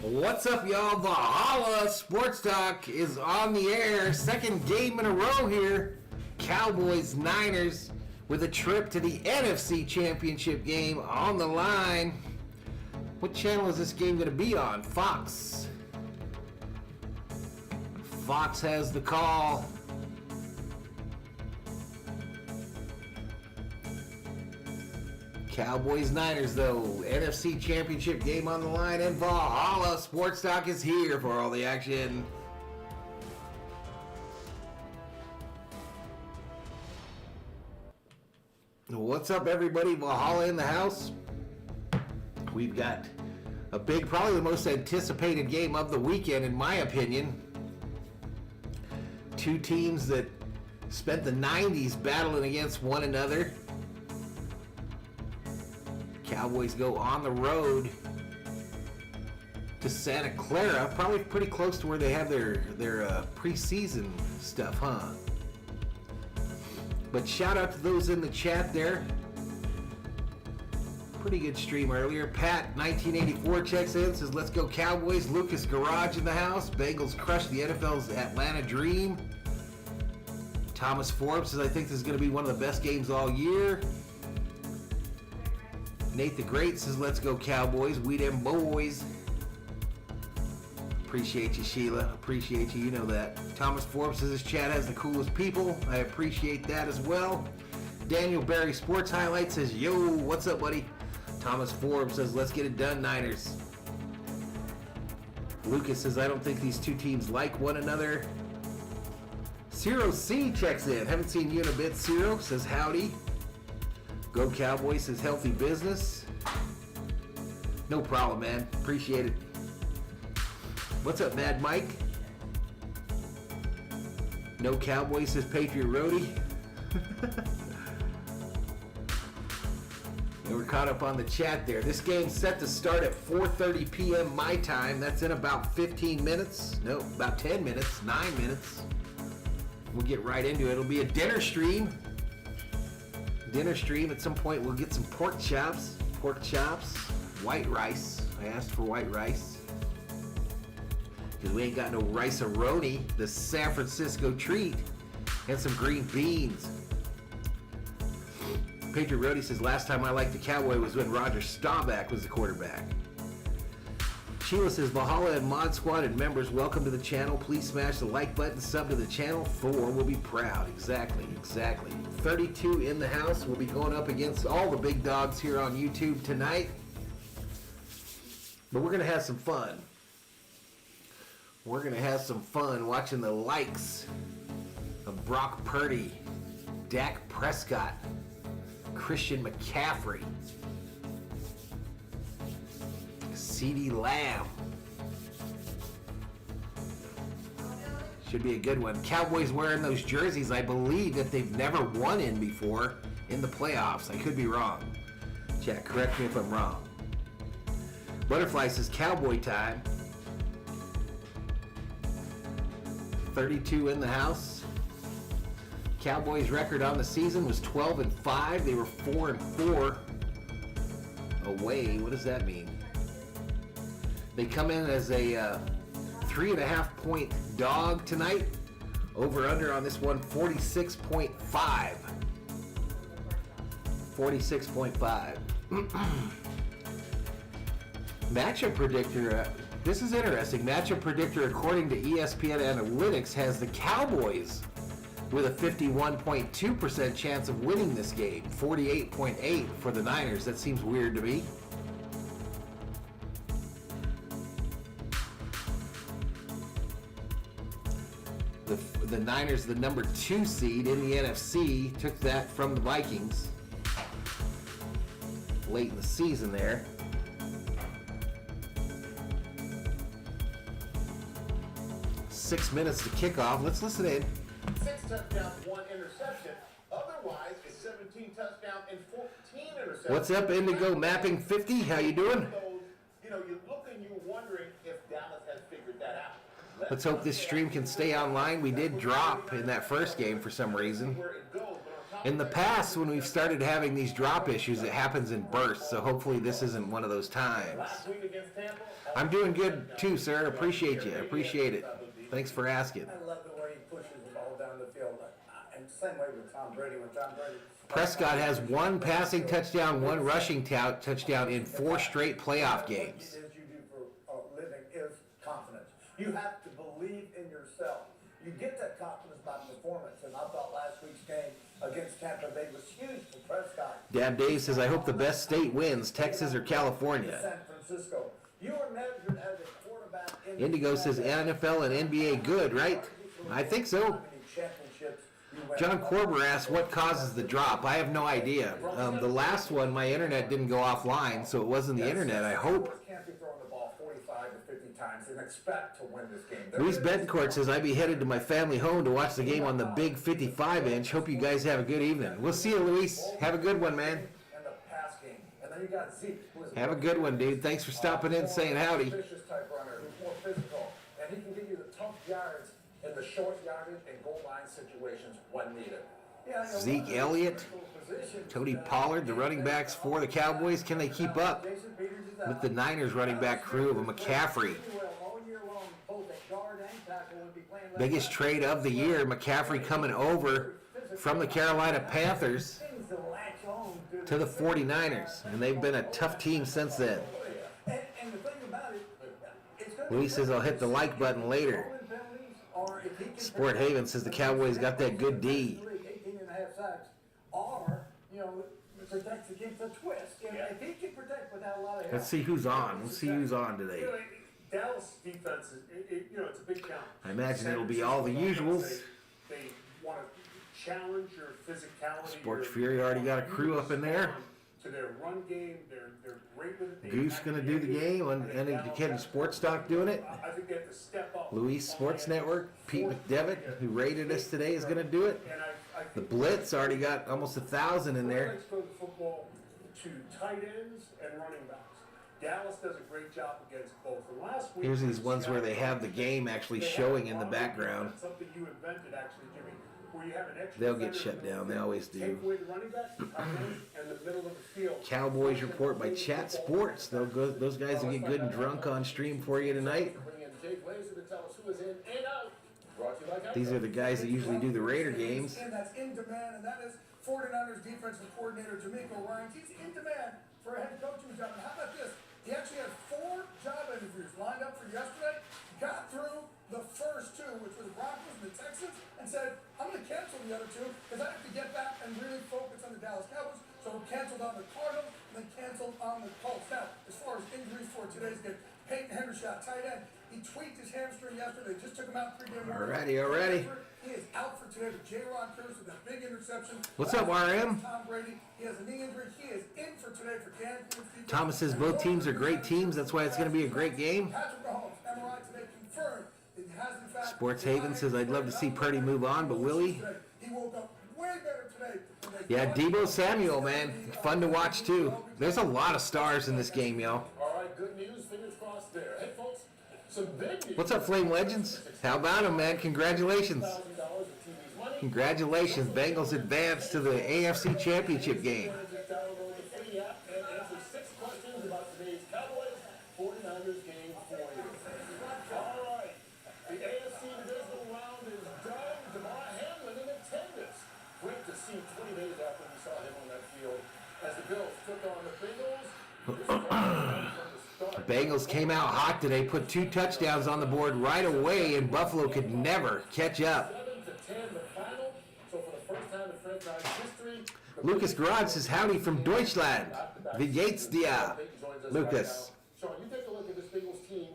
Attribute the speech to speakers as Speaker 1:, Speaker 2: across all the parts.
Speaker 1: What's up, y'all? Valhalla Sports Talk is on the air. Second game in a row here. Cowboys, Niners with a trip to the NFC Championship game on the line. What channel is this game going to be on? Fox. Fox has the call. Cowboys, Niners, though. NFC Championship game on the line, and Valhalla Sports Talk is here for all the action. What's up, everybody? Valhalla in the house. We've got a big, probably the most anticipated game of the weekend, in my opinion. Two teams that spent the 90s battling against one another. Cowboys go on the road to Santa Clara, probably pretty close to where they have their preseason stuff, huh? But shout out to those in the chat there. Pretty good stream earlier. Pat 1984 checks in, says let's go Cowboys. Lucas Garage in the house. Bengals crush the NFL's Atlanta Dream. Thomas Forbes says I think this is going to be one of the best games all year. Nate the Great says, let's go Cowboys. We them boys. Appreciate you, Sheila. Appreciate you. You know that. Thomas Forbes says this chat has the coolest people. I appreciate that as well. Daniel Barry Sports Highlights says, yo, what's up, buddy? Thomas Forbes says, let's get it done, Niners. Lucas says, I don't think these two teams like one another. Ciro C checks in. Haven't seen you in a bit, Ciro. Says, howdy. Go Cowboys says healthy business. No problem, man. Appreciate it. What's up, Mad Mike? No Cowboys says Patriot Roadie. And we're caught up on the chat there. This game's set to start at 4:30 p.m. my time. That's in about 15 minutes. No, about 10 minutes, 9 minutes. We'll get right into it. It'll be a dinner stream. At some point. We'll get some pork chops, white rice. I asked for white rice because we ain't got no rice-a-roni, the San Francisco treat, and some green beans. Patriot Rody says last time I liked the Cowboy was when Roger Staubach was the quarterback. Sheila says Valhalla and Mod Squad and members, welcome to the channel. Please smash the like button, sub to the channel. Thor will be proud. Exactly. 32 in the house. We'll be going up against all the big dogs here on YouTube tonight. But we're going to have some fun. We're going to have some fun watching the likes of Brock Purdy, Dak Prescott, Christian McCaffrey, CeeDee Lamb. Should be a good one. Cowboys wearing those jerseys, I believe, that they've never won in before in the playoffs. I could be wrong. Chat, correct me if I'm wrong. Butterfly says Cowboy time. 32 in the house. Cowboys record on the season was 12-5. They were 4-4 away. What does that mean? They come in as a 3.5 point dog tonight. Over under on this one, 46.5. 46.5. Matchup predictor. This is interesting. Matchup predictor, according to ESPN Analytics, has the Cowboys with a 51.2% chance of winning this game. 48.8 for the Niners. That seems weird to me. The Niners, the number 2 seed in the NFC, took that from the Vikings late in the season there. 6 minutes to kickoff. Let's listen in.
Speaker 2: 6 touchdowns, 1 interception. Otherwise, it's 17 touchdowns and 14 interceptions.
Speaker 1: What's up, Indigo Mapping 50? How you doing?
Speaker 2: You know, you're looking, you're wondering if Dallas has figured that out.
Speaker 1: Let's hope this stream can stay online. We did drop in that first game for some reason. In the past, when we've started having these drop issues, it happens in bursts, so hopefully this isn't one of those times. I'm doing good too, sir. Appreciate you. Appreciate it. Thanks for asking.
Speaker 3: I love the way he pushes the ball down the field. And same way with Tom Brady. When Tom Brady
Speaker 1: Prescott has 1 passing touchdown, 1 rushing touchdown in 4 straight playoff games.
Speaker 3: As you do for a living is confidence. You have to believe in yourself. You get that confidence by performance. And I thought last week's game against Tampa Bay was huge for Prescott.
Speaker 1: Dab Dave says, I hope the best state wins, Texas or California.
Speaker 3: San Francisco. You are measured as a quarterback in
Speaker 1: Indigo says NFL and NBA good, right? I think so. John Corber asks, what causes the drop? I have no idea. The last one, my internet didn't go offline, so it wasn't the internet, I hope.
Speaker 3: Can't be throwing the ball 45 to 50 times and expect to win this game.
Speaker 1: Luis Betancourt says, I'd be headed to my family home to watch the game on the big 55-inch. Hope you guys have a good evening. We'll see you, Luis. Have a good one, man.
Speaker 3: And the pass game. And then you got Zeke.
Speaker 1: Have a good one, dude. Thanks for stopping in, saying howdy.
Speaker 3: Vicious type runner who's more physical. And he can give you the tough yards in the short yardage and goal line situations when needed. Yeah,
Speaker 1: Zeke Elliott, Tony Pollard, the running backs for the Cowboys. Can they keep up with the Niners running back crew of a McCaffrey? Biggest trade of the year, McCaffrey coming over from the Carolina Panthers to the 49ers. And they've been a tough team since then. Luis says, I'll hit the like button later. Sport Haven says the Cowboys got that good D.
Speaker 3: 18.5 sacks, or, protects against a twist. If he can protect without a lot of help.
Speaker 1: Let's see who's on. Let's see who's on today.
Speaker 2: Dallas defense is, it's a big challenge.
Speaker 1: I imagine it'll be all the usuals.
Speaker 2: They want to challenge your physicality.
Speaker 1: Sports Fury already got a crew up in there.
Speaker 2: To their run game, they're great with it.
Speaker 1: Goose gonna do the game, and Kenny Sports Talk doing it.
Speaker 2: I think they have to step up.
Speaker 1: Luis Sports Network, Pete McDevitt, who rated us today, is gonna do it. The Blitz already got almost 1,000 in there.
Speaker 2: Let's go to football to tight ends and running backs. Dallas does a great job against both. And last week,
Speaker 1: Here's these ones where they have the game actually showing in the background.
Speaker 2: Something you invented, actually, Jimmy. Where you have an extra
Speaker 1: They'll get shut down. They always do.
Speaker 2: take away the running back, tight end, and the middle of the field.
Speaker 1: Cowboys report by Chat Sports. They'll go. Those guys will get good and drunk on stream for you tonight.
Speaker 2: Bring in Jake Laser to tell us who is in and out. Brought to you by
Speaker 1: These are the guys that usually do the Raider games.
Speaker 3: And that's in demand, and that is 49ers defensive coordinator D'Amico Ryans. He's in demand for a head coaching job. And how about this? He actually had 4 job interviews lined up for yesterday. Got through the first 2, which was Broncos and the Texans, and said, I'm going to cancel the other 2 because I have to get back and really focus on the Dallas Cowboys. So canceled on the Cardinals and then canceled on the Colts. Now, as far as injuries for today's game, Peyton Hendershot, tight end, he tweaked his hamstring yesterday. Just took him out 3-game warning.
Speaker 1: Alrighty.
Speaker 3: He is out for today with J-Ron Curse with that big interception.
Speaker 1: What's up, RM?
Speaker 3: Tom Brady, he has a knee injury. He is in for today for Cam.
Speaker 1: Thomas says both teams are great teams. That's why it's going to be a great game.
Speaker 3: Patrick Mahomes, MRI today confirmed that he has in fact.
Speaker 1: Sports Haven says I'd love to see Purdy move on, but will he?
Speaker 3: He woke up way better today.
Speaker 1: Yeah, Debo Samuel, man, fun to watch too. There's a lot of stars in this game, yo.
Speaker 2: All right, good news. Fingers crossed there. Hey, folks, some big news.
Speaker 1: What's up, Flame Legends? How about him, man? Congratulations.
Speaker 2: $1,000 of TV's money.
Speaker 1: Congratulations. Bengals advance to the AFC Championship game.
Speaker 2: Download the free app and answer 6 questions about today's Cowboys 49ers game for you. All right, the AFC divisional round is done. Damar Hamlin in attendance. Great to see 20 days after we saw him on that field as the Bills took on the Bengals.
Speaker 1: The Bengals came out hot today, put 2 touchdowns on the board right away, and Buffalo could never catch up.
Speaker 2: 7-10 the final. So for the first time in franchise history,
Speaker 1: Lucas Garage says howdy from Deutschland. Wie geht's dir, Lucas?
Speaker 2: Sean, you take a look at this Bengals team.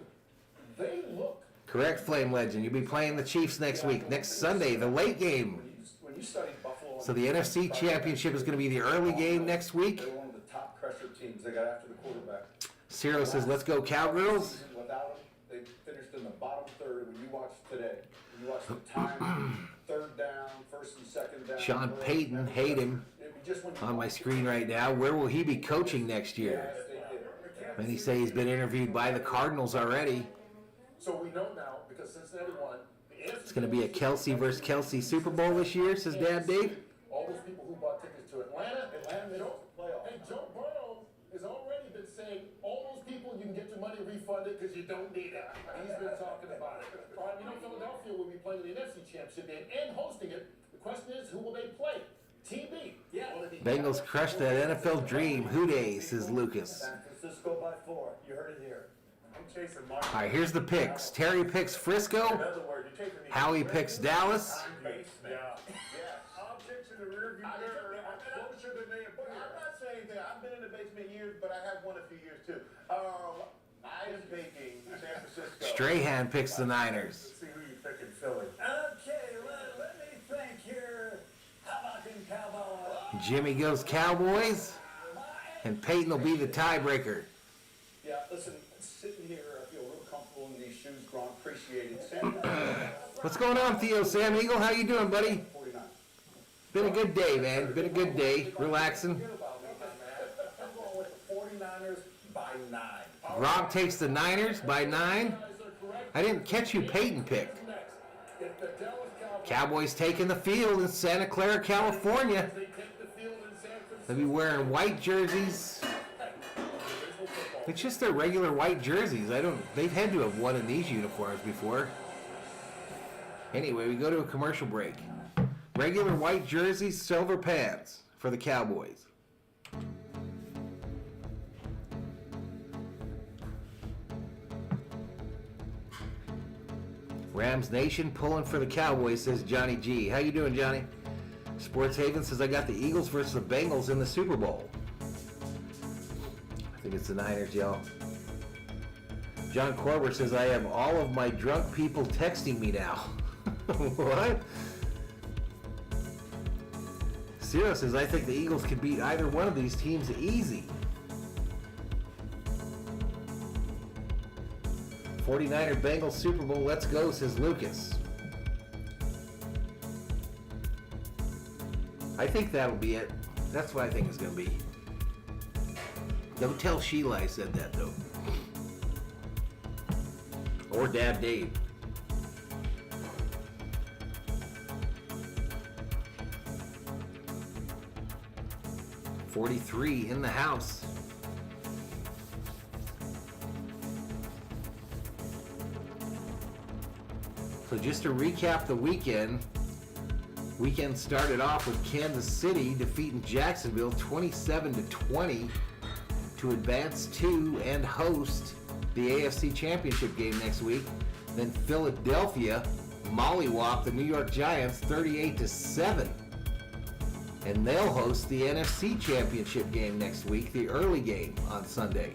Speaker 2: They look.
Speaker 1: Correct, Flame Legend. You'll be playing the Chiefs next week. Next Sunday, the late game.
Speaker 2: When you study Buffalo.
Speaker 1: So the NFC Championship is going to be the early game next week.
Speaker 3: They're one of the top pressure teams. They got after the quarterback.
Speaker 1: Cyril says, let's go Cowgirls.
Speaker 3: Without him, they finished in the bottom third. When you watch today, when you watch the time, third down, first and second down.
Speaker 1: Sean Payton, hate him, on my screen right now. Where will he be coaching next year? Many say he's been interviewed by the Cardinals already.
Speaker 2: So we know now because Cincinnati won.
Speaker 1: It's going to be a Kelsey versus Kelsey Super Bowl this year, says Dad Dave.
Speaker 2: All those people who Atlanta, hey, Joe Burrow has already been saying all those people you can get your money refunded because you don't need it. He's been talking about it. All right, Philadelphia will be playing the NFC Championship game and hosting it. The question is, who will they play? TB. Yeah.
Speaker 1: Bengals crushed that NFL dream. Who dey, says Lucas.
Speaker 4: San Francisco by 4. You heard it here.
Speaker 2: I'm chasing Mark.
Speaker 1: All right, here's the picks. Terry picks Frisco.
Speaker 2: In other words, you're taking
Speaker 1: Howie picks Dallas.
Speaker 2: Yeah. Objects in the rear view mirror are closer than they appear.
Speaker 4: I'm not saying that. I've been in the basement years, but I have won a few years too. I am picking San Francisco.
Speaker 1: Strahan picks the Niners.
Speaker 2: Let's see who you pick in Philly.
Speaker 4: Okay, let me think here. How about them Cowboys?
Speaker 1: Jimmy goes Cowboys. And Peyton will be the tiebreaker.
Speaker 4: Yeah, listen, sitting here, I feel real comfortable in these shoes, Gronk. Appreciate it.
Speaker 1: What's going on, Theo Sam Eagle? How you doing, buddy?
Speaker 4: 49.
Speaker 1: Been a good day, man. Been a good day. Relaxing.
Speaker 4: I'm going with the 49ers by 9.
Speaker 1: Gronk takes the Niners by 9. I didn't catch you Peyton picked. Cowboys taking the field in Santa Clara, California. They'll be wearing white jerseys. It's just their regular white jerseys. They've had to have won in these uniforms before. Anyway, we go to a commercial break. Regular white jerseys, silver pants for the Cowboys. Rams Nation pulling for the Cowboys, says Johnny G. How you doing, Johnny? Sports Haven says I got the Eagles versus the Bengals in the Super Bowl. I think it's the Niners, y'all. John Corber says I have all of my drunk people texting me now. What? Ciro says I think the Eagles could beat either one of these teams easy. 49er Bengals Super Bowl, let's go, says Lucas. I think that'll be it. That's what I think it's going to be. Don't tell Sheila I said that, though. Or Dad Dave. .43 in the house. So just to recap the weekend started off with Kansas City defeating Jacksonville 27-20 to advance to and host the AFC Championship game next week. Then Philadelphia mollywopped the New York Giants 38-7. And they'll host the NFC Championship game next week, the early game on Sunday.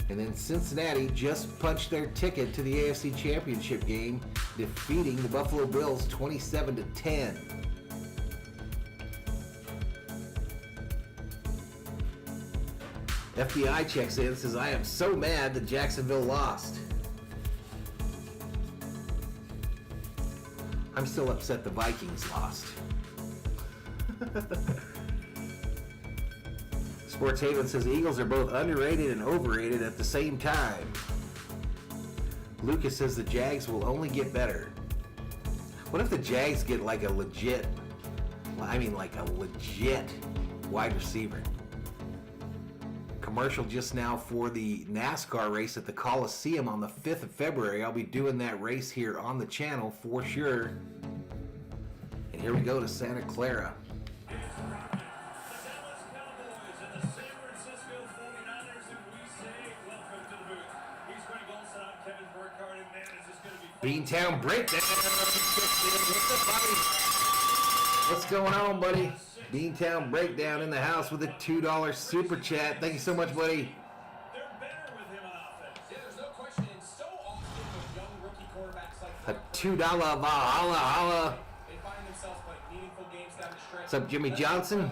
Speaker 1: And then Cincinnati just punched their ticket to the AFC Championship game, defeating the Buffalo Bills 27-10. FBI checks in, says, I am so mad that Jacksonville lost. I'm still upset the Vikings lost. Sports Haven says Eagles are both underrated and overrated at the same time. Lucas says the Jags will only get better. What if the Jags get like a legit wide receiver? Commercial just now for the NASCAR race at the Coliseum on the 5th of February. I'll be doing that race here on the channel for sure. And here we go to Santa Clara. Beantown Breakdown. What's going on, buddy? Beantown Breakdown in the house with a $2 super chat. Thank you so much, buddy.
Speaker 5: They're better with him on offense. Yeah, there's no question. And so often with young rookie quarterbacks like
Speaker 1: A $2 Valhalla.
Speaker 5: they find themselves playing meaningful games down the stretch.
Speaker 1: What's up, Jimmy Johnson?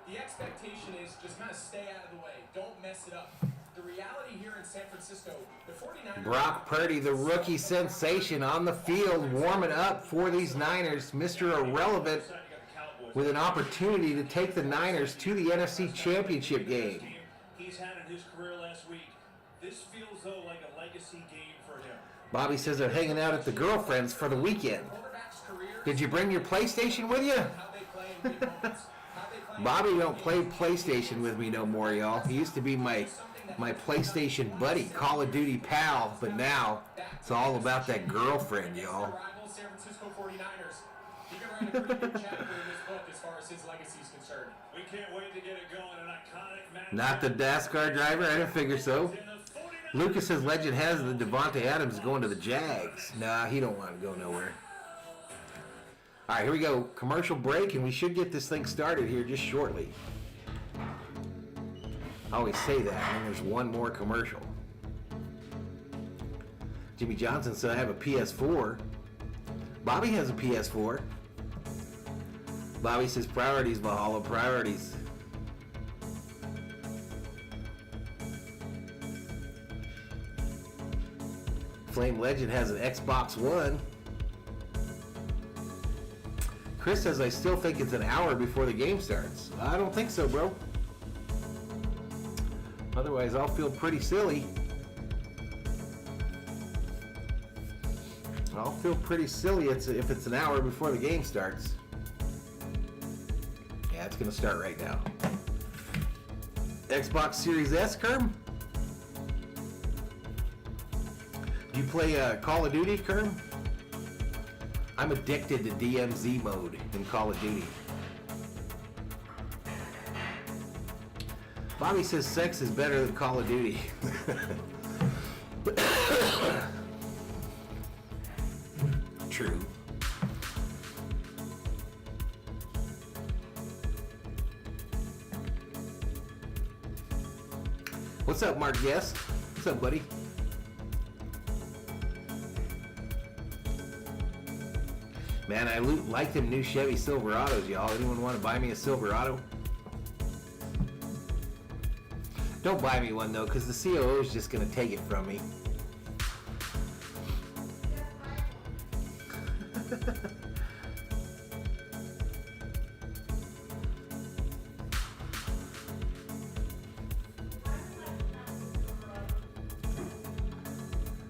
Speaker 5: The expectation is just kind of stay out of the way. Don't mess it up. The reality here in San Francisco, the 49ers...
Speaker 1: Brock Purdy, the rookie sensation on the field, warming up for these Niners. Mr. Irrelevant with an opportunity to take the Niners to the NFC Championship game.
Speaker 5: He's had in his career last week. This feels, though, like a legacy game for him.
Speaker 1: Bobby says they're hanging out at the girlfriend's for the weekend. Did you bring your PlayStation with you?
Speaker 5: How they play in big moments.
Speaker 1: Bobby don't play PlayStation with me no more, y'all. He used to be my PlayStation buddy, Call of Duty pal, but now it's all about that girlfriend, y'all.
Speaker 5: San Francisco 49ers. He can write a pretty good chapter in this book as far as his legacy is concerned.
Speaker 2: We can't wait to get it going. An iconic match.
Speaker 1: Not the NASCAR driver? I didn't figure so. Lucas says legend has the Devontae Adams going to the Jags. Nah, he don't want to go nowhere. All right, here we go. Commercial break, and we should get this thing started here just shortly. I always say that, and then there's one more commercial. Jimmy Johnson said I have a PS4. Bobby has a PS4. Bobby says priorities, Valhalla, priorities. Flame Legend has an Xbox One. Chris says, I still think it's an hour before the game starts. I don't think so, bro. Otherwise, I'll feel pretty silly. I'll feel pretty silly if it's an hour before the game starts. Yeah, it's going to start right now. Xbox Series S, Kerm? Do you play Call of Duty, Kerm? I'm addicted to DMZ mode in Call of Duty. Bobby says sex is better than Call of Duty. True. What's up, Mark Guest? What's up, buddy? Man, I like them new Chevy Silverados, y'all. Anyone want to buy me a Silverado? Don't buy me one, though, because the COO is just going to take it from me.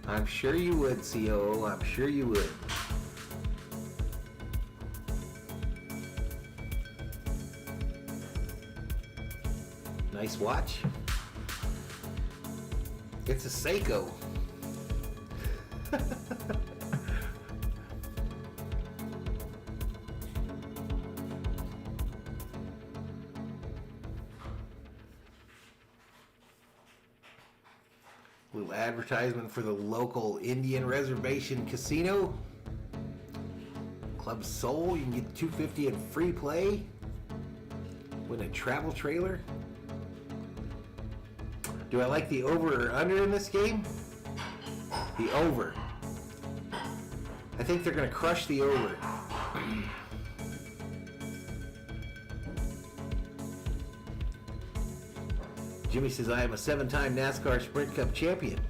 Speaker 1: I'm sure you would, COO. I'm sure you would. Nice watch. It's a Seiko. Little advertisement for the local Indian Reservation Casino. Club Soul, you can get $250 in free play. Win a travel trailer. Do I like the over or under in this game? The over. I think they're going to crush the over. Jimmy says, I am a 7-time NASCAR Sprint Cup champion.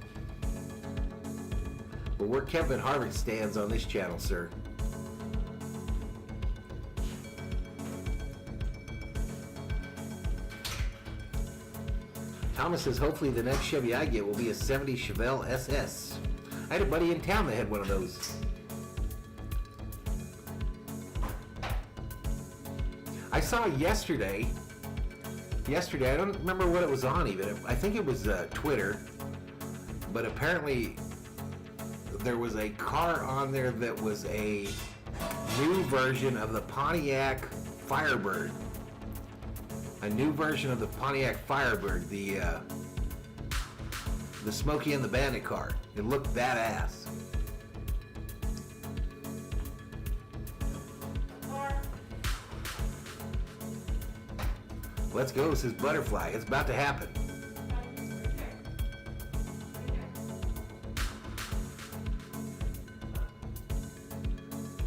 Speaker 1: But where Kevin Harvick stands on this channel, sir. Thomas says, hopefully the next Chevy I get will be a 70 Chevelle SS. I had a buddy in town that had one of those. I saw yesterday, I don't remember what it was on even. I think it was Twitter. But apparently there was a car on there that was a new version of the Pontiac Firebird. A new version of the Pontiac Firebird, the Smokey and the Bandit car. It looked badass. Let's go, says Butterfly. It's about to happen.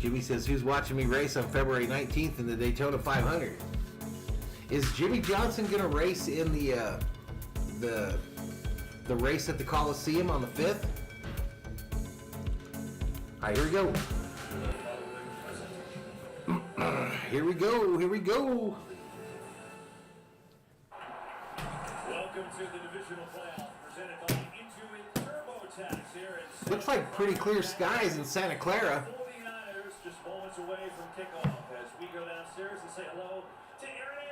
Speaker 1: Jimmy says, who's watching me race on February 19th in the Daytona 500? Is Jimmy Johnson going to race in the race at the Coliseum on the 5th? All right, here we go. Here we go. Here we go.
Speaker 2: Welcome to the divisional playoff presented by Intuit TurboTax here at
Speaker 1: Looks like pretty clear skies in Santa Clara.
Speaker 2: 49ers just moments away from kickoff as we go downstairs and say hello to Aaron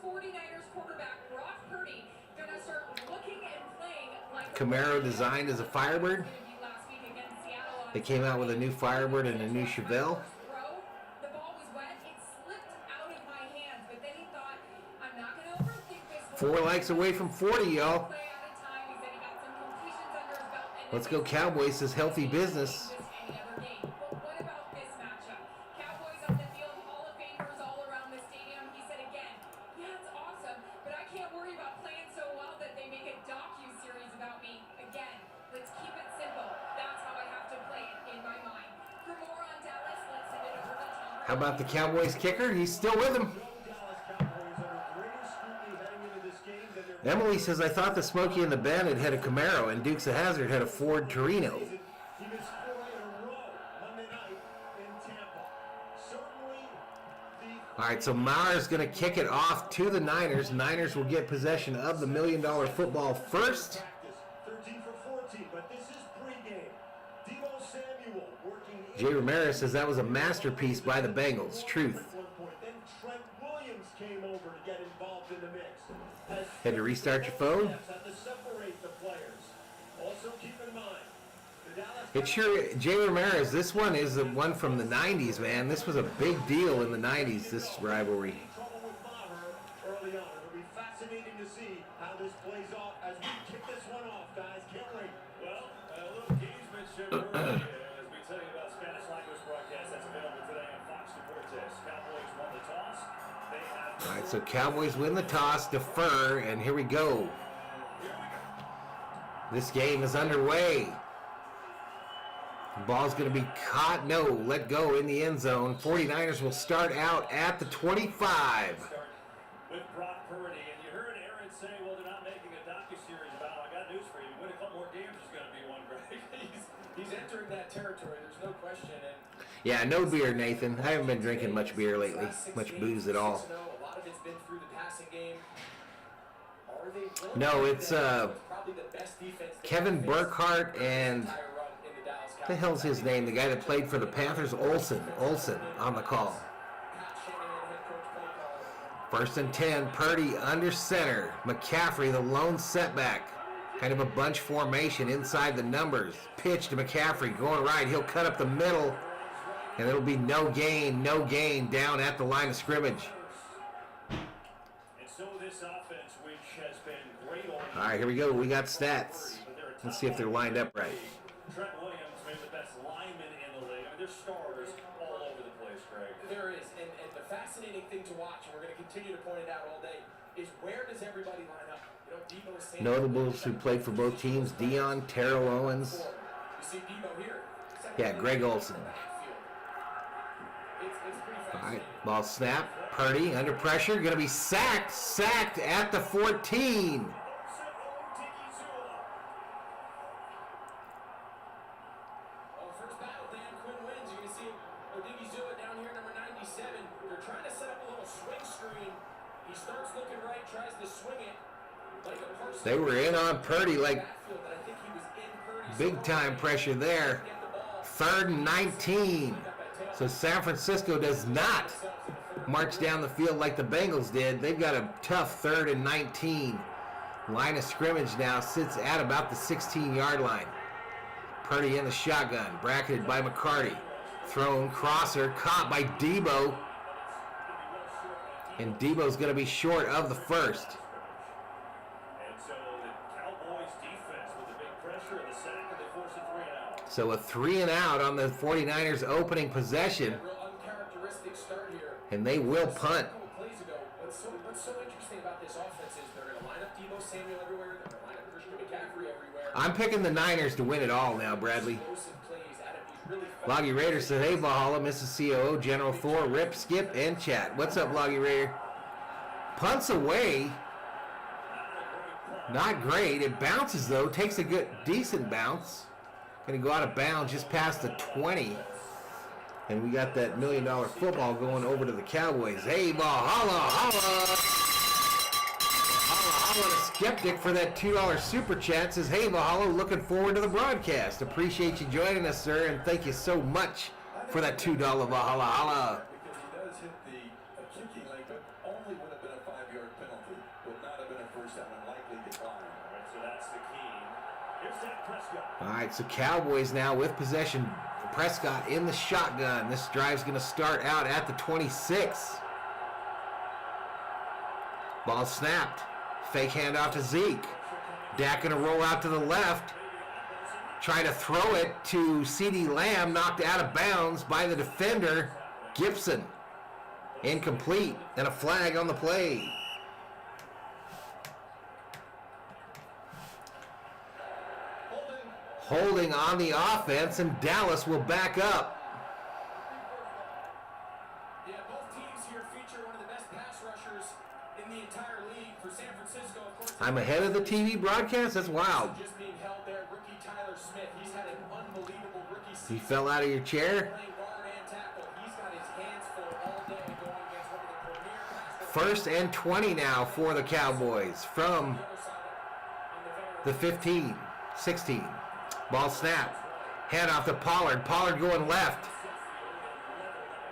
Speaker 6: 49ers quarterback Brock Purdy gonna start looking and playing like
Speaker 1: Camaro designed as a Firebird.
Speaker 6: last week against Seattle on
Speaker 1: They came out with a new Firebird and a new Chevelle.
Speaker 6: throw. The ball was wet. It slipped out of my hands, but then he thought, I'm not gonna overthink this.
Speaker 1: 4 likes away from 40, y'all.
Speaker 6: Play at a time. He said he got some completions under his belt. And
Speaker 1: Let's go Cowboys, says healthy business.
Speaker 6: any other game. But what about this matchup? Cowboys on the field, Hall of Famers all around the stadium. He said again, yeah, it's awesome, but I can't worry about playing so well that they make a docu-series about me. Again, let's keep it simple. That's how I have to play it in my mind. For more on Dallas, let's send it over to Tom.
Speaker 1: How about the Cowboys kicker? He's still with them.
Speaker 4: Dallas Cowboys under greater scrutiny heading into this game than their
Speaker 1: Emily says, I thought the Smokey and the Bandit had a Camaro and Dukes of Hazzard had a Ford Torino.
Speaker 4: He missed 4 in a row Monday night in Tampa. Certainly the
Speaker 1: All right, so Maurer's going to kick it off to the Niners. Niners will get possession of the $1 million football first.
Speaker 4: practice 13 for 14, but this is pregame. Deebo Samuel working
Speaker 1: Jay Ramirez says that was a masterpiece by the Bengals. Truth.
Speaker 4: at one point. Then Trent Williams came over to get involved in the mix. As
Speaker 1: Had to restart your phone?
Speaker 4: have to separate the players. Also keep in mind, the Dallas
Speaker 1: It's sure, Jay Ramirez, this one is the one from the 90s, man. This was a big deal in the 90s, this rivalry.
Speaker 4: trouble with Maher early on. It'll be fascinating to see how this plays off as we kick this one off, guys. Can't wait.
Speaker 2: Well, a little gamesmanship early as we tell you about Spanish language broadcast that's available today on Fox Sports. Cowboys won the toss. They have
Speaker 1: All right, so Cowboys win the toss, defer, and here we go. This game is underway. The ball's going to be caught. No, let go in the end zone. 49ers will start out at the 25.
Speaker 2: with Brock Purdy, and you heard Aaron say, well, they're not making a docuseries about it. I got news for you. You win a couple more games, there's going to be one, Greg.
Speaker 5: He's entering that territory. There's no question. And
Speaker 1: Yeah, no beer, Nathan. I haven't been drinking much beer lately. Much booze at all.
Speaker 5: 6-0. A lot of it's been through the passing game. Are they willing
Speaker 1: No,
Speaker 5: to do
Speaker 1: it's
Speaker 5: that? Probably the best defense they
Speaker 1: Kevin
Speaker 5: have faced
Speaker 1: Burkhardt and
Speaker 5: entire run in the Dallas
Speaker 1: what the hell's his name? The guy that played for the Panthers, Olsen on the call.
Speaker 5: Pat Shanahan, head coach, play caller.
Speaker 1: 1st and 10, Purdy under center. McCaffrey, the lone setback. Kind of a bunch formation inside the numbers. Pitch to McCaffrey, going right. He'll cut up the middle, and it'll be no gain down at the line of scrimmage.
Speaker 2: And so this offense, which has been great all
Speaker 1: All right, here we go. We got stats. Let's see if they're lined up right.
Speaker 2: Trent Williams, maybe the best lineman in the league. I mean, there's stars all over the place, Greg.
Speaker 5: There is, and the fascinating thing to watch, and we're going to continue to point it out all day, is where does everybody line up? You know, Deebo Samuel,
Speaker 1: Notables who played for both teams, Dion, Terrell Owens.
Speaker 5: You see Deebo here.
Speaker 1: Yeah, Greg Olsen.
Speaker 5: It's pretty
Speaker 1: All
Speaker 5: fascinating.
Speaker 1: right, ball snap. Purdy under pressure, going to be sacked at the 14.
Speaker 5: Well, first battle, Dan Quinn wins. You're going to see Odigizua down here, number 97. They're trying to set up a little swing screen. He starts looking right, tries to swing it. Like a person.
Speaker 1: They were in on Purdy, like
Speaker 5: Backfield, but I think he was in Purdy's
Speaker 1: big time pressure there.
Speaker 5: get the ball.
Speaker 1: 3rd and 19. So San Francisco does not march down the field like the Bengals did. They've got a tough 3rd and 19. Line of scrimmage now sits at about the 16-yard line. Purdy in the shotgun, bracketed by McCarty. Thrown crosser, caught by Deebo. And Deebo's going to be short of the first.
Speaker 2: And so the Cowboys defense with the big pressure and the sack, and they force a 3 and out.
Speaker 1: So a 3 and out on the 49ers opening possession.
Speaker 5: Real uncharacteristic start here.
Speaker 1: And they will punt.
Speaker 5: A couple plays ago, what's so interesting about this offense is they're going to line up Deebo Samuel everywhere. They're going to line up Christian McCaffrey everywhere.
Speaker 1: I'm picking the Niners to win it all now, Bradley.
Speaker 5: Explosive plays out of these really
Speaker 1: Loggy Raider said, hey, Valhalla, Mrs. COO, General Thor, Rip, Skip, and Chat. What's up, Loggy Raider? Punts away. Not great. It bounces, though. Takes a good, decent bounce. Going to go out of bounds just past the 20. And we got that $1 million football going over to the Cowboys. Hey, Valhalla, holla. Valhalla, the skeptic for that $2 super chat says, hey, Valhalla, looking forward to the broadcast. Appreciate you joining us, sir, and thank you so much for that $2 Valhalla, holla.
Speaker 7: Because he does hit the kicking leg, but only would have been a 5-yard
Speaker 2: an unlikely decline. All right, so that's the key. Here's Dak Prescott.
Speaker 1: All right, so Cowboys now with possession. Prescott in the shotgun. This drive's going to start out at the 26. Ball snapped. Fake handoff to Zeke. Dak going to roll out to the left. Try to throw it to CeeDee Lamb. Knocked out of bounds by the defender, Gibson. Incomplete. And a flag on the play. Holding on the offense, and Dallas will back up.
Speaker 5: Yeah, both teams here feature one of the best pass rushers in the entire league. For San Francisco, of course.
Speaker 1: I'm ahead of the TV broadcast? That's wild.
Speaker 5: Just being held there, rookie Tyler Smith. He's had an unbelievable rookie season.
Speaker 1: You fell out of your chair?
Speaker 5: Playing guard and tackle. He's got his hands full all day going against one of the premier pass
Speaker 1: First and 20 now for the Cowboys from the 15, 16. Ball snap. Hand off to Pollard. Pollard going left.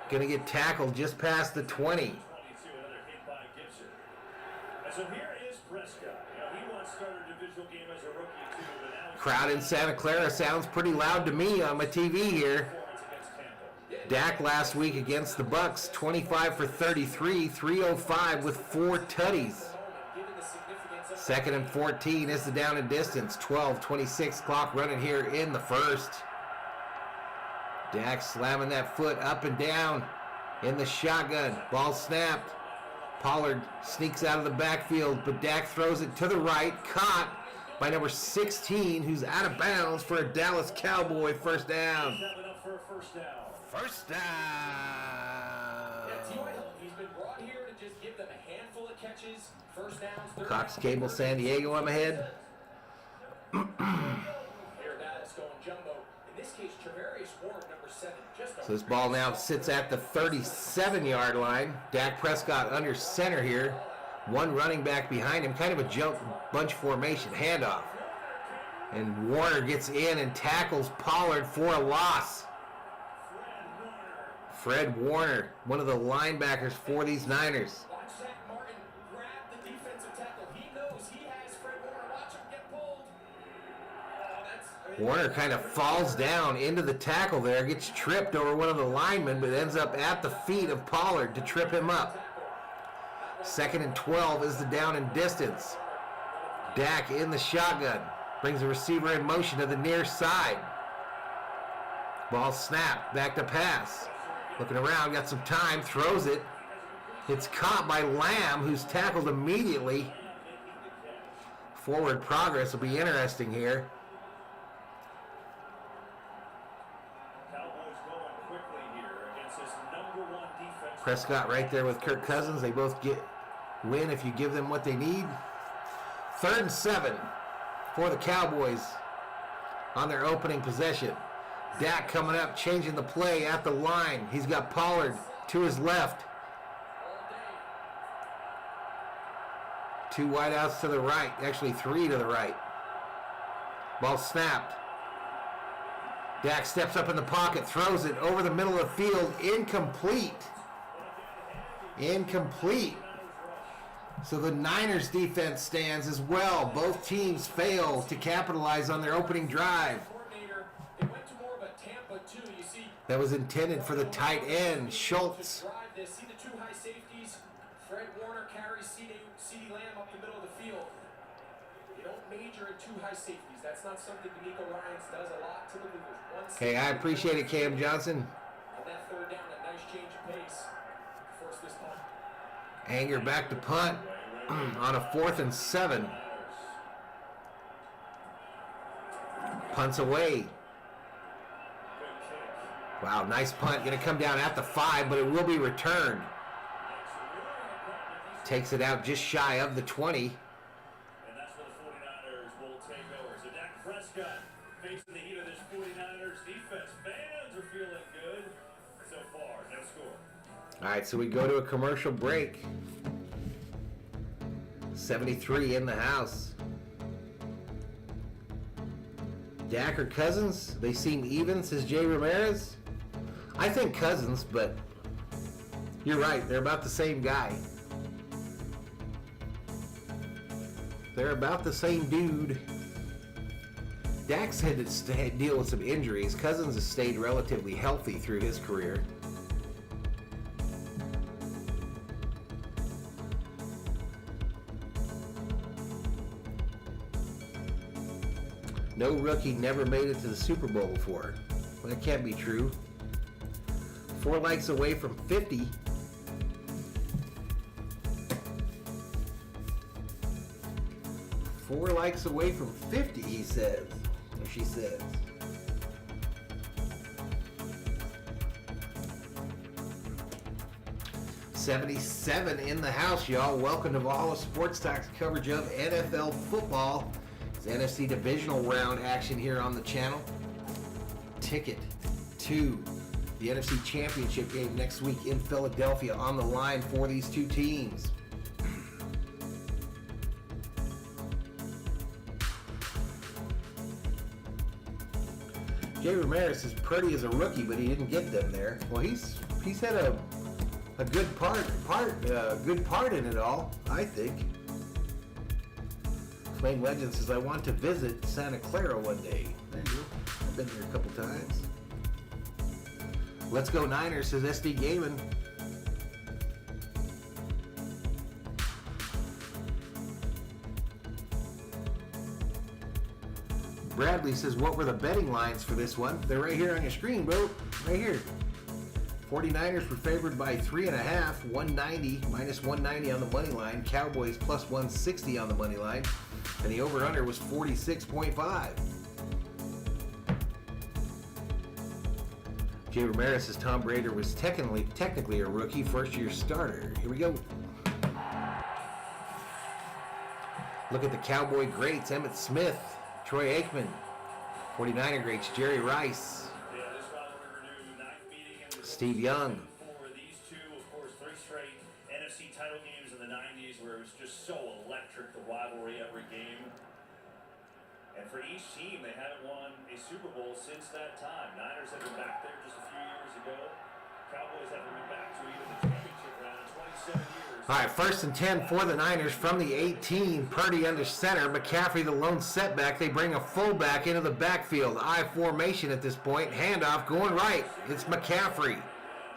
Speaker 1: Gonna get tackled just past the 20.
Speaker 2: 22, another hit by Gibson. And so here is Prescott. He once started a divisional game as a rookie too, but now
Speaker 1: Crowd in Santa Clara sounds pretty loud to me on my TV here.
Speaker 2: performance against Tampa.
Speaker 1: Dak last week against the Bucks, 25 for 33, 305 with 4 tutties. Second and 14 is the down and distance. 12:26 clock running here in the first. Dak slamming that foot up and down in the shotgun. Ball snapped. Pollard sneaks out of the backfield, but Dak throws it to the right. Caught by number 16, who's out of bounds for a Dallas Cowboy first down.
Speaker 2: That enough for a first down.
Speaker 1: First down.
Speaker 5: Yeah, T.Y. Hilton, he's been brought here to just give them a handful of catches, first downs, third
Speaker 1: Cox
Speaker 5: downs.
Speaker 1: Cable, San Diego, I'm ahead.
Speaker 5: Here, Dallas going jumbo. In this case, Travarius Ward, number 7.
Speaker 1: So this ball now sits at the 37-yard line. Dak Prescott under center here. One running back behind him, kind of a jump bunch formation. Handoff. And Warner gets in and tackles Pollard for a loss. Fred Warner, one of the linebackers for these Niners.
Speaker 5: Watch Zach Martin grab the defensive tackle. He knows he has Fred Warner. Watch him get pulled.
Speaker 1: Warner kind of falls down into the tackle there, gets tripped over one of the linemen, but ends up at the feet of Pollard to trip him up. Second and 12 is the down and distance. Dak in the shotgun. Brings the receiver in motion to the near side. Ball snapped, back to pass. Looking around, got some time, throws it. It's caught by Lamb, who's tackled immediately. Forward progress will be interesting here.
Speaker 2: Cowboys going quickly here against this #1 defense.
Speaker 1: Prescott right there with Kirk Cousins. They both win if you give them what they need. 3rd and 7 for the Cowboys on their opening possession. Dak coming up, changing the play at the line. He's got Pollard to his left. 2 wideouts to the right. Actually, 3 to the right. Ball snapped. Dak steps up in the pocket, throws it over the middle of the field. Incomplete. Incomplete. So the Niners defense stands as well. Both teams fail to capitalize on their opening drive.
Speaker 5: Coordinator, it went to more of a Tampa 2. You see,
Speaker 1: That was intended for the tight end, Schultz.
Speaker 5: drive this. See the 2 high safeties. Fred Warner carries CeeDee Lamb up the middle of the field. You don't major in 2 high safeties. That's not something D'Amico Ryans does a lot. Typically, there's 1
Speaker 1: Okay, I appreciate it, Cam Johnson.
Speaker 5: On that 3rd down, a nice change of pace. Force this punt.
Speaker 1: Anger back to punt on a 4th and 7. Punts away. Wow, nice punt. Going to come down at the 5, but it will be returned. Takes it out just shy of the 20.
Speaker 2: And that's where the 49ers will take over. So Dak Prescott facing the heat of this 49ers defense. Fans are feeling good so far. No score.
Speaker 1: All right, so we go to a commercial break. 73 in the house. Dak or Cousins? They seem even, says Jay Ramirez. I think Cousins, but you're right. They're about the same guy. They're about the same dude. Dax had to deal with some injuries. Cousins has stayed relatively healthy through his career. No rookie never made it to the Super Bowl before. Well, that can't be true. 4 likes away from 50. Four likes away from 50, he says. Or she says. '77 in the house, y'all. Welcome to Valhalla Sports Talk's coverage of NFL football. It's NFC divisional round action here on the channel. Ticket to the NFC Championship game next week in Philadelphia on the line for these two teams. Jay Ramirez is pretty as a rookie, but he didn't get them there. Well, he's had a good part in it all, I think. Flame Legend says, I want to visit Santa Clara one day. There you go. I've been there a couple times. Let's go Niners, says SD Gaming. Bradley says, what were the betting lines for this one? They're right here on your screen, bro. Right here. 49ers were favored by 3.5, 190, minus 190 on the money line. Cowboys plus 160 on the money line. And the over-under was 46.5. Jay Ramirez says Tom Brady was technically a rookie, first-year starter. Here we go. Look at the Cowboy greats. Emmitt Smith, Troy Aikman, 49er greats, Jerry Rice, Steve Young.
Speaker 7: For these two, of course, 3 straight NFC title games in the 90s where it was just so electric, the rivalry every game. And for each team, they haven't won a Super Bowl since that time. Niners have been back there just a few years ago. Cowboys haven't been back to even the championship round in 27 years.
Speaker 1: All right, 1st and 10 for the Niners from the 18. Purdy under center. McCaffrey the lone setback. They bring a fullback into the backfield. I formation at this point. Handoff going right. It's McCaffrey.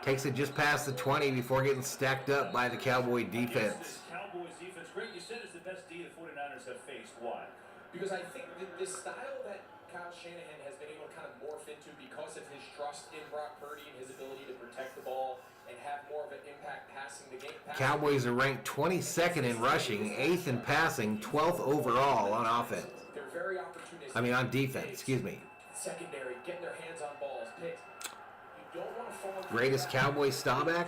Speaker 1: Takes it just past the 20 before getting stacked up by the Cowboy defense.
Speaker 7: Cowboys defense, great. You said it's the best D the 49ers have faced. Why?
Speaker 5: Because I think the style that Kyle Shanahan has been able to kind of morph into because of his trust in Brock Purdy and his ability to protect the ball and have more of an impact passing the game.
Speaker 1: Cowboys are ranked 22nd in rushing, 8th in passing, 12th overall on offense.
Speaker 5: They're very opportunistic.
Speaker 1: I mean on defense, excuse me.
Speaker 5: Secondary, getting their hands on balls, picks. You don't want to fall into
Speaker 1: Greatest Cowboy stallback?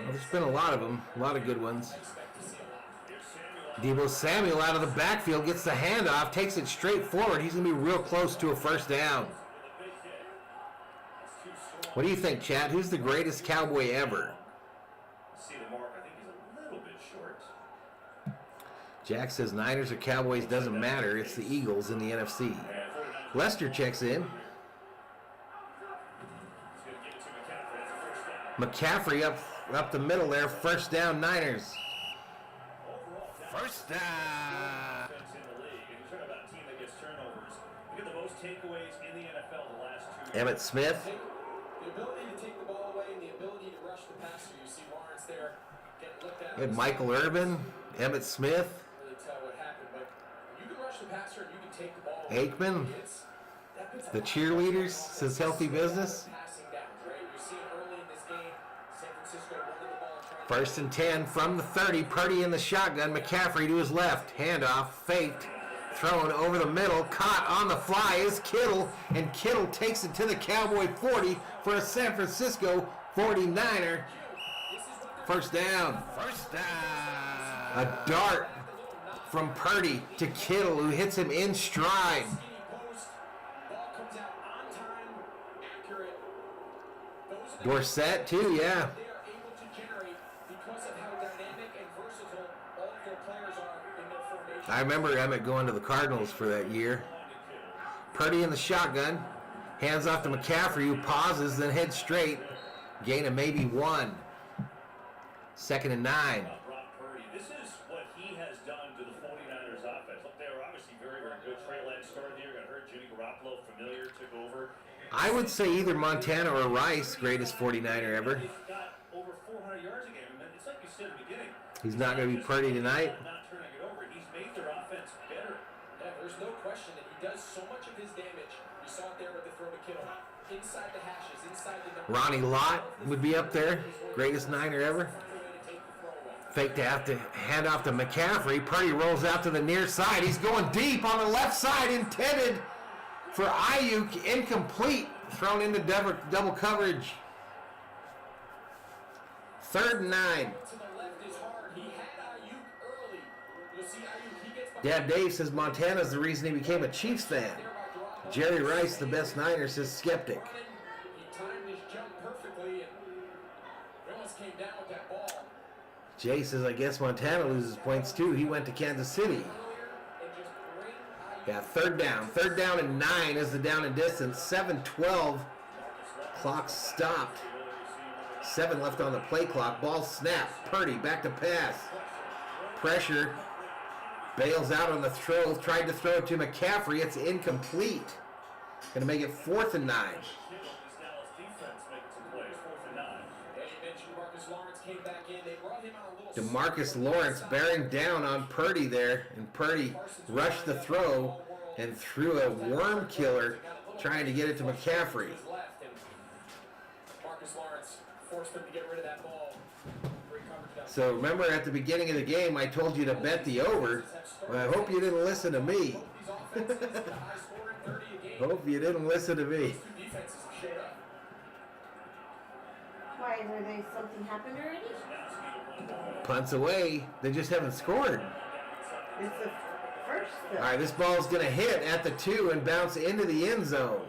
Speaker 1: There's been a lot of them, a lot of good ones. Deebo Samuel out of the backfield gets the handoff, takes it straight forward. He's going to be real close to a first down. What do you think, Chad? Who's the greatest Cowboy ever?
Speaker 7: See the mark, I think he's a little bit short.
Speaker 1: Jack says Niners or Cowboys doesn't matter. It's the Eagles in the NFC. Lester checks in. McCaffrey up the middle there. First down, Niners. First down. Emmitt Smith.
Speaker 5: The ability to take the ball away and the ability to rush the passer. You see Lawrence there getting looked at.
Speaker 1: And Michael Irvin, Emmitt Smith.
Speaker 5: Really tell what happened, but you can rush the passer and you can take the ball away.
Speaker 1: Aikman. The cheerleaders says healthy business.
Speaker 5: Passing downs, right? You're seeing early in this game, San Francisco running the ball and
Speaker 1: First and 10 from the 30. Purdy in the shotgun. McCaffrey to his left. Handoff. Faked. Thrown over the middle. Caught on the fly is Kittle. And Kittle takes it to the Cowboy 40 for a San Francisco 49er. First down. First down. A dart from Purdy to Kittle, who hits him in stride. Dorsett too, yeah. I remember Emmett going to the Cardinals for that year. Purdy in the shotgun. Hands off to McCaffrey, who pauses, then heads straight. Gain of maybe 1. 2nd and 9.
Speaker 7: This is what he has done to the 49ers offense. Look, they were obviously very, very good. Trey Lance started the year, got hurt. Jimmy Garoppolo, familiar, took over.
Speaker 1: I would say either Montana or Rice, greatest 49er ever.
Speaker 7: He's got over 400 yards a game. And it's like you said at the beginning.
Speaker 1: He's not going to be Purdy tonight.
Speaker 7: Not turning it over. He's made their offense better.
Speaker 5: Yeah, there's no question that he does so much of his damage. You saw it there with the throw to Kittle. Inside the hashes, inside the number.
Speaker 1: Ronnie Lott would be up there, greatest Niner ever. Fake to have to hand off to McCaffrey. Purdy rolls out to the near side. He's going deep on the left side, intended for Ayuk, incomplete, thrown into double coverage. 3rd and 9.
Speaker 5: To the left is hard. He had Ayuk early. You'll see Ayuk. He gets
Speaker 1: Dad
Speaker 5: behind.
Speaker 1: Dave says Montana's the reason he became a Chiefs fan. Jerry Rice, the best Niner, says skeptic.
Speaker 5: He timed his jump perfectly and he almost came down with that ball.
Speaker 1: Jay says, I guess Montana loses points too. He went to Kansas City. Yeah, 3rd down. 3rd down and 9 is the down and distance. 7-12. Clock stopped. 7 left on the play clock. Ball snapped. Purdy back to pass. Pressure. Bails out on the throw. Tried to throw it to McCaffrey. It's incomplete. Going to make it 4th and 9. DeMarcus Lawrence bearing down on Purdy there, and Purdy rushed the throw and threw a worm killer trying to get it to McCaffrey. So remember at the beginning of the game I told you to bet the over. Well, I hope you didn't listen to me. Hope you didn't listen to me.
Speaker 8: Why, were they something happened already?
Speaker 1: Punts away. They just haven't scored.
Speaker 8: It's the first.
Speaker 1: All right, this ball's going to hit at the 2 and bounce into the end zone.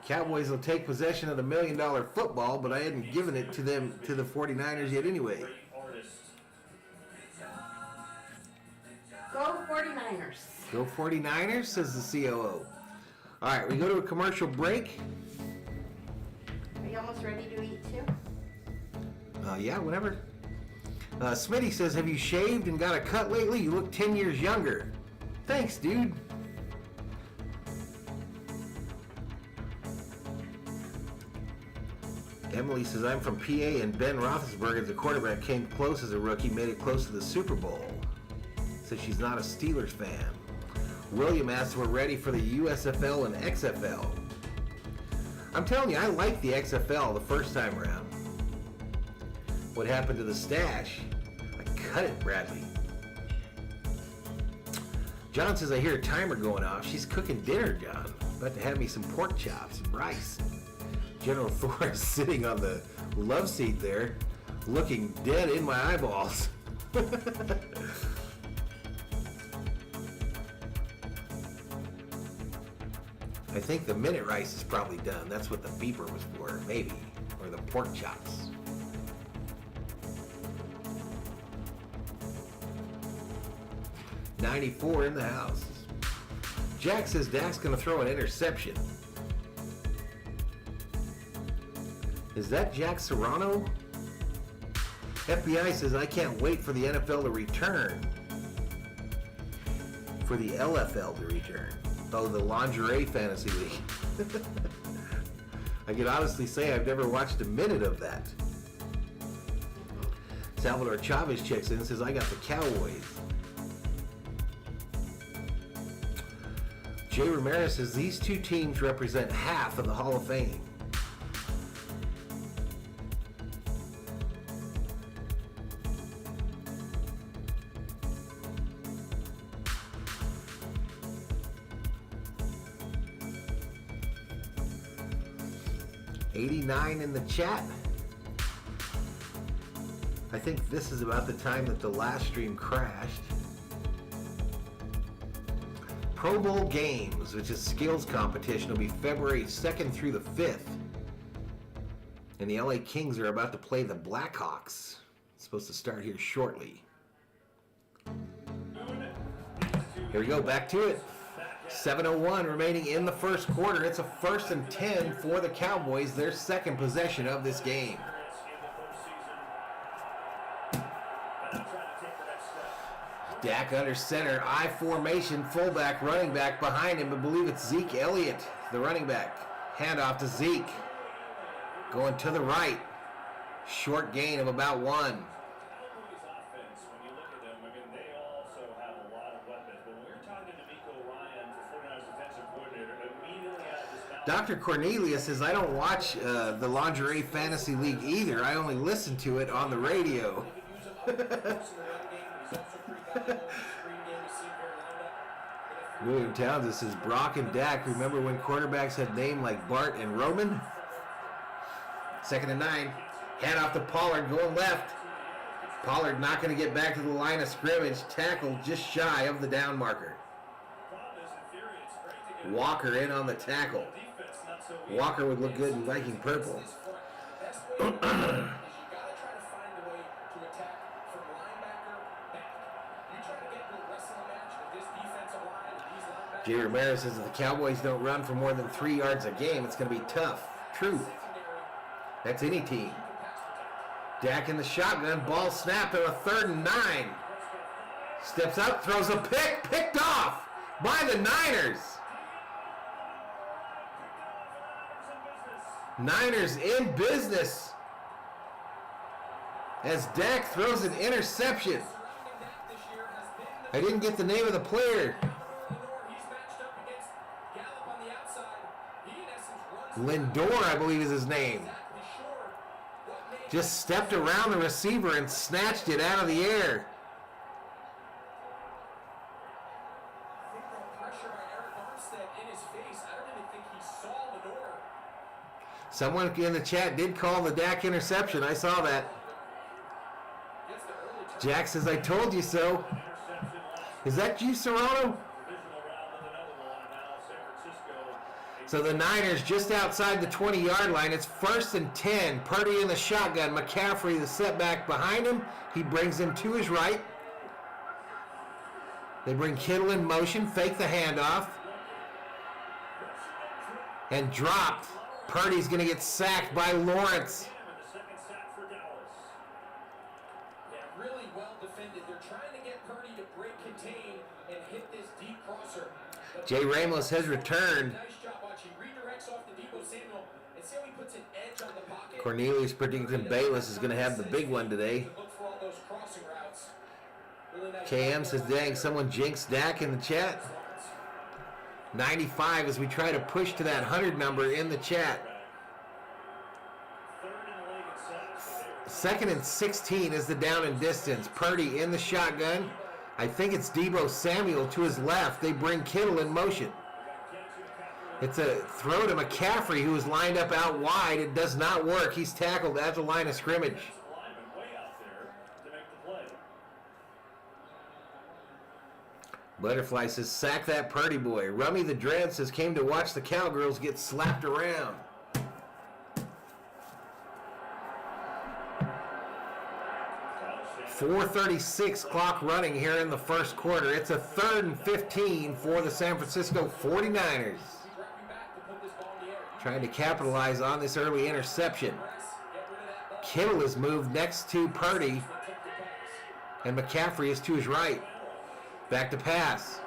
Speaker 1: Cowboys will take possession of the $1 million football, but I hadn't given it to them, to the 49ers yet anyway.
Speaker 8: Go 49ers.
Speaker 1: Go 49ers, says the COO. All right, we go to a commercial break.
Speaker 8: Are you almost ready to eat too?
Speaker 1: Yeah, whenever. Smitty says, have you shaved and got a cut lately? You look 10 years younger. Thanks, dude. Emily says, I'm from PA and Ben Roethlisberger, the quarterback, came close as a rookie, made it close to the Super Bowl. Says she's not a Steelers fan. William asks if we're ready for the USFL and XFL. I'm telling you, I liked the XFL the first time around. What happened to the stash? I cut it, Bradley. John says, I hear a timer going off. She's cooking dinner, John. About to have me some pork chops and rice. General Thor is sitting on the love seat there, looking dead in my eyeballs. I think the minute rice is probably done. That's what the beeper was for, maybe. Or the pork chops. .94 in the house. Jack says Dak's going to throw an interception. Is that Jack Serrano? FBI says I can't wait for the NFL to return. For the LFL to return. Oh, the Lingerie Fantasy League. I can honestly say I've never watched a minute of that. Salvador Chavez checks in and says I got the Cowboys. Jay Ramirez says these two teams represent half of the Hall of Fame. .89 in the chat. I think this is about the time that the last stream crashed. Pro Bowl games, which is skills competition, will be February 2nd through the 5th. And the LA Kings are about to play the Blackhawks. It's supposed to start here shortly. Here we go, back to it. 7:01 remaining in the first quarter. It's a 1st and 10 for the Cowboys, their second possession of this game. Dak under center, I formation, fullback, running back behind him. I believe it's Zeke Elliott, the running back. Handoff to Zeke. Going to the right. Short gain of about 1.
Speaker 7: Cowboys offense, when you look at them, I mean, they also have a lot of weapons. But when we were talking to D'Amico Ryan, the 49ers defensive coordinator, immediately out of this foul.
Speaker 1: Dr. Cornelius says, I don't watch the Lingerie Fantasy League either. I only listen to it on the radio. William Townsend says, Brock and Dak, remember when quarterbacks had names like Bart and Roman? 2nd and 9. Hand off to Pollard, going left. Pollard not going to get back to the line of scrimmage. Tackled just shy of the down marker. Walker in on the tackle. Walker would look good in Viking purple. Jay Ramirez says if the Cowboys don't run for more than 3 yards a game, it's going to be tough. Truth. That's any team. Dak in the shotgun. Ball snapped on a 3rd and 9. Steps up, throws a pick. Picked off by the Niners. Niners in business. As Dak throws an interception. I didn't get the name of the player. Lindor, I believe is his name. Just stepped around the receiver and snatched it out of the air. Someone in the chat did call the Dak interception. I saw that. Jack says, I told you so. Is that you, Serrano? So the Niners just outside the 20-yard line. It's 1st and 10. Purdy in the shotgun. McCaffrey, the setback behind him. He brings him to his right. They bring Kittle in motion. Fake the handoff. And dropped. Purdy's going to get sacked by Lawrence.
Speaker 5: Yeah, really well defended. They're trying to get Purdy to break contain and hit this deep crosser.
Speaker 1: Jay Ramos has returned. Cornelius predicting Bayless is going to have the big one today. KM says, dang, someone jinxed Dak in the chat. 95 as we try to push to that 100 number in the chat. 2nd and 16 is the down and distance. Purdy in the shotgun. I think it's Deebo Samuel to his left. They bring Kittle in motion. It's a throw to McCaffrey, who is lined up out wide. It does not work. He's tackled at the line of scrimmage. Butterfly says, sack that Purdy boy. Rummy the Dread says, came to watch the Cowgirls get slapped around. .436 clock running here in the first quarter. It's a 3rd and 15 for the San Francisco 49ers. Trying to capitalize on this early interception. Kittle is moved next to Purdy. And McCaffrey is to his right. Back to pass.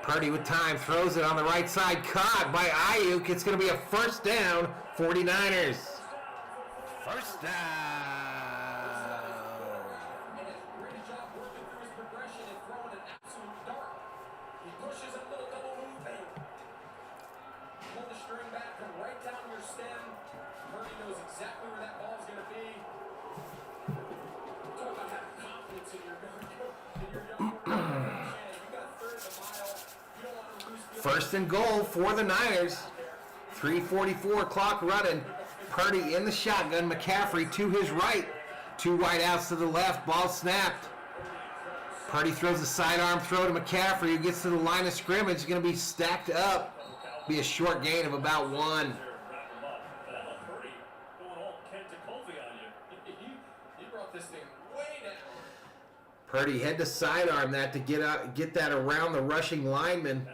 Speaker 1: Purdy with time. Throws it on the right side. Caught by Ayuk. It's going to be a 1st down. 49ers. 1st down. First and goal for the Niners. 3:44 clock running. Purdy in the shotgun. McCaffrey to his right. 2 wideouts to the left. Ball snapped. Purdy throws a sidearm throw to McCaffrey, who gets to the line of scrimmage. It's going to be stacked up. Be a short gain of about 1. Purdy had to sidearm that to get that around the rushing lineman.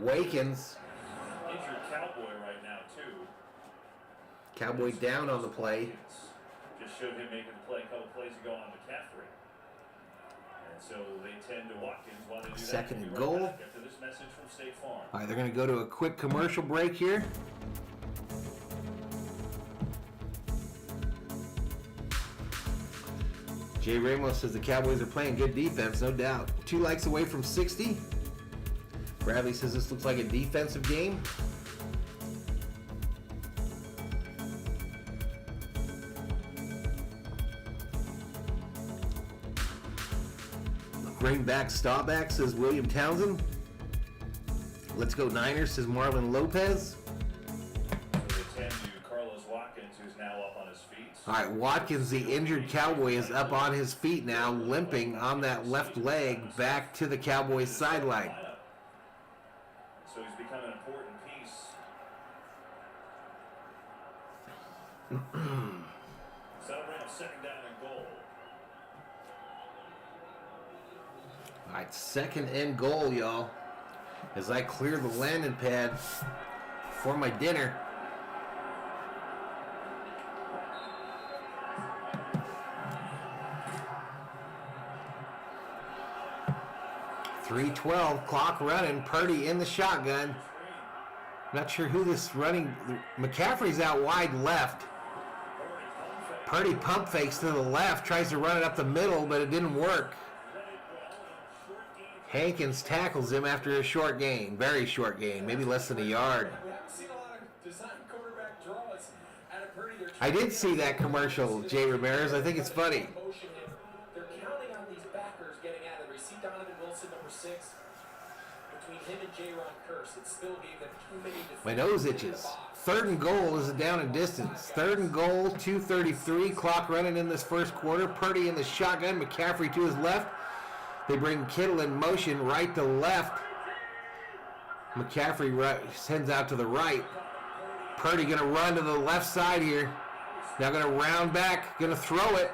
Speaker 1: Wakens.
Speaker 7: Injured Cowboy right now, too.
Speaker 1: Cowboy down on the play.
Speaker 7: Just showed him making the play a couple plays ago on McCaffrey. And so they tend to Watkins while they do that.
Speaker 1: Second and
Speaker 7: We'll be right
Speaker 1: goal.
Speaker 7: back after this message from State Farm.
Speaker 1: All right, they're going to go to a quick commercial break here. Jay Ramos says the Cowboys are playing good defense, no doubt. 2 likes away from 60. Bradley says this looks like a defensive game. Bring back Staubach, says William Townsend. Let's go Niners, says Marlon Lopez.
Speaker 7: So they tend to Carlos Watkins, who's now up on his feet.
Speaker 1: All right, Watkins, the injured Cowboy, is up on his feet now, limping on that left leg back to the Cowboys sideline.
Speaker 7: So he's become an important piece. Settle around 2nd down and goal.
Speaker 1: All right, 2nd and goal, y'all. As I clear the landing pad for my dinner. .312, clock running, Purdy in the shotgun. Not sure who this running. McCaffrey's out wide left. Purdy pump fakes to the left, tries to run it up the middle, but it didn't work. Hankins tackles him after a short gain, very short gain, maybe less than a yard.
Speaker 5: We haven't seen a lot of design quarterback draws out of Purdy.
Speaker 1: I did see that commercial, Jay Ramirez. I think it's funny.
Speaker 5: They're counting on these backers getting out of there. You see Donovan Wilson, number 6. Between him and J-Ron Curse, it still gave them too many defenders.
Speaker 1: My nose itches. 3rd and goal is a down and distance. 3rd and goal, 2:33, clock running in this first quarter. Purdy in the shotgun, McCaffrey to his left. They bring Kittle in motion right to left. McCaffrey sends out to the right. Purdy going to run to the left side here. Now going to round back, going to throw it.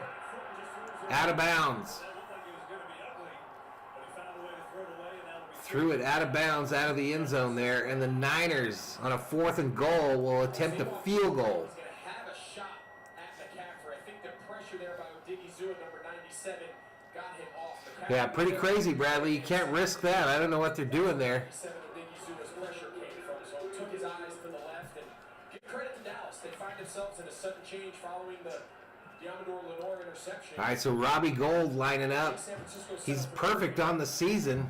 Speaker 1: Out of bounds. Threw it out of bounds, out of the end zone there. And the Niners on a 4th and goal will attempt a field goal.
Speaker 5: He's going to have a shot at McCaffrey. I think the pressure there by Odiggy Zua, number 97, got him off.
Speaker 1: Yeah, pretty crazy, Bradley. You can't risk that. I don't know what they're doing there.
Speaker 5: Pressure came from, so he took his eyes to the left, and give credit to Dallas. They find themselves in a sudden change following the Diamador Lenore interception.
Speaker 1: All right, so Robbie Gould lining up. He's perfect on the season.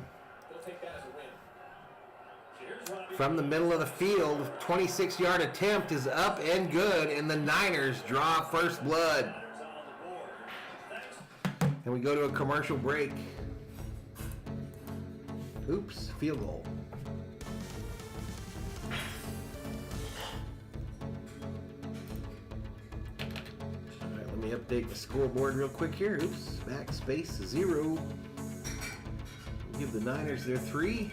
Speaker 5: They'll take that as a win.
Speaker 1: From the middle of the field, 26-yard attempt is up and good, and the Niners draw first blood. And we go to a commercial break. Oops, field goal. All right, let me update the scoreboard real quick here. Oops, backspace 0. Give the Niners their 3.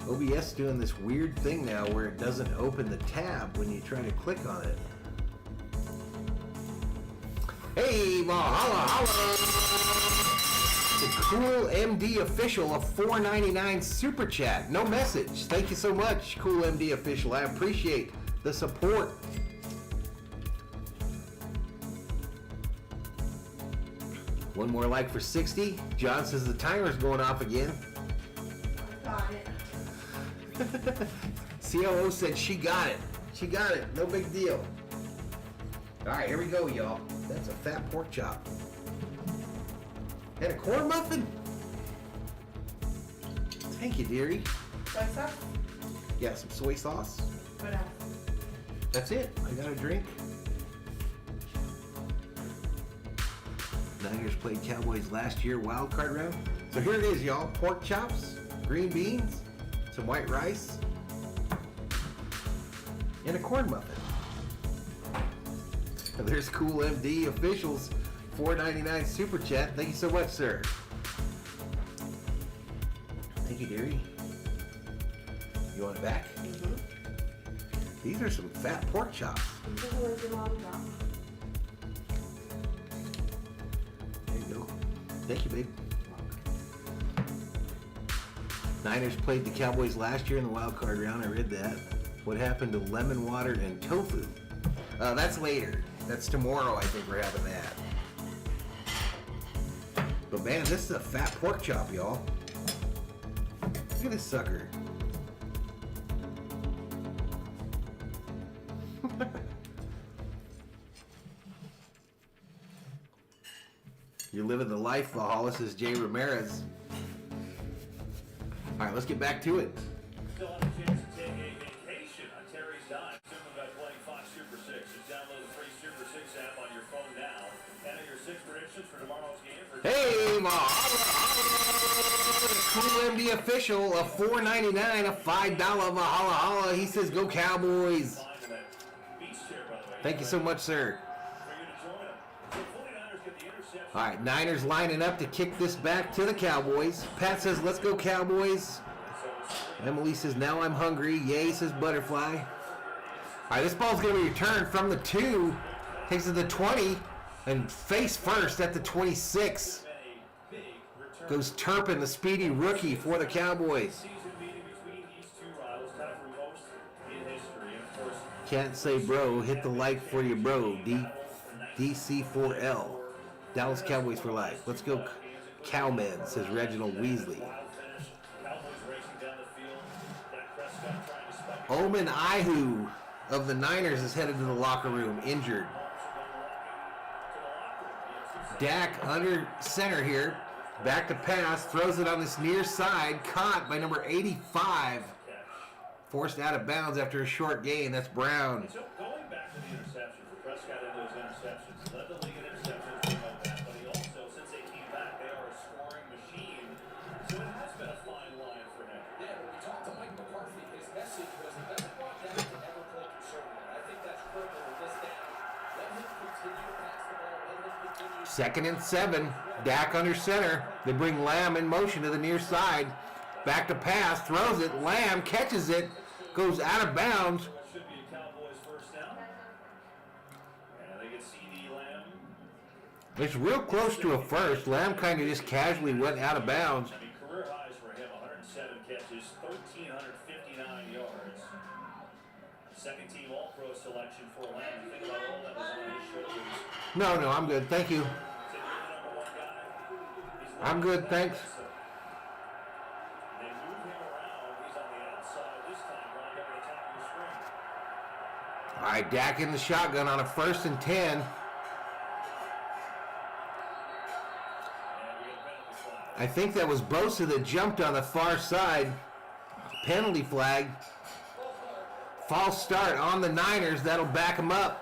Speaker 1: OBS doing this weird thing now where it doesn't open the tab when you try to click on it. Hey, Valhalla! The Cool MD Official, a $4.99 super chat. No message. Thank you so much, Cool MD Official. I appreciate the support. One more like for 60. John says the timer's going off again.
Speaker 8: Got it.
Speaker 1: COO said she got it. She got it. No big deal. All right, here we go, y'all. That's a fat pork chop. And a corn muffin? Thank you, dearie.
Speaker 8: Soy sauce?
Speaker 1: Yeah, some soy sauce.
Speaker 8: What else?
Speaker 1: That's it. I got a drink. Niners played Cowboys last year, wild card round. So here it is, y'all. Pork chops, green beans, some white rice, and a corn muffin. And there's Cool MD Officials, $4.99 super chat. Thank you so much, sir. Thank you, dearie. You want it back?
Speaker 8: Mm-hmm.
Speaker 1: These are some fat pork chops.
Speaker 8: This is what your mom got.
Speaker 1: There you go. Thank you, babe. Niners played the Cowboys last year in the wild card round. I read that. What happened to lemon water and tofu? That's later. That's tomorrow, I think we're having that. But man, this is a fat pork chop, y'all. Look at this sucker. You're living the life, Valhalla, says Jay Ramirez. All right, let's get back to it.
Speaker 7: Still have a chance to take a vacation on Terry's dime simply by playing Fox Super 6. Just download the free Super 6 app on your phone now. Enter your 6 predictions for tomorrow's game.
Speaker 1: Hey, Cool MD official, a $4.99, a $5 Valhalla. He says, go Cowboys. Thank you so much, sir. All right, Niners lining up to kick this back to the Cowboys. Pat says, let's go Cowboys. Emily says, now I'm hungry. Yay, says Butterfly. All right, this ball's going to be returned from the 2. Takes it to the 20. And face first at the 26. Goes Turpin, the speedy rookie for the Cowboys. Can't say bro. Hit the like for your bro. DC4L. Dallas Cowboys for life. Let's go Cowmen, says Reginald Weasley. Omen Ihu of the Niners is headed to the locker room, injured. Dak under center here. Back to pass. Throws it on this near side. Caught by number 85. Forced out of bounds after a short gain. That's Brown.
Speaker 7: So going back to the interception for Prescott into those interceptions, led the league in interceptions, we know that, but he also, since they came back, they are a scoring machine. So it has been a fine line for him.
Speaker 5: Yeah, when we talked to Mike McCarthy, his message was he doesn't want Dak to ever play conservative. I think that's critical with this down. Let him continue to pass the ball. Let him continue.
Speaker 1: 2nd and 7. Dak under center. They bring Lamb in motion to the near side. Back to pass. Throws it. Lamb catches it. Goes out of bounds.
Speaker 7: Should be a Cowboys first down. And they get CD Lamb.
Speaker 1: It's real close to a first. Lamb kind of just casually went out of bounds.
Speaker 7: I mean, career highs for him, 107 catches, 1,359 yards. Second team All-Pro selection for Lamb. Think about all that was on his shoulders.
Speaker 1: No, I'm good. Thank you.
Speaker 7: To be the number 1 guy. He's
Speaker 1: I'm good, thanks.
Speaker 7: They move him around. He's on the outside this time, lined up at the top of the screen.
Speaker 1: All right, Dak in the shotgun on a 1st and 10.
Speaker 7: And we get a penalty flag.
Speaker 1: I think that was Bosa that jumped on the far side. Penalty flag. False start on the Niners. That'll back them up.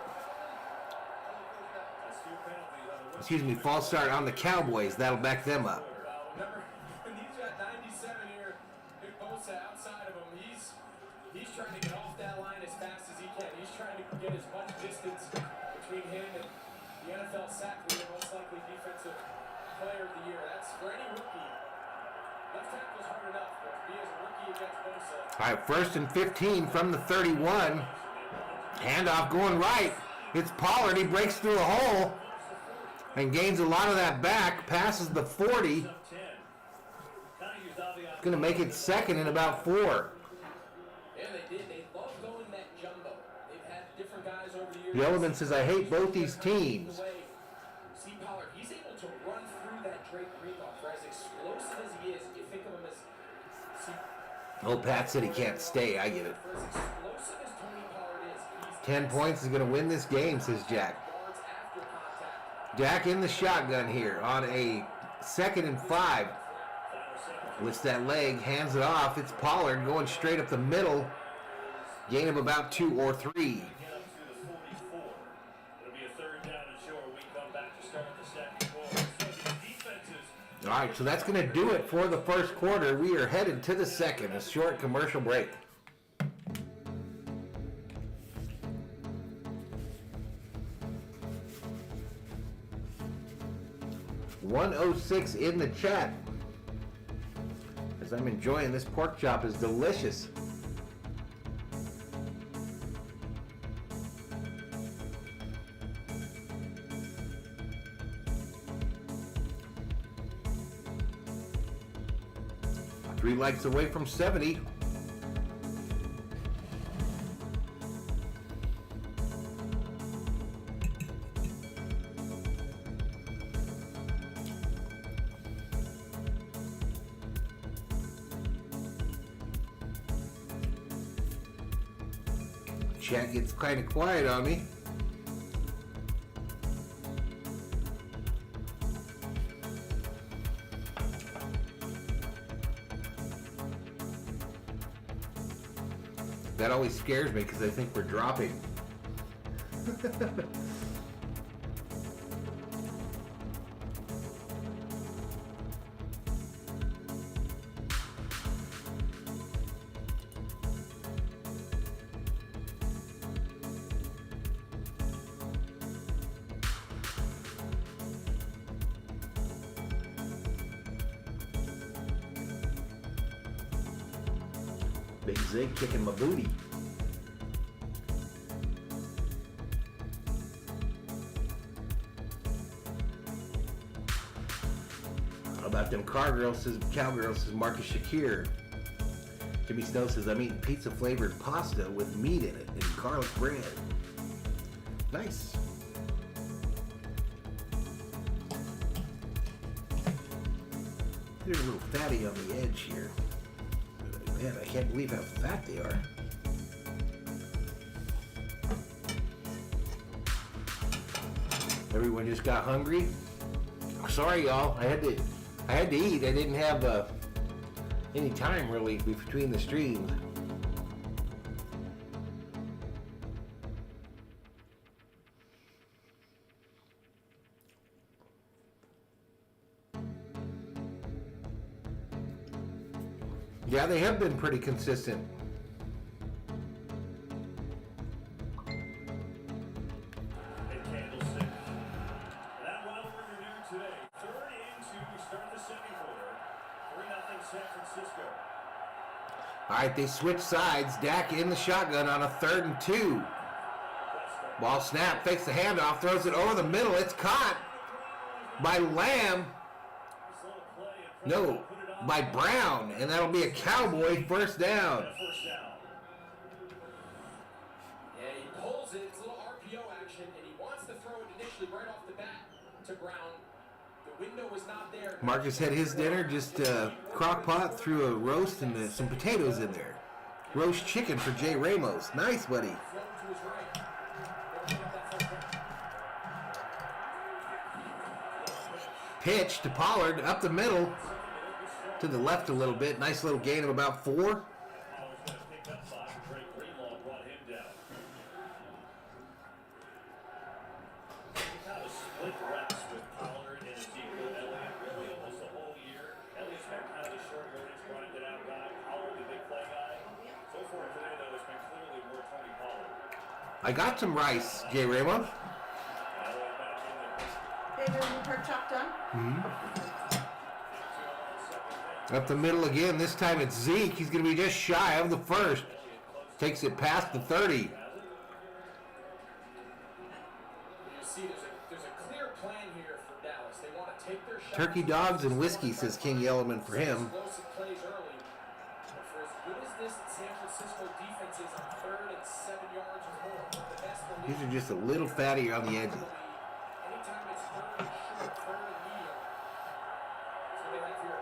Speaker 7: That's 2 penalties on the
Speaker 1: Excuse me, false start on the Cowboys. That'll back them up.
Speaker 5: Remember, when he's got 97 here, Nick Bosa outside of him, he's trying to get off that line as fast as he can. He's trying to get as much distance between him and the NFL sack leader, most likely defensive player of the year. That's for any rookie. Left tackle's hard enough, but to be as a rookie against Bosa.
Speaker 1: All right, 1st and 15 from the 31. Handoff going right. It's Pollard. He breaks through a hole and gains a lot of that back. Passes the 40. Going to make it 2nd and about 4.
Speaker 5: Yeah, they did. They love going that jumbo. They've had different guys over the years.
Speaker 1: Yellowman says, I hate both these teams.
Speaker 5: See Pollard, he's able to run through that Drake Greenlaw. For as explosive as he is, you think of him as...
Speaker 1: Oh, Pat said he can't stay. I get it.
Speaker 5: For as explosive as Tony Pollard is, he's
Speaker 1: 10 points is going to win this game, says Jack.
Speaker 5: yards after contact.
Speaker 1: Dak in the shotgun here on a 2nd and 5. Lifts that leg, hands it off. It's Pollard going straight up the middle. Gain of about 2 or 3.
Speaker 7: Get up to the 44. It'll be a 3rd down and short. We come back to start the 2nd quarter. So the defenses.
Speaker 1: All right, so that's going to do it for the 1st quarter. We are headed to the 2nd, a short commercial break. $106 in the chat. As I'm enjoying this pork chop is delicious. Three likes away from 70. Chat gets kind of quiet on me. That always scares me because I think we're dropping. Big Zig kicking my booty. How about them cowgirls, says Marcus Shakir. Jimmy Snow says, I'm eating pizza flavored pasta with meat in it and garlic bread. Nice. They're a little fatty on the edge here. Man, I can't believe how fat they are. Everyone just got hungry. Sorry, y'all. I had to eat. I didn't have any time really between the streams. Yeah, they have been pretty consistent.
Speaker 7: That rivalry renewed today. Third and 2 to start the second quarter. 3-0 San Francisco.
Speaker 1: All right, they switch sides. Dak in the shotgun on a 3rd and 2. Ball snap, fakes the handoff, throws it over the middle. It's caught by Lamb. No, by Brown, and that'll be a Cowboy first down.
Speaker 5: Yeah, he pulls it. It's a little RPO action, and he wants to throw it initially right off the bat to Brown. The window was not there.
Speaker 1: Marcus had his dinner, just crock pot, threw a roast and some potatoes in there. Roast chicken for Jay Ramos. Nice, buddy. Pitch to Pollard, up the middle, to the left a little bit. Nice little gain of about 4. I got some rice, Jay Ramos.
Speaker 8: Pork chop done?
Speaker 1: Up the middle again. This time it's Zeke. He's going to be just shy of the first. Takes it past the 30.
Speaker 5: You see, there's a clear plan here for Dallas. They want to take their shot.
Speaker 1: Turkey dogs and whiskey, says King Yellowman for him.
Speaker 5: Explosive plays early. But for as good as this San Francisco defense is on 3rd and 7 yards or more, the best in the
Speaker 1: These
Speaker 5: league.
Speaker 1: are just a little fattier on the edges.
Speaker 5: Anytime it's 3rd and short, 3rd and medium. So they have here.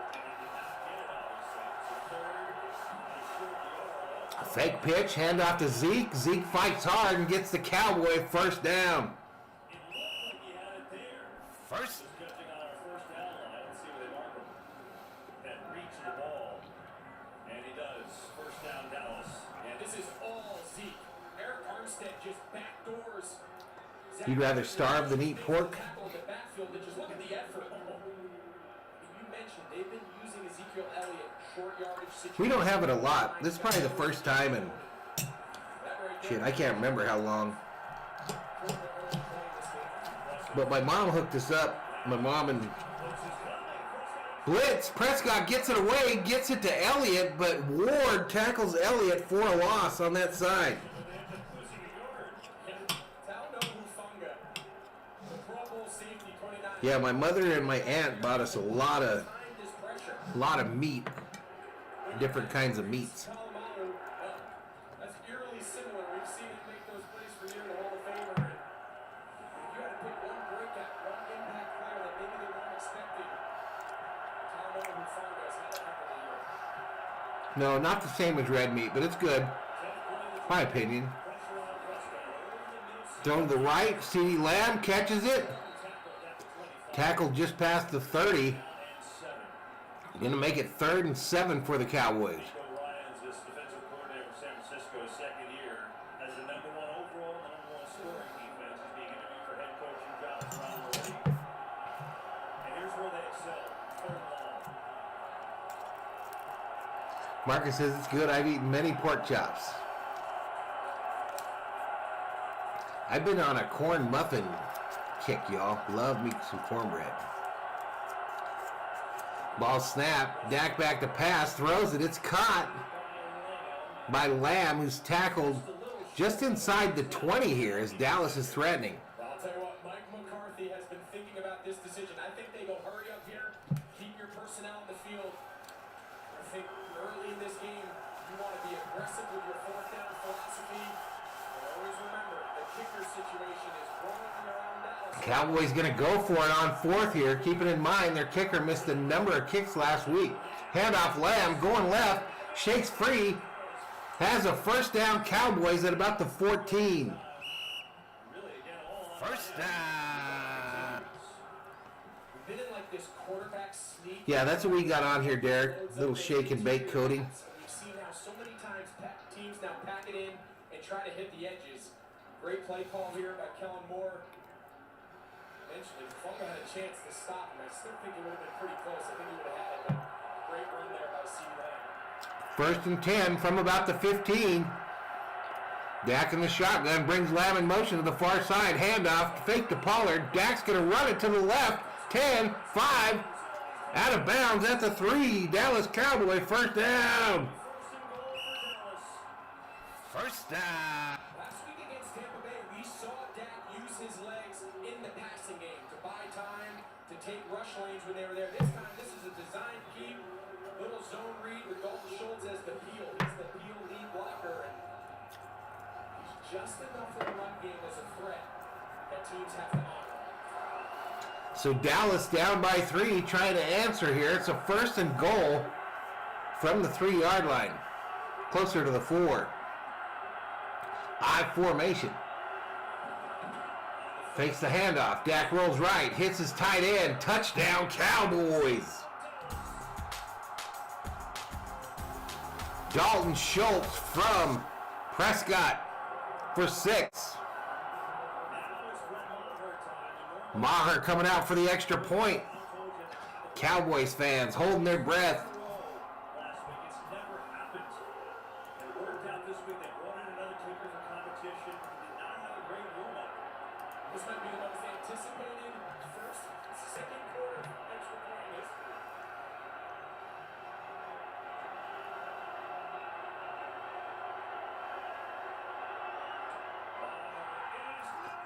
Speaker 1: Fake pitch, handoff to Zeke. Zeke fights hard and gets the Cowboy first down. First.
Speaker 7: And he does. First down, Dallas.
Speaker 5: And this is all Zeke. Eric Armstead just backdoors.
Speaker 1: You'd rather starve than eat pork?
Speaker 5: The backfield, and just look at the effort. You mentioned they've been using Ezekiel Elliott short yardage situations.
Speaker 1: We don't have it a lot. This is probably the first time in, shit, I can't remember how long. But my mom hooked us up. My mom and blitz. Prescott gets it away, gets it to Elliott, but Ward tackles Elliott for a loss on that side. Yeah, my mother and my aunt bought us a lot of meat, different kinds of meats.
Speaker 5: That's eerily similar. We've seen it make those plays for you in the Hall of Famer. You had to pick one breakout, one impact player that maybe they weren't expecting. Talanoa Hufanga's had a heck of a year.
Speaker 1: No, not the same as red meat, but it's good. My opinion. Thrown to the right. CeeDee Lamb catches it. Tackled just past the 30. Going to make it 3rd and 7 for the Cowboys.
Speaker 7: Ryans, this defensive coordinator for San Francisco's second year, as the #1 overall, #1 scoring defense, is being interviewed for head coaching jobs around the league. And here's where they excel. 3rd and long.
Speaker 1: Marcus says it's good. I've eaten many pork chops. I've been on a corn muffin kick, y'all. Love me some cornbread. Ball snap. Dak back to pass. Throws it. It's caught by Lamb, who's tackled just inside the 20 here as Dallas is threatening.
Speaker 5: I'll tell you what, Mike McCarthy has been thinking about this decision. I think they go hurry up here, keep your personnel in the field. I think early in this game, you want to be aggressive with your 4th down philosophy. And always remember, the kicker situation is rolling around Dallas.
Speaker 1: Cowboys going to go for it on 4th here, keeping in mind their kicker missed a number of kicks last week. Handoff Lamb going left, shakes free, has a 1st down. Cowboys at about the 14. 1st down.
Speaker 5: We've been in like this quarterback sneak.
Speaker 1: Yeah, that's what we got on here, Derek. Little shake and bake coating.
Speaker 5: We've seen how so many times teams now pack it in and try to hit the edges. Great play call here by Kellen Moore. Eventually, Funga had a chance to stop him. I still think it would have been pretty close. I think he would have had it, but great run there by CeeDee Lamb.
Speaker 1: 1st and 10 from about the 15. Dak in the shotgun brings Lamb in motion to the far side. Handoff, fake to Pollard. Dak's going to run it to the left. 10, 5, out of bounds at the 3. Dallas Cowboy 1st down. 1st down.
Speaker 5: Last week against Tampa Bay, we saw Dak use his legs in the passing game to buy time, to take rush lanes when they were there. This time, this is a design keep. Little zone read with Dalton Schultz as the peel. He's the peel lead blocker. And he's just enough for the run game as a threat that teams have to honor.
Speaker 1: So Dallas down by 3, trying to answer here. It's a 1st and goal from the 3-yard line, closer to the 4. I formation. Fakes the handoff. Dak rolls right, hits his tight end. Touchdown, Cowboys. Dalton Schultz from Prescott for 6. Maher coming out for the extra point. Cowboys fans holding their breath.
Speaker 7: Last week, it's never happened. It worked out this week. They brought in another kicker for competition. Did not have a great warm-up.
Speaker 5: This might be the most anticipated first, second quarter extra point in history.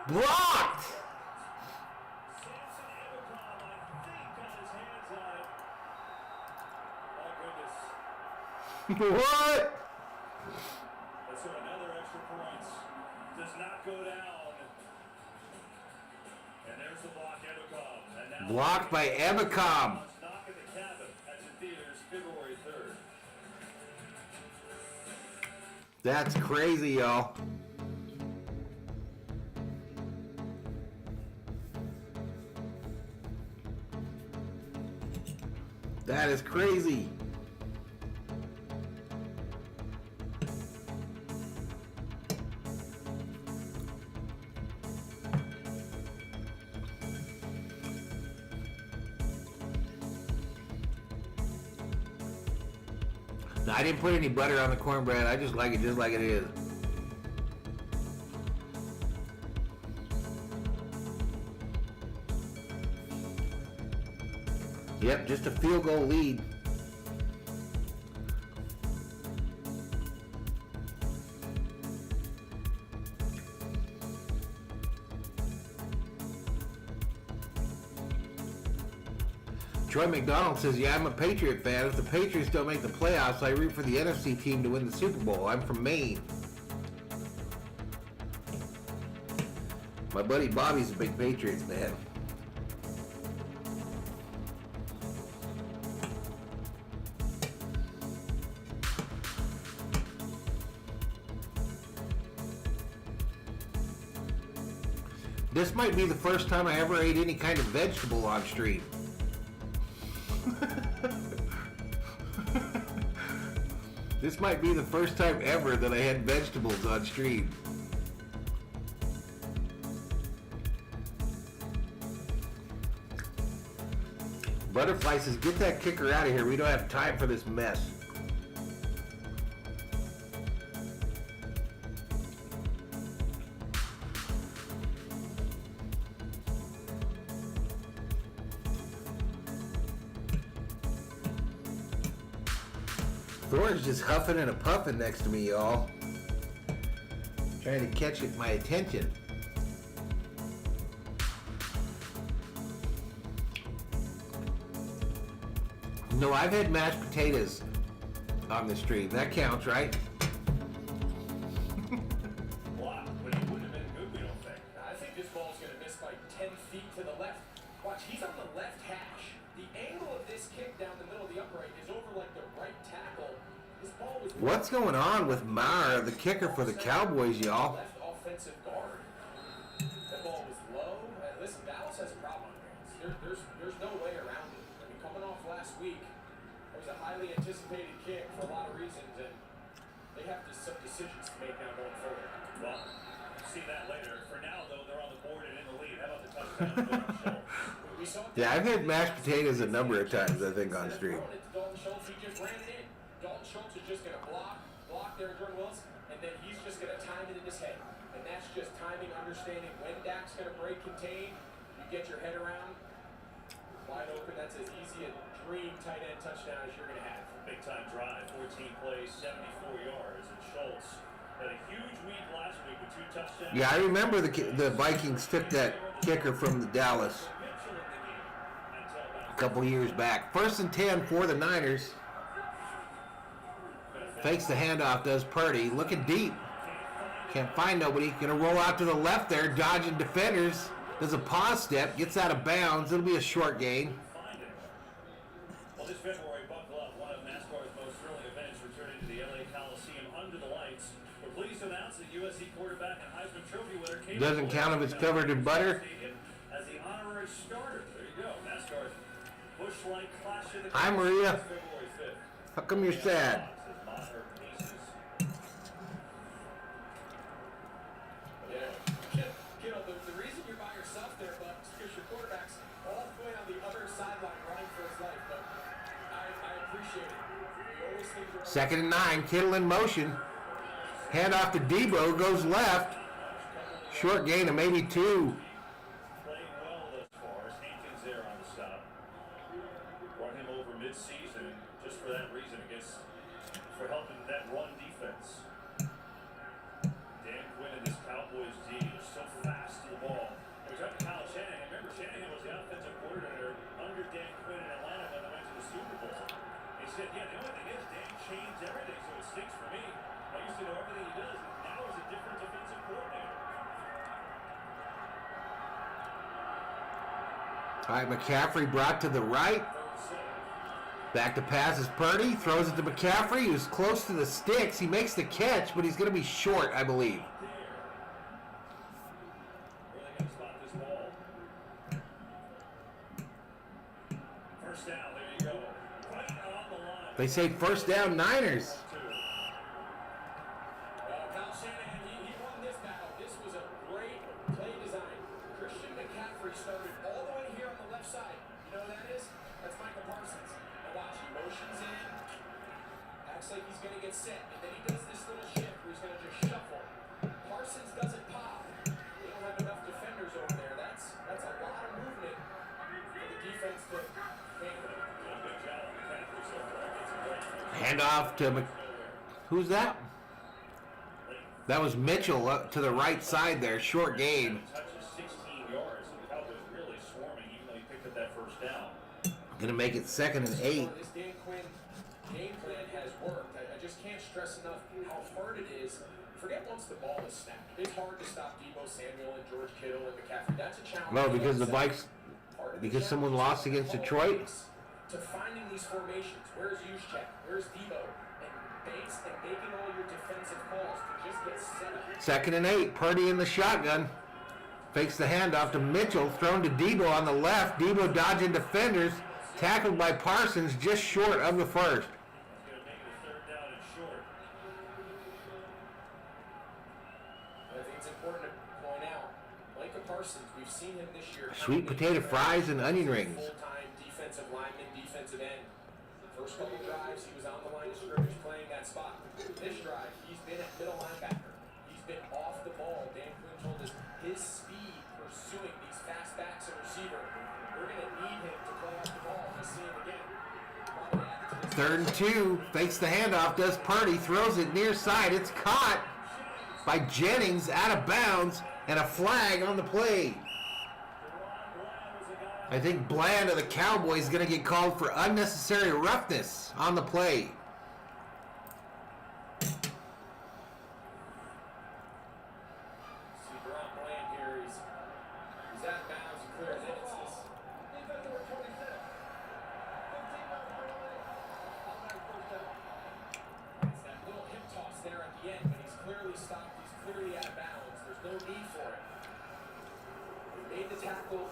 Speaker 1: Blocked.
Speaker 7: Samson Ebicom, I think, got his hands on it. Oh, goodness.
Speaker 1: What?
Speaker 7: And so another extra point does not go down. And there's the block, Ebicom. And now
Speaker 1: Blocked by Ebicom.
Speaker 7: knock in the cabin. That's in theaters February 3rd.
Speaker 1: That's crazy, y'all. That is crazy. No, I didn't put any butter on the cornbread. I just like it just like it is. Yep, just a field goal lead. Troy McDonald says, yeah, I'm a Patriot fan. If the Patriots don't make the playoffs, I root for the NFC team to win the Super Bowl. I'm from Maine. My buddy Bobby's a big Patriots fan. This might be the first time I ever ate any kind of vegetable on stream. This might be the first time ever that I had vegetables on stream. Butterfly says, get that kicker out of here. We don't have time for this mess. Thor's just huffing and a puffing next to me, y'all. Trying to catch my attention. No, I've had mashed potatoes on the stream. That counts, right?
Speaker 7: Wow, but he wouldn't have been good, we don't think.
Speaker 5: I think this ball's going to miss by 10 feet to the left. Watch, he's on the left hash. The angle of this kick down the middle of the upright is over like the right tackle. This ball was
Speaker 1: What's going on with Mara, the kicker for the Cowboys, y'all?
Speaker 5: left offensive guard. The ball was low. Listen, Dallas has a problem on hands. There's no way around it. I mean, coming off last week, it was a highly anticipated kick for a lot of reasons, and they have some decisions to make now going forward.
Speaker 7: Well, see that later. For now, though, they're on the board and in the lead. How about the touchdown?
Speaker 5: We saw
Speaker 1: Yeah, I've had mashed potatoes a number of times, I think, on stream.
Speaker 5: Dalton Schultz, he just ran it in. Dalton Schultz is just going to block there, Jordan Willis, and then he's just going to time it in his head. And that's just timing, understanding when Dak's going to break contain. You get your head around, wide open. That's as easy a dream tight end touchdown as you're going to have.
Speaker 7: Big time drive, 14 plays, 74 yards, and Schultz had a huge week last week with 2 touchdowns.
Speaker 1: Yeah, I remember the Vikings took that kicker from the Dallas a couple years back. 1st and 10 for the Niners. Fakes the handoff, does Purdy. Looking deep. Can't find nobody. Gonna roll out to the left there, dodging defenders. Does a pause step, gets out of bounds. It'll be a short gain.
Speaker 7: Well, this February, buckle up. One of NASCAR's most thrilling events returning to the LA Coliseum under the lights. We're pleased to announce that USC quarterback and Heisman Trophy winner
Speaker 1: Doesn't count if it's covered in butter.
Speaker 7: as the honorary starter. There you go. NASCAR's Busch-like Clash of the
Speaker 1: Hi, Maria.
Speaker 7: February 5th.
Speaker 1: How come you're sad?
Speaker 5: The reason you're by yourself there, Buck, is because your quarterback's all the way on the other sideline running for his life. But I appreciate it. You always think you're
Speaker 1: 2nd and 9, Kittle in motion. Hand off to Debo, goes left. Short gain of maybe 2.
Speaker 7: Playing well thus far. Hankins there on the stop. Brought him over mid-season just for that reason, I guess, for helping that run defense. Dan Quinn and this Cowboys D are so fast to the ball. We talked to Kyle Shanahan. Remember, Shanahan was the offensive coordinator under Dan Quinn in Atlanta when they went to the Super Bowl. He said, yeah, the only thing is Dan changed everything, so it stinks for me. I used to know everything he does, and now he's a different defensive coordinator.
Speaker 1: All right, McCaffrey brought to the right. Back to pass is Purdy. Throws it to McCaffrey, who's close to the sticks. He makes the catch, but he's going to be short, I believe.
Speaker 7: Where are they going to spot this ball? First down, there you go. Right on the line.
Speaker 1: They say first down, Niners.
Speaker 5: Kyle Shanahan, he won this battle. This was a great play design. Christian McCaffrey started all the way here on the left side. You know who that is? That's Michael Parsons. Now watch, he motions in, acts like he's going to get set, and then he does this little shift where he's going to just shuffle. Parsons doesn't pop. They don't have enough defenders over there. That's a lot of movement for the defense to handle.
Speaker 7: Good job, McCaffrey so far. Gets it right.
Speaker 1: Hand off to who's that? That was Mitchell up to the right side there. Short gain.
Speaker 7: Touches 16 yards, and the Cowboys really swarming, even though he picked up that first down.
Speaker 1: Gonna make it 2nd and 8.
Speaker 5: This Dan Quinn game plan has worked. I just can't stress enough how hard it is. Forget once the ball is snapped. It's hard to stop Debo Samuel and George Kittle and McCaffrey. That's a challenge.
Speaker 1: No, because the Vikes, because someone lost against Detroit.
Speaker 5: To finding these formations. Where's Juszczyk? Where's Debo? And Bates and making all your defensive calls to just get set up.
Speaker 1: 2nd and 8. Purdy in the shotgun. Fakes the handoff to Mitchell. Thrown to Debo on the left. Debo dodging defenders. Tackled by Parsons just short of the first.
Speaker 7: That's going to make it a third down and short.
Speaker 5: I think it's important to point out, Micah Parsons, we've seen him this year.
Speaker 1: Sweet potato fries and onion rings.
Speaker 5: Full-time defensive lineman, defensive end. First couple drives, he was on the line of scrimmage playing that spot. This drive, he's been at middle linebacker. He's been off the ball. Dan Quinn told us his speed pursuing these fast backs and receiver. We're going to need him to play off the ball. We'll see him again. Probably add to this.
Speaker 1: 3rd and 2. Fakes the handoff. Does Purdy. Throws it near side. It's caught by Jennings out of bounds. And a flag on the play. I think Bland of the Cowboys is going to get called for unnecessary roughness on the play.
Speaker 5: See Deron Bland here. He's out of bounds. He clears it. It's that little hip toss there at the end, but he's clearly stopped. He's clearly out of bounds. There's no need for it. He made the tackle.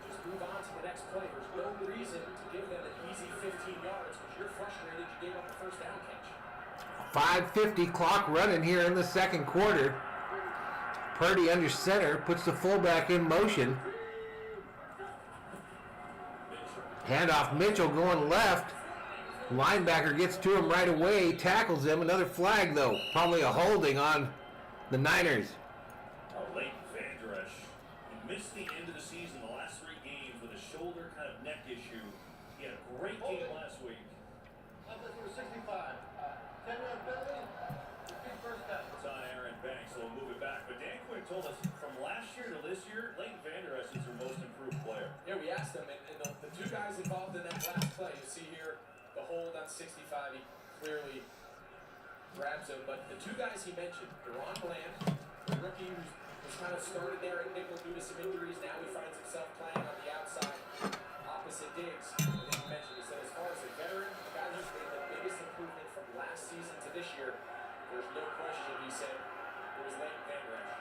Speaker 5: Just move on to the next play. There's no reason to give them an easy 15 yards because you're frustrated. You gave up the first down catch.
Speaker 1: 5:50 clock running here in the second quarter. Purdy under center, puts the fullback in motion. Handoff Mitchell going left. Linebacker gets to him right away, tackles him. Another flag though, probably a holding on the Niners.
Speaker 7: Leighton Vander Esch. He missed the end of the season, the last 3 games with a shoulder kind of neck issue. He had a great game last week.
Speaker 4: Offense number 65. 10-yard penalty. Repeat first down.
Speaker 7: It's on Aaron Banks, so we'll move it back. But Dan Quinn told us from last year to this year, Leighton Vander Esch is their most improved player.
Speaker 5: Yeah, we asked them, and the two guys involved in that last play, you see here, the hold on 65, he clearly grabs him. But the two guys he mentioned, Deron Bland, the rookie who was kind of started there at nickel due to some injuries, now he finds himself playing on the outside, opposite Diggs. And then he mentioned, he said, as far as a veteran, the guy who's made the biggest improvement from last season to this year, there's no question, he said, it was Leighton Vander Esch.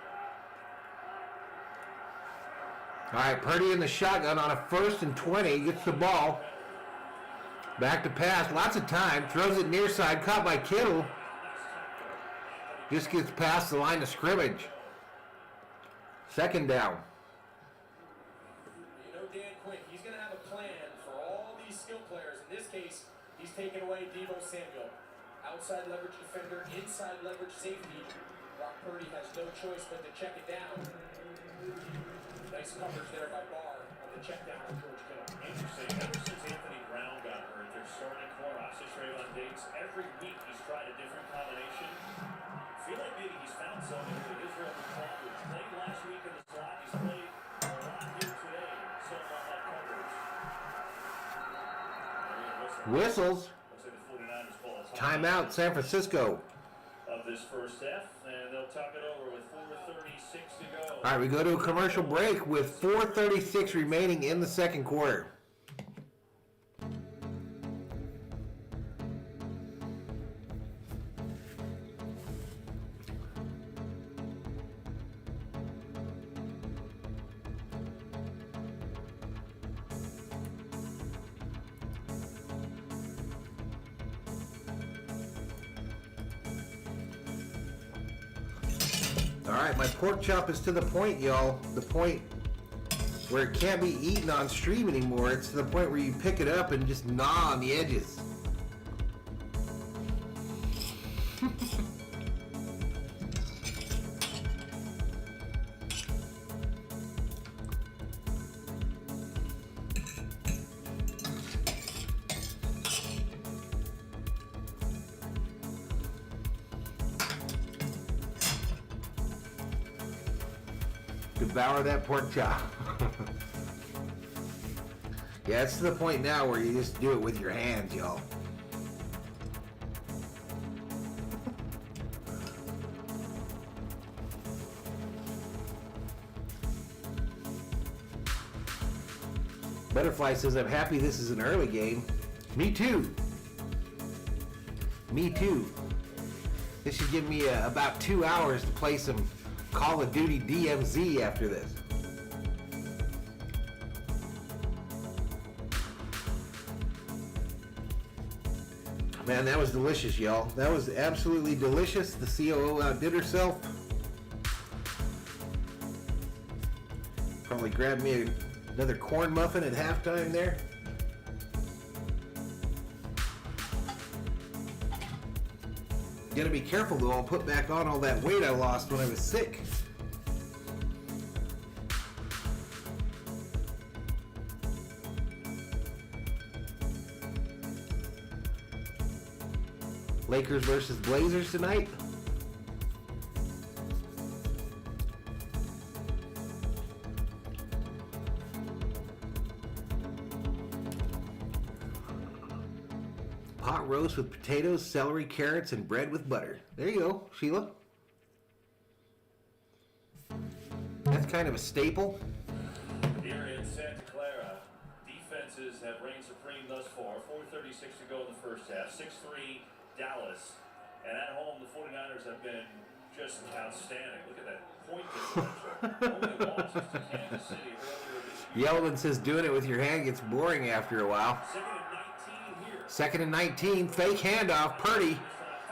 Speaker 1: All right, Purdy in the shotgun on a 1st and 20, gets the ball. Back to pass, lots of time, throws it near side, caught by Kittle. Just gets past the line of scrimmage. 2nd down.
Speaker 5: You know Dan Quinn, he's going to have a plan for all these skill players. In this case, he's taken away Deebo Samuel. Outside leverage defender, inside leverage safety. Brock Purdy has no choice but to check it down. Nice coverage there by Barr on the check down on George Kittle.
Speaker 7: Interesting. Ever since Anthony Brown got hurt, their starting corner, Trayvon Diggs, every week he's tried a different combination. I feel like maybe he's found something with Israel McCall. Played last week in the slot. He's played a lot here today. So on that coverage.
Speaker 1: Whistles.
Speaker 7: Looks like the 49ers call a
Speaker 1: Timeout, San Francisco.
Speaker 7: Of this first half, and they'll talk it over with 4:36 to go.
Speaker 1: All right, we go to a commercial break with 4:36 remaining in the second quarter. All right, my pork chop is to the point, y'all. The point where it can't be eaten on stream anymore. It's to the point where you pick it up and just gnaw on the edges. Devour that pork chop. Yeah, it's to the point now where you just do it with your hands, y'all. Butterfly says, I'm happy this is an early game. Me too. Me too. This should give me about 2 hours to play some Call of Duty DMZ after this. Man, that was delicious, y'all. That was absolutely delicious. The COO outdid herself. Probably grabbed me another corn muffin at halftime there. Gotta be careful though, I'll put back on all that weight I lost when I was sick. Lakers versus Blazers tonight. Pot roast with potatoes, celery, carrots, and bread with butter. There you go, Sheila. That's kind of a staple.
Speaker 7: Here in Santa Clara, defenses have reigned supreme thus far. 4:36 to go in the first half. 6-3 Dallas. And at home, the 49ers have been just outstanding. Look at that point differential. Only losses to Kansas City earlier this year.
Speaker 1: Yellowman says doing it with your hand gets boring after a while. Second and 19, fake handoff. Purdy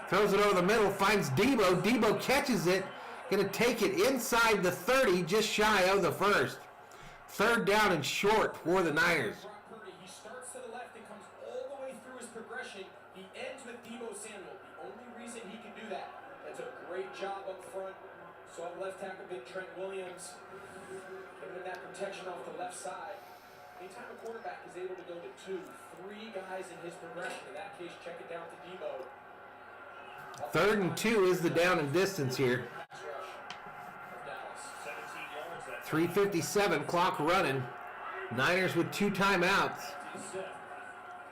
Speaker 1: throws it over the middle, finds Debo. Debo catches it. Going to take it inside the 30, just shy of the first. Third down and short for the Niners.
Speaker 5: He starts to the left and comes all the way through his progression. He ends with Debo Samuel. The only reason he can do that. That's a great job up front. So on left tackle, big Trent Williams. Giving him that protection off the left side. Anytime a quarterback is able to go to 2, 3 guys in his progression, in that case, check it down to Debo.
Speaker 1: 3rd and 2 is the down and distance here. 3:57, clock running. Niners with 2 timeouts.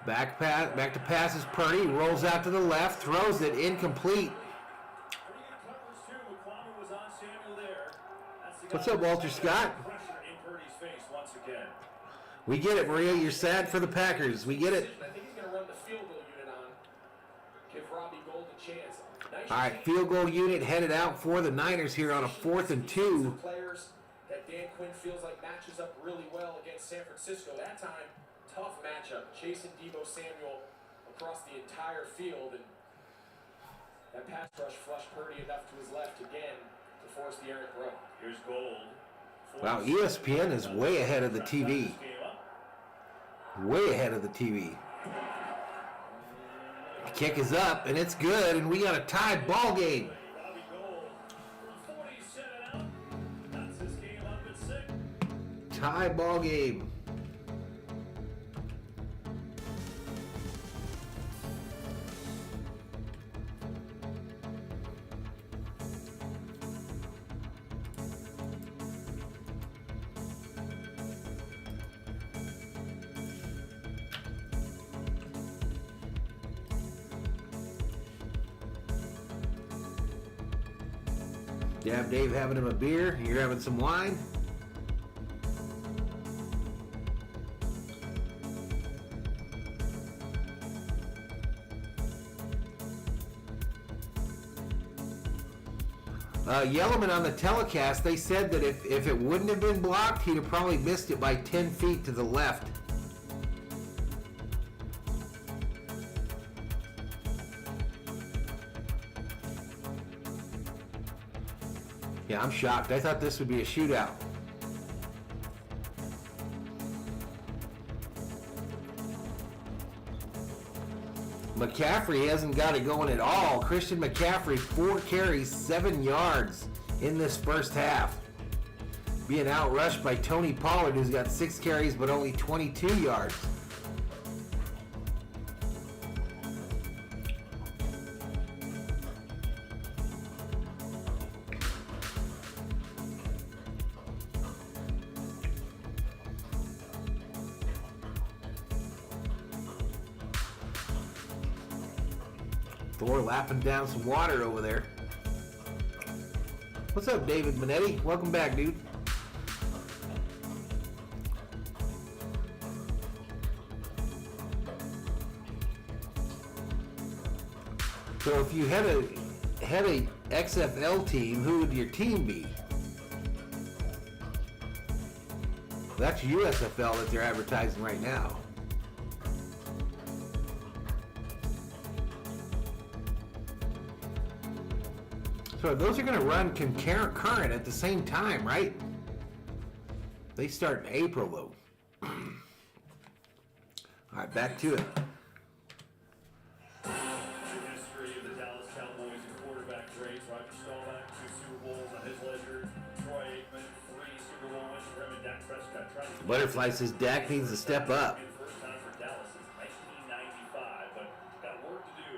Speaker 1: Back to passes. Purdy rolls out to the left, throws it incomplete. What's up, Walter Scott? We get it, Maria. You're sad for the Packers. We get it.
Speaker 5: I think he's going to run the field goal unit on. Give Robbie Gould a chance.
Speaker 1: All right, field goal unit headed out for the Niners here on a 4th and 2.
Speaker 5: Players that Dan Quinn feels like matches up really well against San Francisco. That time, tough matchup. Chasing Debo Samuel across the entire field. And that pass rush flushed Purdy enough to his left again to force the errant throw.
Speaker 7: Here's Gold.
Speaker 1: Wow, ESPN is way ahead of the TV. Way ahead of the TV. The kick is up, and it's good, and we got a tied ball game. Tie ball game. Yeah, Dave having him a beer. You're having some wine. Yellowman on the telecast, they said that if it wouldn't have been blocked, he'd have probably missed it by 10 feet to the left. Yeah, I'm shocked. I thought this would be a shootout. McCaffrey hasn't got it going at all. Christian McCaffrey, 4 carries, 7 yards in this first half. Being outrushed by Tony Pollard, who's got 6 carries but only 22 yards. Thor lapping down some water over there. What's up, David Minetti? Welcome back, dude. So if you had had a XFL team, who would your team be? That's USFL that they're advertising right now. So those are going to run concurrent at the same time, right? They start in April, though. All right, back to it.
Speaker 7: History of the Dallas Cowboys and quarterback greats. Roger Staubach, 2 Super Bowls on his ledger. Troy Aikman, 3 Super Bowl wins for him, and Dak Prescott trying to
Speaker 1: Butterfly says Dak needs to step up.
Speaker 7: First time for Dallas since 1995, but got work to do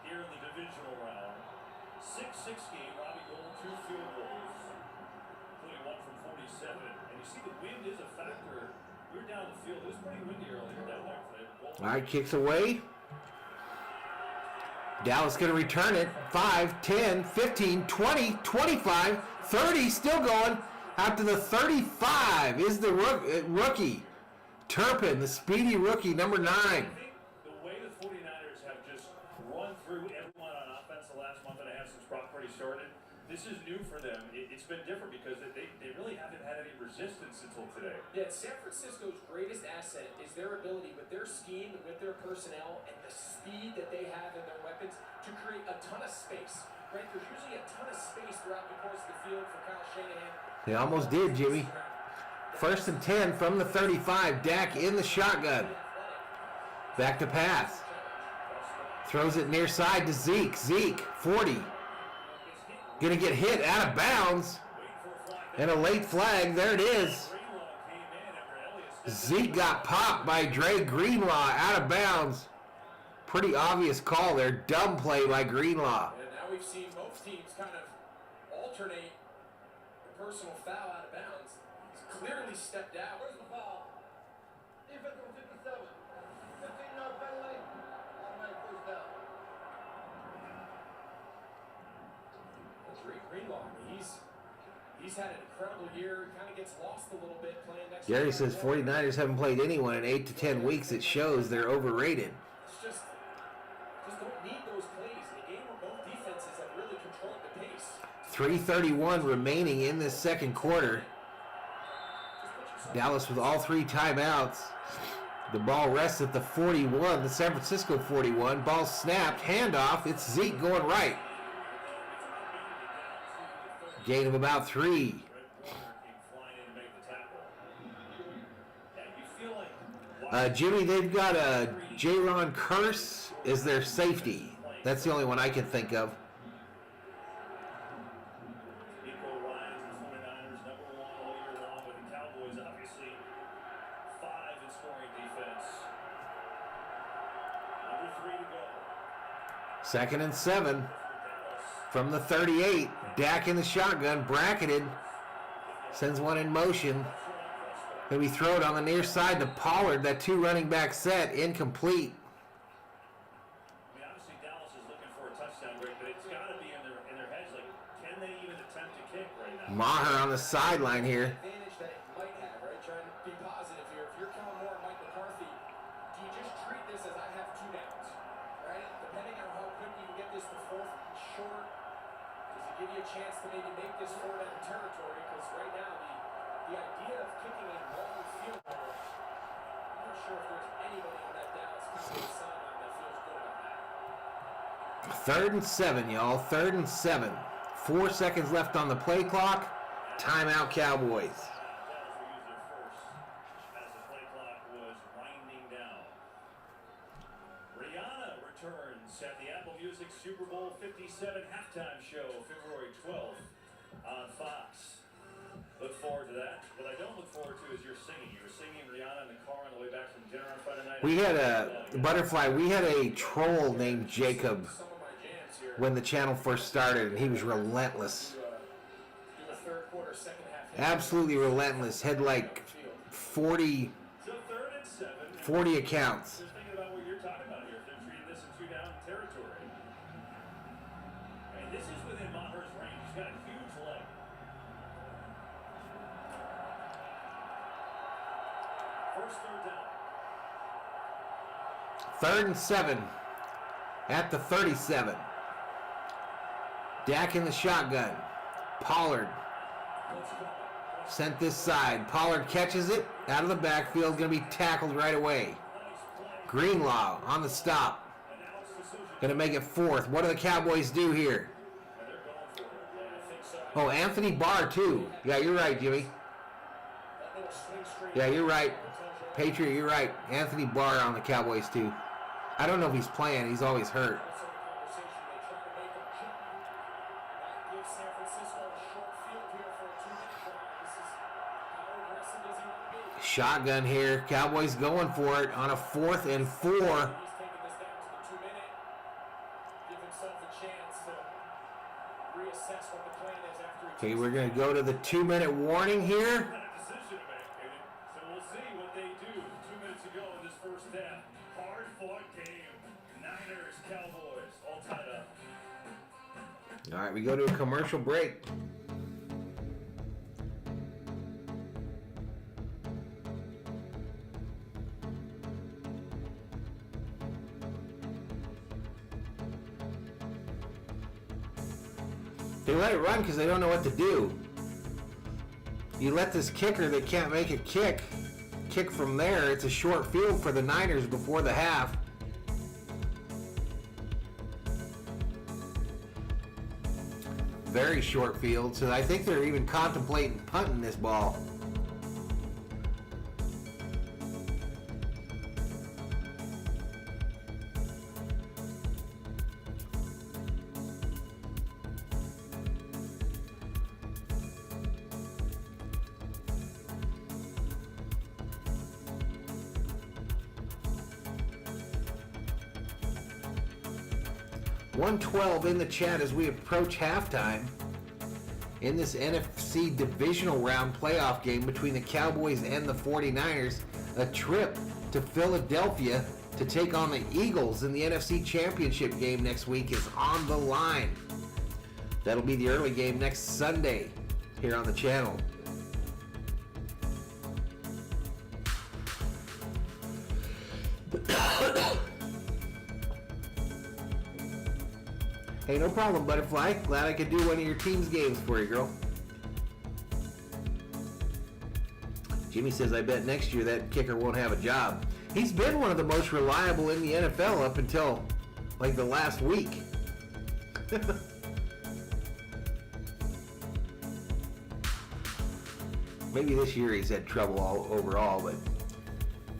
Speaker 7: here in the divisional round. 6-6 game, Robbie Gould, 2 field goals, including 1 from 47. And you see the wind is a factor. We were down the field. It was pretty windy earlier down there today.
Speaker 1: All right, kicks away. Dallas going to return it. 5, 10, 15, 20, 25, 30, still going. Out to the 35 is the rookie. Turpin, the speedy rookie, number 9.
Speaker 7: I think the way the 49ers have just run through everyone on offense the last month and a half since Brock Purdy started, this is new for them. It's been different because they really haven't had any resistance until today.
Speaker 5: Yeah, San Francisco's greatest asset is their ability with their scheme and with their personnel and the speed that they have in their weapons to create a ton of space. Right? There's usually a ton of space throughout the course of the field for Kyle Shanahan.
Speaker 1: They almost did, Jimmy. 1st and 10 from the 35. Dak in the shotgun. Back to pass. Throws it near side to Zeke. Zeke, 40. Gonna get hit out of bounds. And a late flag. There it is. Zeke got popped by Dre Greenlaw out of bounds. Pretty obvious call there. Dumb play by Greenlaw.
Speaker 5: And now we've seen both teams kind of alternate the personal foul out of bounds. He's clearly stepped out.
Speaker 2: Where's the foul? Defense on 57. 15-yard penalty. Automatic first down.
Speaker 5: Dre Greenlaw, he's had an incredible year. Kind of gets lost a little bit playing next.
Speaker 1: Gary says 49ers haven't played anyone in 8 to 10 weeks. It shows they're overrated.
Speaker 5: It's just don't need those plays in a game where both defenses have really controlled the pace.
Speaker 1: 3:31 remaining in this second quarter. Dallas with all 3 timeouts. The ball rests at the 41, the San Francisco 41. Ball snapped, handoff. It's Zeke going right. Gain of about 3. Jimmy, they've got a Jaron Curse is their safety. That's the only one I can think of.
Speaker 7: Nico Ryan's the 49ers number 1 all year long, but the Cowboys obviously 5 in scoring defense. Number 3 to go.
Speaker 1: 2nd and 7 from the 38. Dak in the shotgun, bracketed. Sends one in motion. Maybe throw it on the near side to Pollard. That 2 running back set, incomplete.
Speaker 7: I mean, obviously Dallas is looking for a touchdown, Greg, but it's got to be in their heads. Like, can they even attempt to kick right now?
Speaker 1: Maher on the sideline here.
Speaker 5: Advantage that it might have, right? Trying to be positive here. If you're Kellen Moore and Mike McCarthy, do you just treat this as I have 2 downs, right? Depending on how quick you can get this to 4th and short, does it give you a chance to maybe make this 4-down territory? Because right now the idea of kicking a long field goal, I'm not sure if there's anybody on that Dallas Cowboys sideline that feels good about that.
Speaker 1: 3rd and 7, y'all. 3rd and 7. 4 seconds left on the play clock. Timeout, Cowboys.
Speaker 7: Dallas will use their first as the play clock was winding down. Rihanna returns at the Apple Music Super Bowl 57 halftime show, February 12th on Fox. Look forward to that. What I don't look forward to is your singing. You were singing Rihanna in the car on the way back from dinner on Friday night.
Speaker 1: We had a butterfly. We had a troll named Jacob
Speaker 5: Some of my jams here.
Speaker 1: when the channel first started, and he was relentless.
Speaker 5: Do a third quarter, second half.
Speaker 1: Absolutely relentless. Had like 40
Speaker 7: So 3rd and 7.
Speaker 1: 40 accounts.
Speaker 7: Just thinking about what you're talking about here. If they're treating this in 2-down territory. I mean, this is within Maher's range. He's got a huge leg. First 3rd down.
Speaker 1: 3rd and 7 at the 37. Dak in the shotgun. Pollard sent this side. Pollard catches it out of the backfield. Going to be tackled right away. Greenlaw on the stop. Going to make it 4th. What do the Cowboys do here? Oh, Anthony Barr too. Yeah, you're right, Jimmy. Yeah, you're right. Patriot, you're right. Anthony Barr on the Cowboys too. I don't know if he's playing. He's always hurt. Shotgun here. Cowboys going for it on a 4th and 4. Okay, we're going to go to the 2-minute warning here.
Speaker 7: Decision to make, so we'll see what they do. 2 minutes to go in this first half. Hard-fought game. Niners, Cowboys, all tied up.
Speaker 1: All right, we go to a commercial break. They let it run because they don't know what to do. You let this kicker that can't make a kick from there. It's a short field for the Niners before the half. Very short field, so I think they're even contemplating punting this ball. $112 in the chat as we approach halftime in this NFC divisional round playoff game between the Cowboys and the 49ers. A trip to Philadelphia to take on the Eagles in the NFC Championship game next week is on the line. That'll be the early game next Sunday here on the channel. Hey, no problem, Butterfly. Glad I could do one of your team's games for you, girl. Jimmy says, I bet next year that kicker won't have a job. He's been one of the most reliable in the NFL up until, like, the last week. Maybe this year he's had trouble all overall, but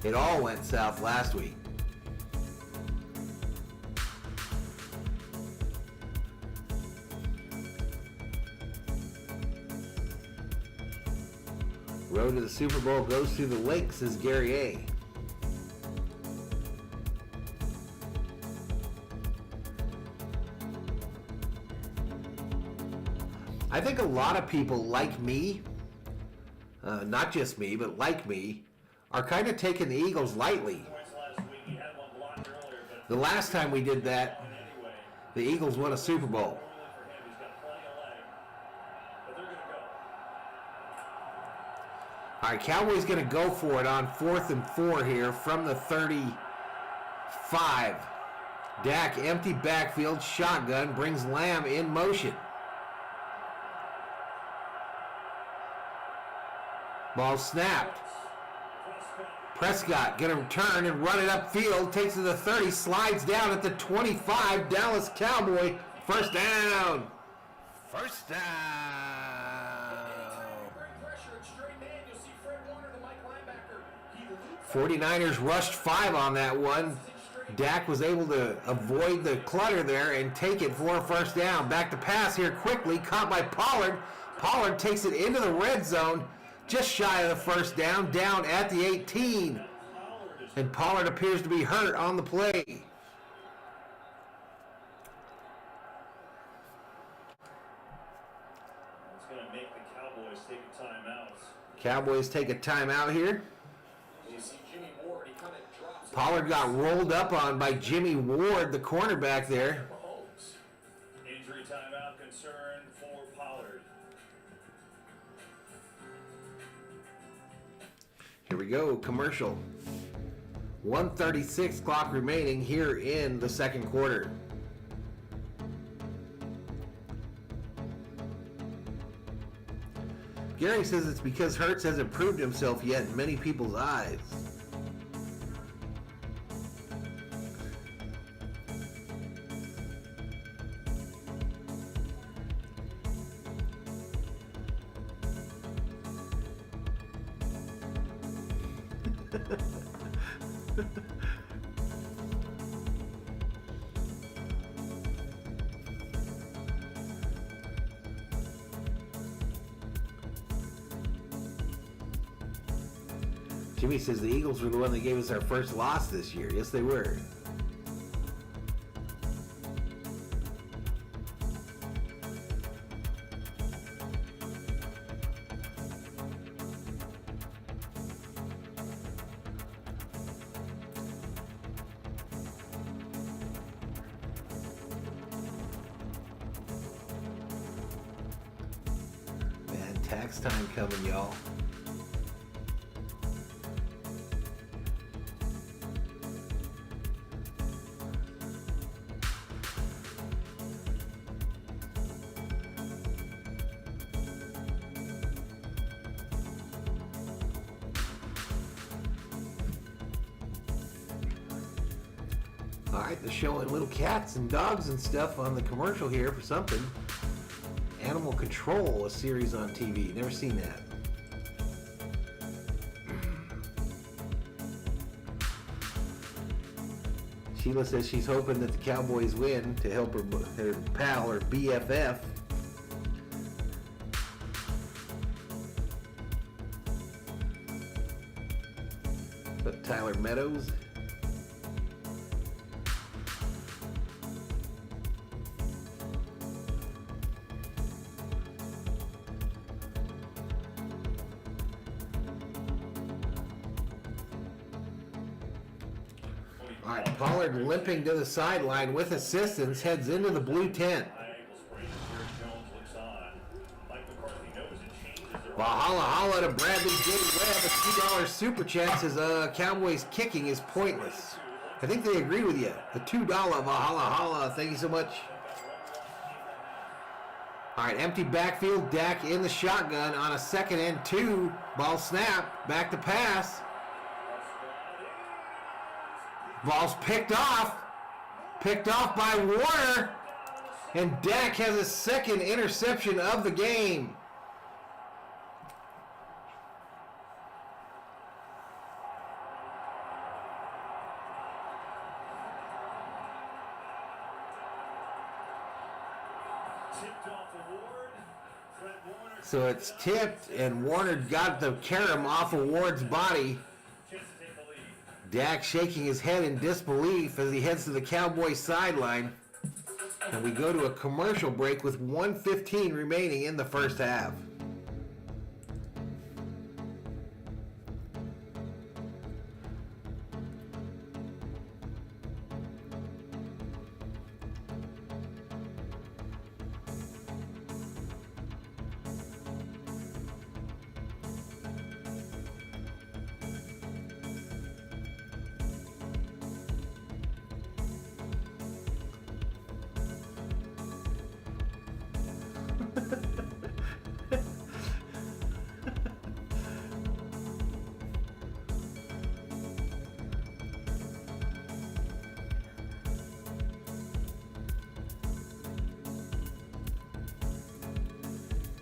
Speaker 1: it all went south last week. Road to the Super Bowl goes through the lake, says Gary A. I think a lot of people like me, not just me, but like me, are kind of taking the Eagles lightly. The last time we did that, the Eagles won a Super Bowl. All right, Cowboys going to go for it on 4th and 4 here from the 35. Dak, empty backfield, shotgun, brings Lamb in motion. Ball snapped. Prescott going to turn and run it upfield, takes it to the 30, slides down at the 25. Dallas Cowboy, first down. First down. 49ers rushed 5 on that one. Dak was able to avoid the clutter there and take it for a first down. Back to pass here quickly, caught by Pollard. Pollard takes it into the red zone, just shy of the first down, down at the 18. And Pollard appears to be hurt on the play.
Speaker 7: It's going to make the Cowboys take a timeout.
Speaker 1: Cowboys take a timeout here. Pollard got rolled up on by Jimmy Ward, the cornerback there.
Speaker 7: Injury timeout concern for Pollard.
Speaker 1: Here we go, commercial. 1:36 clock remaining here in the second quarter. Gary says it's because Hurts hasn't proved himself yet in many people's eyes. Jimmy says the Eagles were the one that gave us our first loss this year. Yes, they were. Man, tax time coming, y'all. Alright, they're showing little cats and dogs and stuff on the commercial here for something. Animal Control, a series on TV. Never seen that. Sheila says she's hoping that the Cowboys win to help her pal or BFF. But Tyler Meadows. All right, Pollard limping to the sideline with assistance, heads into the blue tent. Valhalla holla to Bradley J. Webb. A $2 super chat says Cowboys kicking is pointless. I think they agree with you. The $2 Valhalla holla. Thank you so much. All right, empty backfield. Dak in the shotgun on a 2nd and 2. Ball snap. Back to pass. Ball's picked off. Picked off by Warner. And Dak has a second interception of the game. So it's tipped, and Warner got the carom off of Ward's body. Dak shaking his head in disbelief as he heads to the Cowboys sideline. And we go to a commercial break with 1:15 remaining in the first half.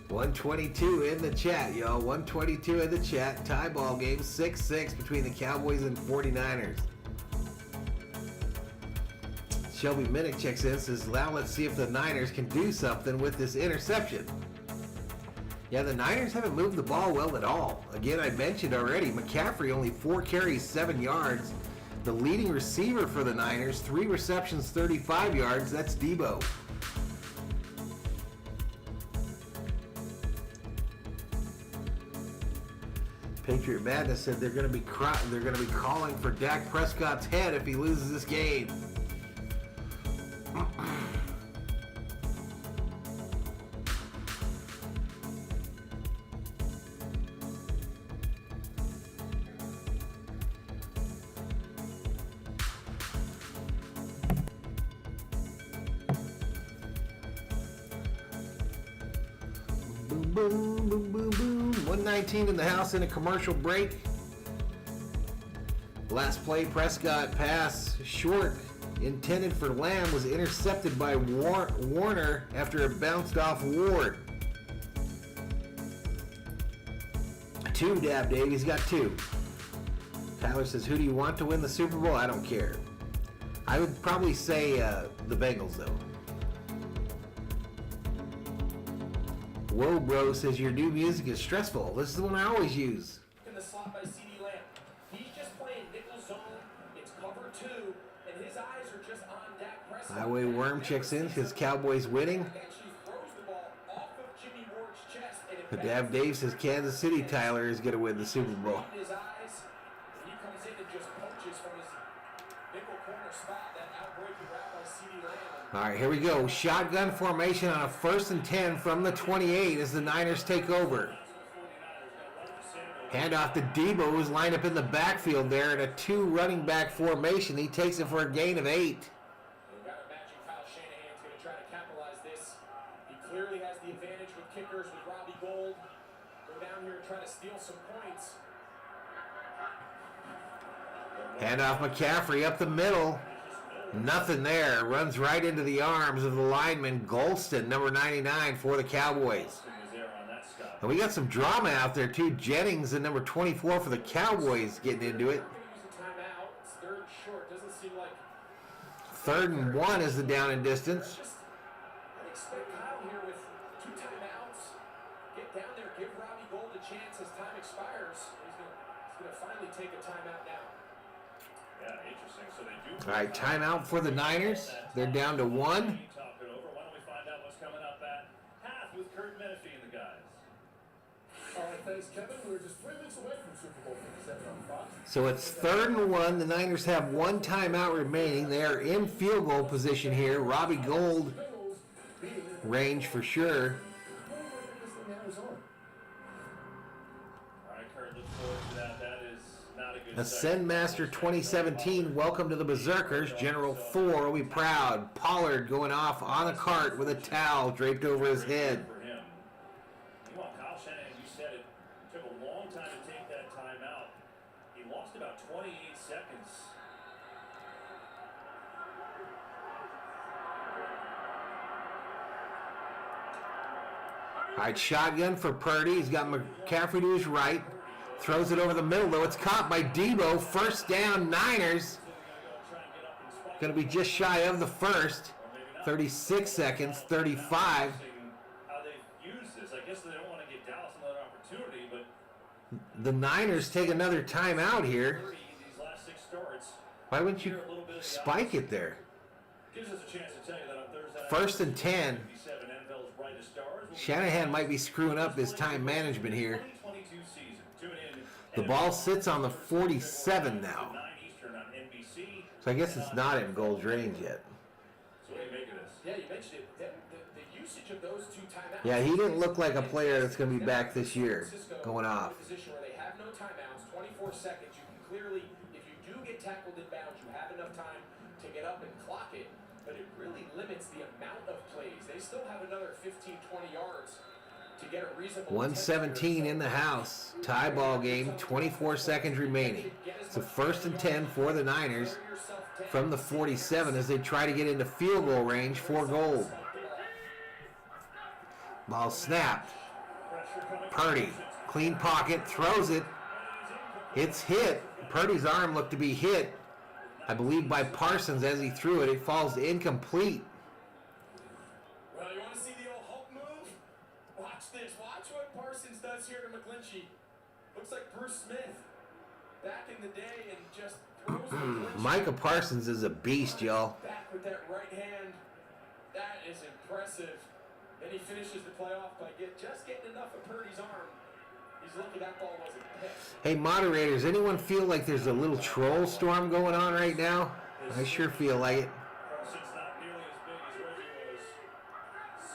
Speaker 1: $122 in the chat, y'all. 122 in the chat. Tie ball game, 6-6 between the Cowboys and 49ers. Shelby Minnick checks in, says, now let's see if the Niners can do something with this interception. Yeah, the Niners haven't moved the ball well at all. Again, I mentioned already, McCaffrey only 4 carries, 7 yards. The leading receiver for the Niners, 3 receptions, 35 yards. That's Debo. Patriot Madness said they're going to be calling for Dak Prescott's head if he loses this game. Boom, boom, boom, boom, boom. 119 in the house in a commercial break. Last play, Prescott pass short, intended for Lamb, was intercepted by Warner after it bounced off Ward. 2, Dab Dave. He's got 2. Tyler says, who do you want to win the Super Bowl? I don't care. I would probably say the Bengals, though. Whoa, bro says, your new music is stressful. This is the one I always use.
Speaker 5: In the slot by CD Lamb. He's just playing nickel zone. It's cover 2, and his eyes are just on Dak Prescott.
Speaker 1: Highway Worm checks in because Cowboys winning.
Speaker 5: Actually throws the ball off of Jimmy Ward's chest, and it
Speaker 1: But Dab Dave says Kansas City Tyler is going to win the Super Bowl.
Speaker 5: his eyes. He comes in and just poaches from his nickel corner spot. That outbreaking route by CD Lamb.
Speaker 1: All right, here we go. Shotgun formation on a 1st and 10 from the 28 as the Niners take over. Handoff to Debo, who's lined up in the backfield there in a 2 running back formation. He takes it for a gain of 8.
Speaker 5: We've got to imagine Kyle Shanahan's going to try to capitalize this. He clearly has the advantage with kickers with Robbie Gould. Go down here and try to steal some points.
Speaker 1: Handoff McCaffrey up the middle. Nothing there. Runs right into the arms of the lineman Golston, number 99 for the Cowboys. And we got some drama out there too. Jennings and number 24 for the Cowboys getting into it.
Speaker 5: Timeout. It's 3rd and short. Doesn't seem like
Speaker 1: 3rd and 1 is the down and distance.
Speaker 5: I expect Kyle here with 2 timeouts. Get down there, give Robbie Gould a chance as time expires. He's going to finally take a timeout now.
Speaker 7: Yeah, interesting. So they do.
Speaker 1: All right, timeout for the Niners. They're down to 1.
Speaker 7: Talk it over. Why don't we find out what's coming up at half with Kurt Menefee and the guys?
Speaker 2: All right, thanks, Kevin. We're just 3 weeks away from Super Bowl 57 on Fox.
Speaker 1: So it's 3rd and 1. The Niners have 1 timeout remaining. They are in field goal position here. Robbie Gould
Speaker 2: Bengals beating
Speaker 1: range for sure.
Speaker 2: Arizona.
Speaker 7: All right, Kurt, look forward to that. That is not a good
Speaker 1: Ascend Master 2017, welcome to the Berzerkers. General 4 will be proud. Pollard going off on a cart with a towel draped over his head.
Speaker 7: for him. You want Kyle Shanahan, you said it took a long time to take that time out. He lost about 28 seconds.
Speaker 1: All right, shotgun for Purdy. He's got McCaffrey to his right. Throws it over the middle, though. It's caught by Debo. 1st down, Niners. Going to be just shy of the first. 36 seconds, 35.
Speaker 7: How they've used this. I guess they don't want to give Dallas another opportunity, but
Speaker 1: The Niners take another timeout here.
Speaker 7: 30 these last 6 starts.
Speaker 1: Why wouldn't you spike it there?
Speaker 7: Gives us a chance to tell you that on Thursday.
Speaker 1: 1st and 10.
Speaker 7: 57 NFL's brightest stars will be
Speaker 1: Shanahan might be screwing up his time management here.
Speaker 7: 2022 season. Tune in.
Speaker 1: The ball sits on the 47 now.
Speaker 7: 9 Eastern on NBC.
Speaker 1: So I guess it's not in Gold's range yet.
Speaker 7: So what do you make of this?
Speaker 5: Yeah, you mentioned it. The usage of those 2 timeouts.
Speaker 1: Yeah, he didn't look like a player that's going to be back this year, going off.
Speaker 5: In a position where they have no timeouts, 24 seconds. You can clearly, if you do get tackled in bounds, you have enough time to get up and clock it. But it really limits the amount of plays. They still have another 15, 20 yards to get a reasonable.
Speaker 1: 117 in the house. Tie ball game, 24 seconds remaining. So 1st and 10 for the Niners from the 47 as they try to get into field goal range for Gold. Ball snapped. Purdy, clean pocket, throws it. It's hit. Purdy's arm looked to be hit, I believe, by Parsons as he threw it. It falls incomplete.
Speaker 5: Well, you want to see the old Hulk move? Watch this. Watch what Parsons does here to McGlinchey. Looks like Bruce Smith back in the day and just throws McGlinchey.
Speaker 1: Micah Parsons is a beast, y'all.
Speaker 5: Back with that right hand. That is impressive. Then he finishes the play off by just getting enough of Purdy's arm. He's lucky that ball wasn't picked.
Speaker 1: Hey, moderators, anyone feel like there's a little troll storm going on right now? I sure feel like it.
Speaker 7: Carson's not nearly as big as Reggie was.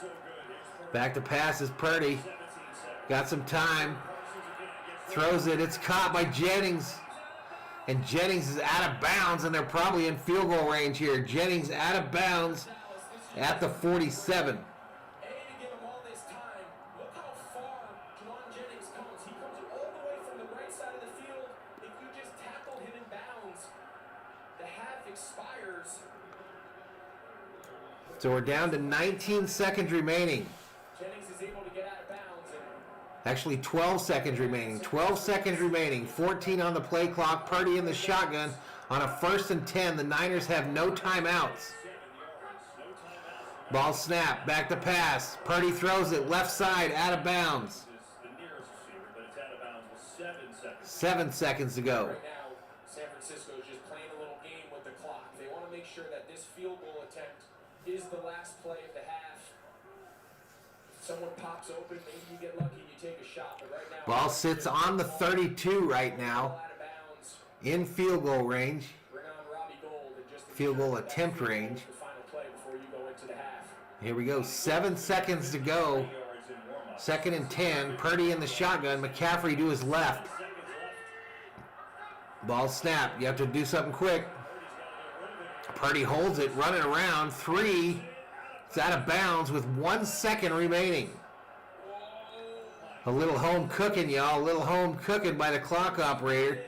Speaker 7: So good. Here's Purdy.
Speaker 1: Back to pass is Purdy.
Speaker 7: 17 seconds.
Speaker 1: Got some time.
Speaker 7: Parsons again gets
Speaker 1: Throws it. It's caught by Jennings. And Jennings is out of bounds, and they're probably in field goal range here. Jennings out of bounds at the 47.
Speaker 5: To give him all this time. Look how far Juwan Jennings comes. He expires.
Speaker 1: So we're down to 19 seconds remaining.
Speaker 5: Jennings is able to get out of bounds.
Speaker 1: Actually, 12 seconds remaining. 12 seconds remaining. 14 on the play clock. Purdy in the shotgun on a 1st and 10. The Niners have no timeouts. Ball snap. Back to pass. Purdy throws it left side out of bounds. 7 seconds to go.
Speaker 5: Right now, San Francisco is just playing a little game with the clock. They want to make sure that this field goal attempt is the last play of the half. If someone pops open, maybe you get lucky and you take a shot. But right now,
Speaker 1: Ball sits on the 32 right now.
Speaker 5: out of bounds.
Speaker 1: In field goal range.
Speaker 5: Bring on Robbie Gold and just
Speaker 1: Field goal
Speaker 5: ensure that
Speaker 1: attempt
Speaker 5: field goal is
Speaker 1: range.
Speaker 5: the final play before you go into the half.
Speaker 1: Here we go. 7 seconds to go. 2nd and 10. Purdy in the shotgun. McCaffrey to his left. Ball snap. You have to do something quick. Purdy holds it, running around. 3. It's out of bounds with 1 second remaining. A little home cooking, y'all. A little home cooking by the clock operator.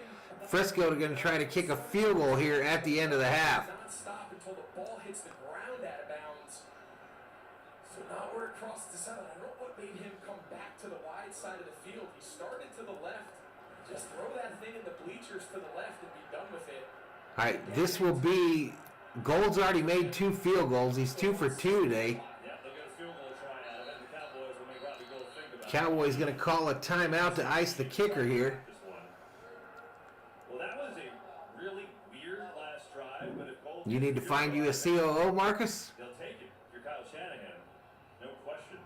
Speaker 1: Frisco going to try to kick a field goal here at the end of the half.
Speaker 5: Not stop until the ball hits the ground out of bounds. So now we're across the center. I don't know what made him come back to the wide side of the field. He started to the left. Just throw that thing in the bleachers to the left and be done with it.
Speaker 1: All right, this will be... Gold's already made 2 field goals. He's 2 for 2 today. Cowboys going to call a timeout to ice the kicker here.
Speaker 7: Well, that was a really weird last drive, but if Gold
Speaker 1: You need to find you a COO, Marcus.
Speaker 7: they'll take it. You're Kyle Shanahan, no question.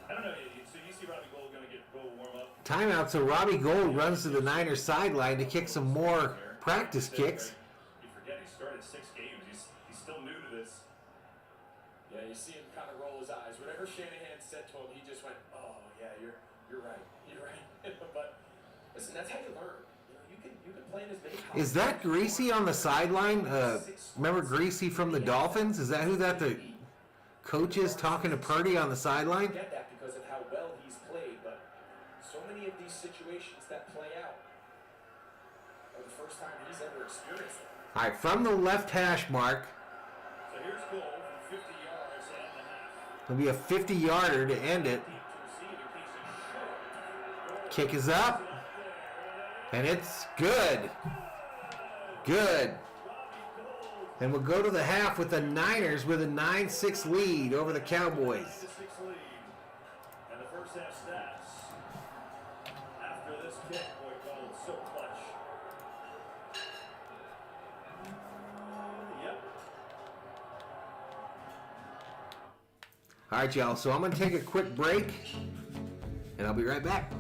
Speaker 7: I don't know. So you see Robbie Gold going to go warm up?
Speaker 1: Timeout, so Robbie Gold runs to the Niners sideline to kick some more practice kicks.
Speaker 7: You forget he started 6 games. He's still new to this.
Speaker 5: Yeah, you see him kind of roll his eyes. Whatever Shanahan said to him, he just went, "Oh yeah, you're right, you're right." But listen, that's how you learn. You can play in as many.
Speaker 1: Is that Greasy on the sideline? Remember Greasy from the Dolphins? Is that who that the coach is talking to Purdy on the sideline?
Speaker 5: I get that because of how well he's played, but so many of these situations that play out are the first time he's ever experienced them.
Speaker 1: All right, from the left hash mark,
Speaker 7: So here's Gold from 50 yards and a half.
Speaker 1: it'll be a 50-yarder to end it. Kick is up, and it's good. Good. And we'll go to the half with the Niners with a 9-6 lead over the Cowboys.
Speaker 7: 9-6 lead. And the first half stats after this kick, boy, Gold so clutch. Yep.
Speaker 1: All right, y'all, so I'm going to take a quick break, and I'll be right back.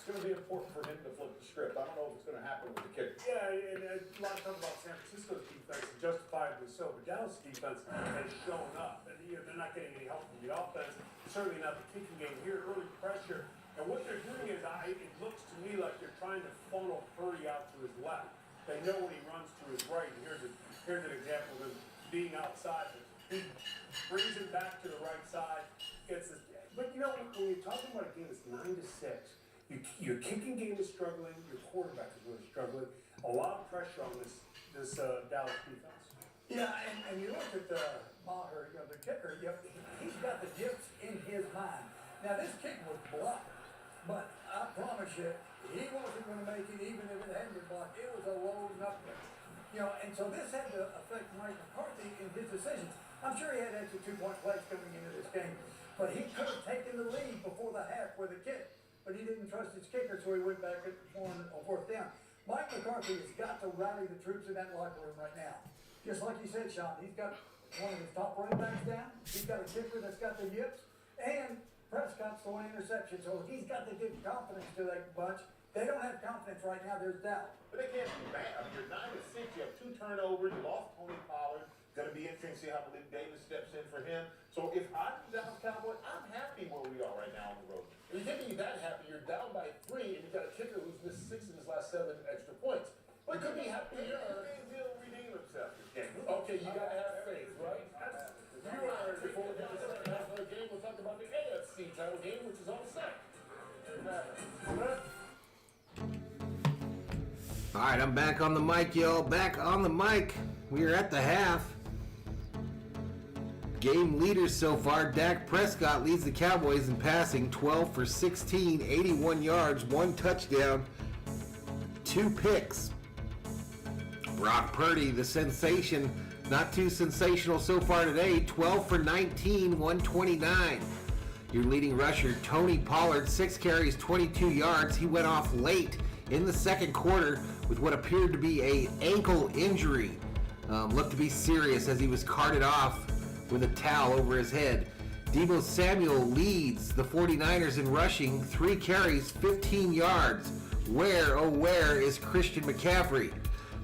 Speaker 2: it's going to be important for him to flip the script. I don't know if it's going to happen with the kicker.
Speaker 3: Yeah, and a lot of talk about San Francisco's defense, and justifiably so, but Dallas' defense has shown up. And they're not getting any help from the offense, certainly not the kicking game here, early pressure. And what they're doing is, it looks to me like they're trying to funnel Purdy out to his left. They know when he runs to his right. And here's an example of him being outside. He brings it back to the right side. But you know, when you're talking about a game that's 9-6, your kicking game is struggling. Your quarterback is really struggling. A lot of pressure on this Dallas defense. Yeah, and you look at Maher, the kicker. He's got the gifts in his mind. Now this kick was blocked, but I promise you, he wasn't going to make it even if it hadn't been blocked. It was a low knuckler. And so this had to affect Mike McCarthy in his decisions. I'm sure he had extra 2-point plays coming into this game, but he could have taken the lead before the half with a kick. But he didn't trust his kicker, so he went back at 4th down. Mike McCarthy has got to rally the troops in that locker room right now. Just like you said, Sean, he's got one of his top running backs down. He's got a kicker that's got the yips, and Prescott's throwing interception. So he's got to give confidence to that bunch. They don't have confidence right now. There's doubt.
Speaker 4: But they can't be bad. I mean, you're 9-6. You have 2 turnovers. You lost Tony Pollard. Going to be interesting to see how Malik Davis steps in for him. So if I'm Dallas Cowboys, I'm happy where we are right now on the road.
Speaker 2: You can't be that happy. You're down by 3, and you've got a kicker who's missed 6 of his last 7 extra points. But could be happier.
Speaker 4: He'll redeem himself this game.
Speaker 2: Okay, you got to have faith, right? Before we get to the second half of the game, we'll talk about the AFC title game, which is all set.
Speaker 1: All right, I'm back on the mic, y'all. Back on the mic. We are at the half. Game leaders so far. Dak Prescott leads the Cowboys in passing, 12 for 16, 81 yards, 1 touchdown, 2 picks. Brock Purdy, the sensation, not too sensational so far today, 12 for 19, 129. Your leading rusher, Tony Pollard, 6 carries, 22 yards. He went off late in the second quarter with what appeared to be an ankle injury. Looked to be serious as he was carted off with a towel over his head. Deebo Samuel leads the 49ers in rushing, 3 carries, 15 yards. Where is Christian McCaffrey?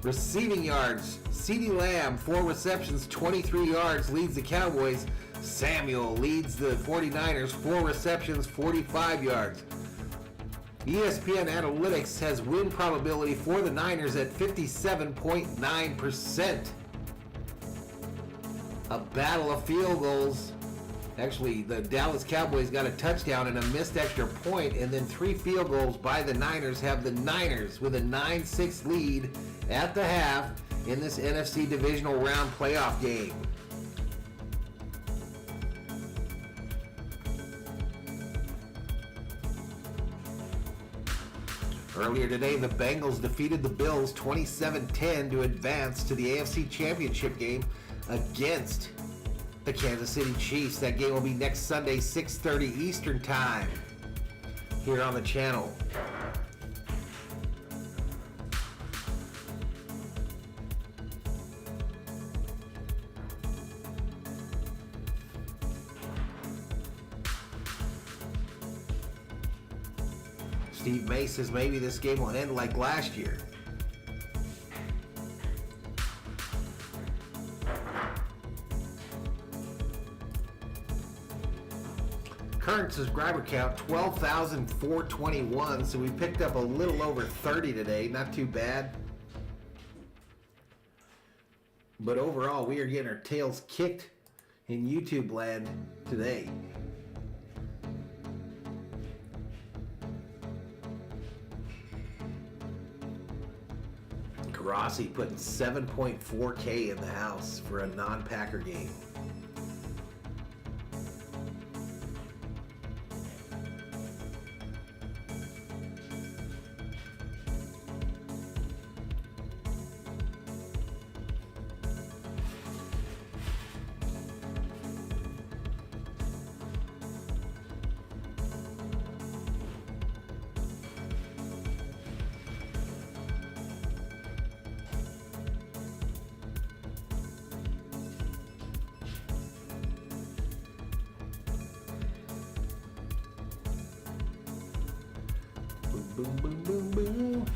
Speaker 1: Receiving yards, CeeDee Lamb, 4 receptions, 23 yards, leads the Cowboys. Samuel leads the 49ers, 4 receptions, 45 yards. ESPN Analytics has win probability for the Niners at 57.9%. A battle of field goals. Actually, the Dallas Cowboys got a touchdown and a missed extra point, and then 3 field goals by the Niners have the Niners with a 9-6 lead at the half in this NFC Divisional Round playoff game. Earlier today, the Bengals defeated the Bills 27-10 to advance to the AFC Championship game against the Kansas City Chiefs. That game will be next Sunday, 6:30 Eastern Time, here on the channel. Steve Mace says maybe this game will end like last year. Current subscriber count 12,421, so we picked up a little over 30 today, not too bad. But overall, we are getting our tails kicked in YouTube land today. Rossi putting 7.4K in the house for a non-Packer game. Boom, boom, boom, boom.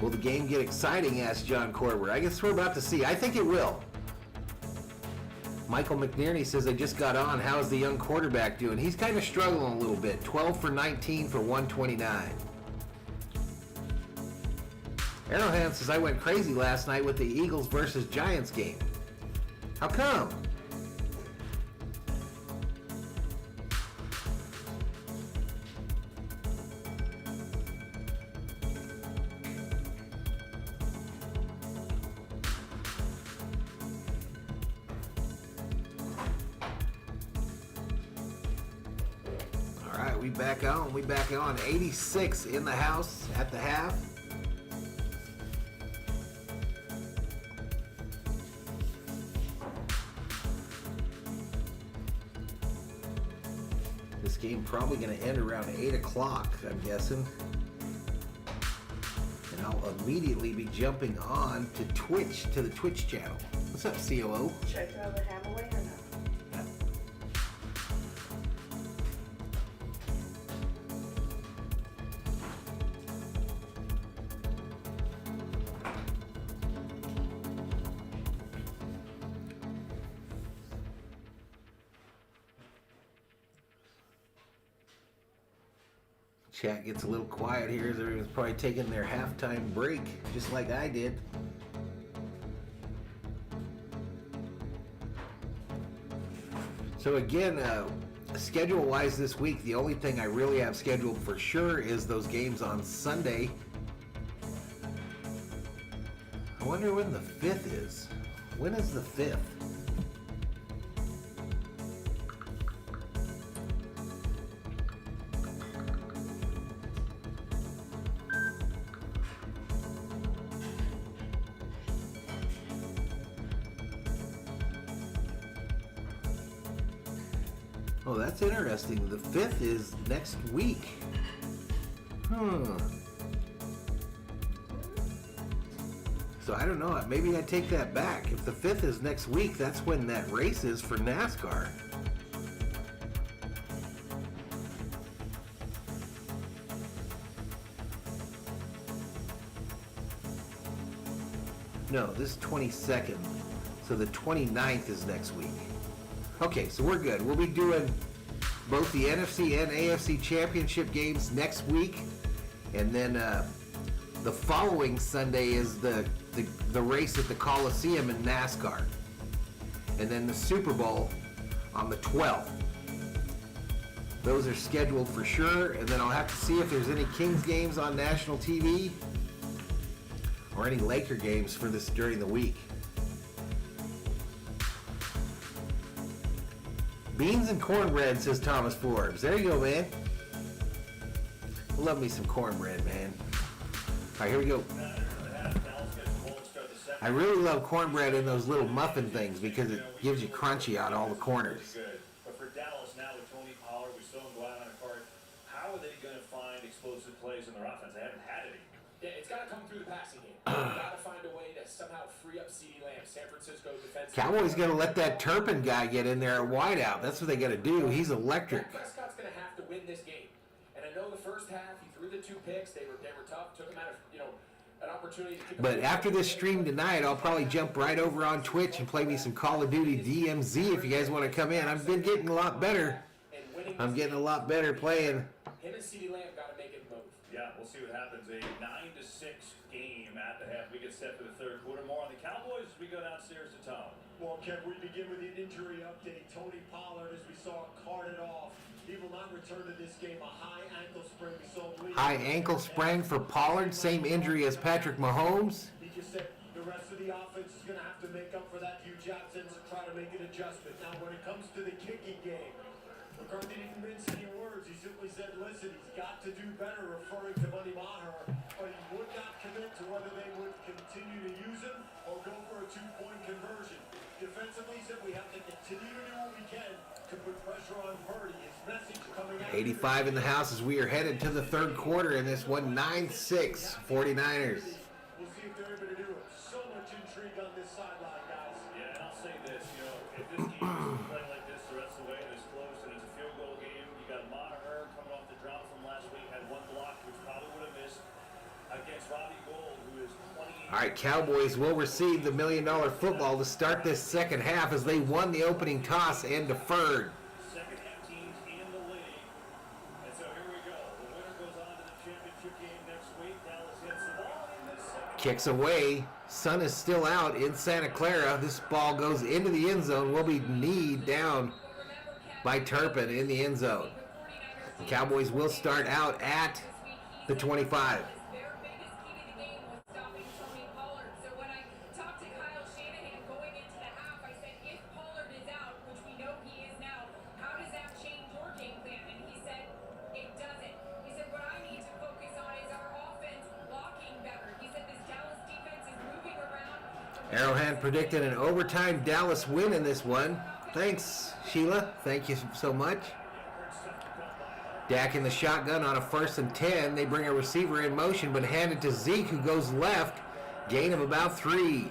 Speaker 1: Will the game get exciting? Asked John Corber. I guess we're about to see. I think it will. Michael McNerney says, I just got on. How's the young quarterback doing? He's kind of struggling a little bit. 12 for 19 for 129. Arrowhand says, I went crazy last night with the Eagles versus Giants game. How come? We back on. 86 in the house at the half. This game probably going to end around 8 o'clock, I'm guessing. And I'll immediately be jumping on to Twitch, to the Twitch channel. What's up, COO?
Speaker 8: Should I throw the ham away or not?
Speaker 1: Chat gets a little quiet here. Everyone's probably taking their halftime break, just like I did. So again, schedule-wise this week, the only thing I really have scheduled for sure is those games on Sunday. I wonder when the 5th is. When is the 5th? Oh, that's interesting. The 5th is next week. So I don't know. Maybe I take that back. If the 5th is next week, that's when that race is for NASCAR. No, this is 22nd. So the 29th is next week. Okay, so we're good. We'll be doing both the NFC and AFC championship games next week. And then the following Sunday is the race at the Coliseum in NASCAR. And then the Super Bowl on the 12th. Those are scheduled for sure. And then I'll have to see if there's any Kings games on national TV or any Laker games for this during the week. Beans and cornbread, says Thomas Forbes. There you go, man. Love me some cornbread, man. All right, here we go. I really love cornbread in those little muffin things because it gives you crunchy on all the corners.
Speaker 7: But for Dallas now with Tony Pollard, we saw him go out on a cart. How are they going to find explosive plays in their offense? They haven't had any.
Speaker 5: Yeah, it's got to come through the passing game. You've got to find a way to somehow free up CeeDee Lamb. San Francisco defense.
Speaker 1: Cowboys got to let that Turpin guy get in there at wideout. That's what they got to do. He's electric.
Speaker 5: Prescott's going to have to win this game. And I know the first half, he threw the 2 picks. They were tough. Took him out of, an opportunity to kick.
Speaker 1: But after this stream tonight, I'll probably jump right over on Twitch and play me some Call of Duty DMZ if you guys want to come in. I've been getting a lot better. I'm getting a lot better playing.
Speaker 5: Him and CeeDee Lamb got to make it move.
Speaker 7: Yeah, we'll see what happens. A 9-6 game at the half. We get set for the third quarter. More on the Cowboys as we go downstairs to Tom.
Speaker 2: Well, Kev, we begin with the injury update. Tony Pollard, as we saw, carted off. He will not return to this game. A high ankle sprain. We saw bleeding.
Speaker 1: High ankle sprain for Pollard. Same injury as Patrick Mahomes.
Speaker 2: He just said the rest of the offense is going to have to make up for that. Hugh Jackson's try to make an adjustment. Now, when it comes to the kicking game, McCarthy didn't mince any words. He simply said, listen, he's got to do better, referring to Money Maher. But he would not commit to whether they would continue to use him or go for a 2-point conversion. Defensively, he said we have to continue to do what we can to put pressure on Purdy. His message coming out.
Speaker 1: 85 in the house as we are headed to the third quarter in this one, 9-6 49ers.
Speaker 2: We'll see if they're able to do it. So much intrigue on this sideline, guys.
Speaker 7: Yeah, and I'll say this, if this game is playing like this the rest of the way and it's close and it's a field goal game, got Maher coming off the drop from last week, had one block, which probably would have missed against Robbie Gould, who is 28.
Speaker 1: All right, Cowboys will receive the $1 million football to start this second half as they won the opening toss and deferred.
Speaker 7: Second half teams in the league. And so here we go. The winner goes on to the championship game next week. Dallas hits the ball in this second.
Speaker 1: Kicks away. Sun is still out in Santa Clara. This ball goes into the end zone. Will be kneed down by Turpin in the end zone. The Cowboys will start out at the 25.
Speaker 6: Their biggest key to the game was stopping Tony Pollard. So when I talked to Kyle Shanahan going into the half, I said, if Pollard is out, which we know he is now, how does that change your game plan? And he said, it doesn't. He said, what I need to focus on is our offense blocking better. He said, this Dallas defense is moving around.
Speaker 1: Arrowhead predicted an overtime Dallas win in this one. Thanks, Sheila. Thank you so much. Dak in the shotgun on a 1st and 10. They bring a receiver in motion, but hand it to Zeke, who goes left. Gain of about 3.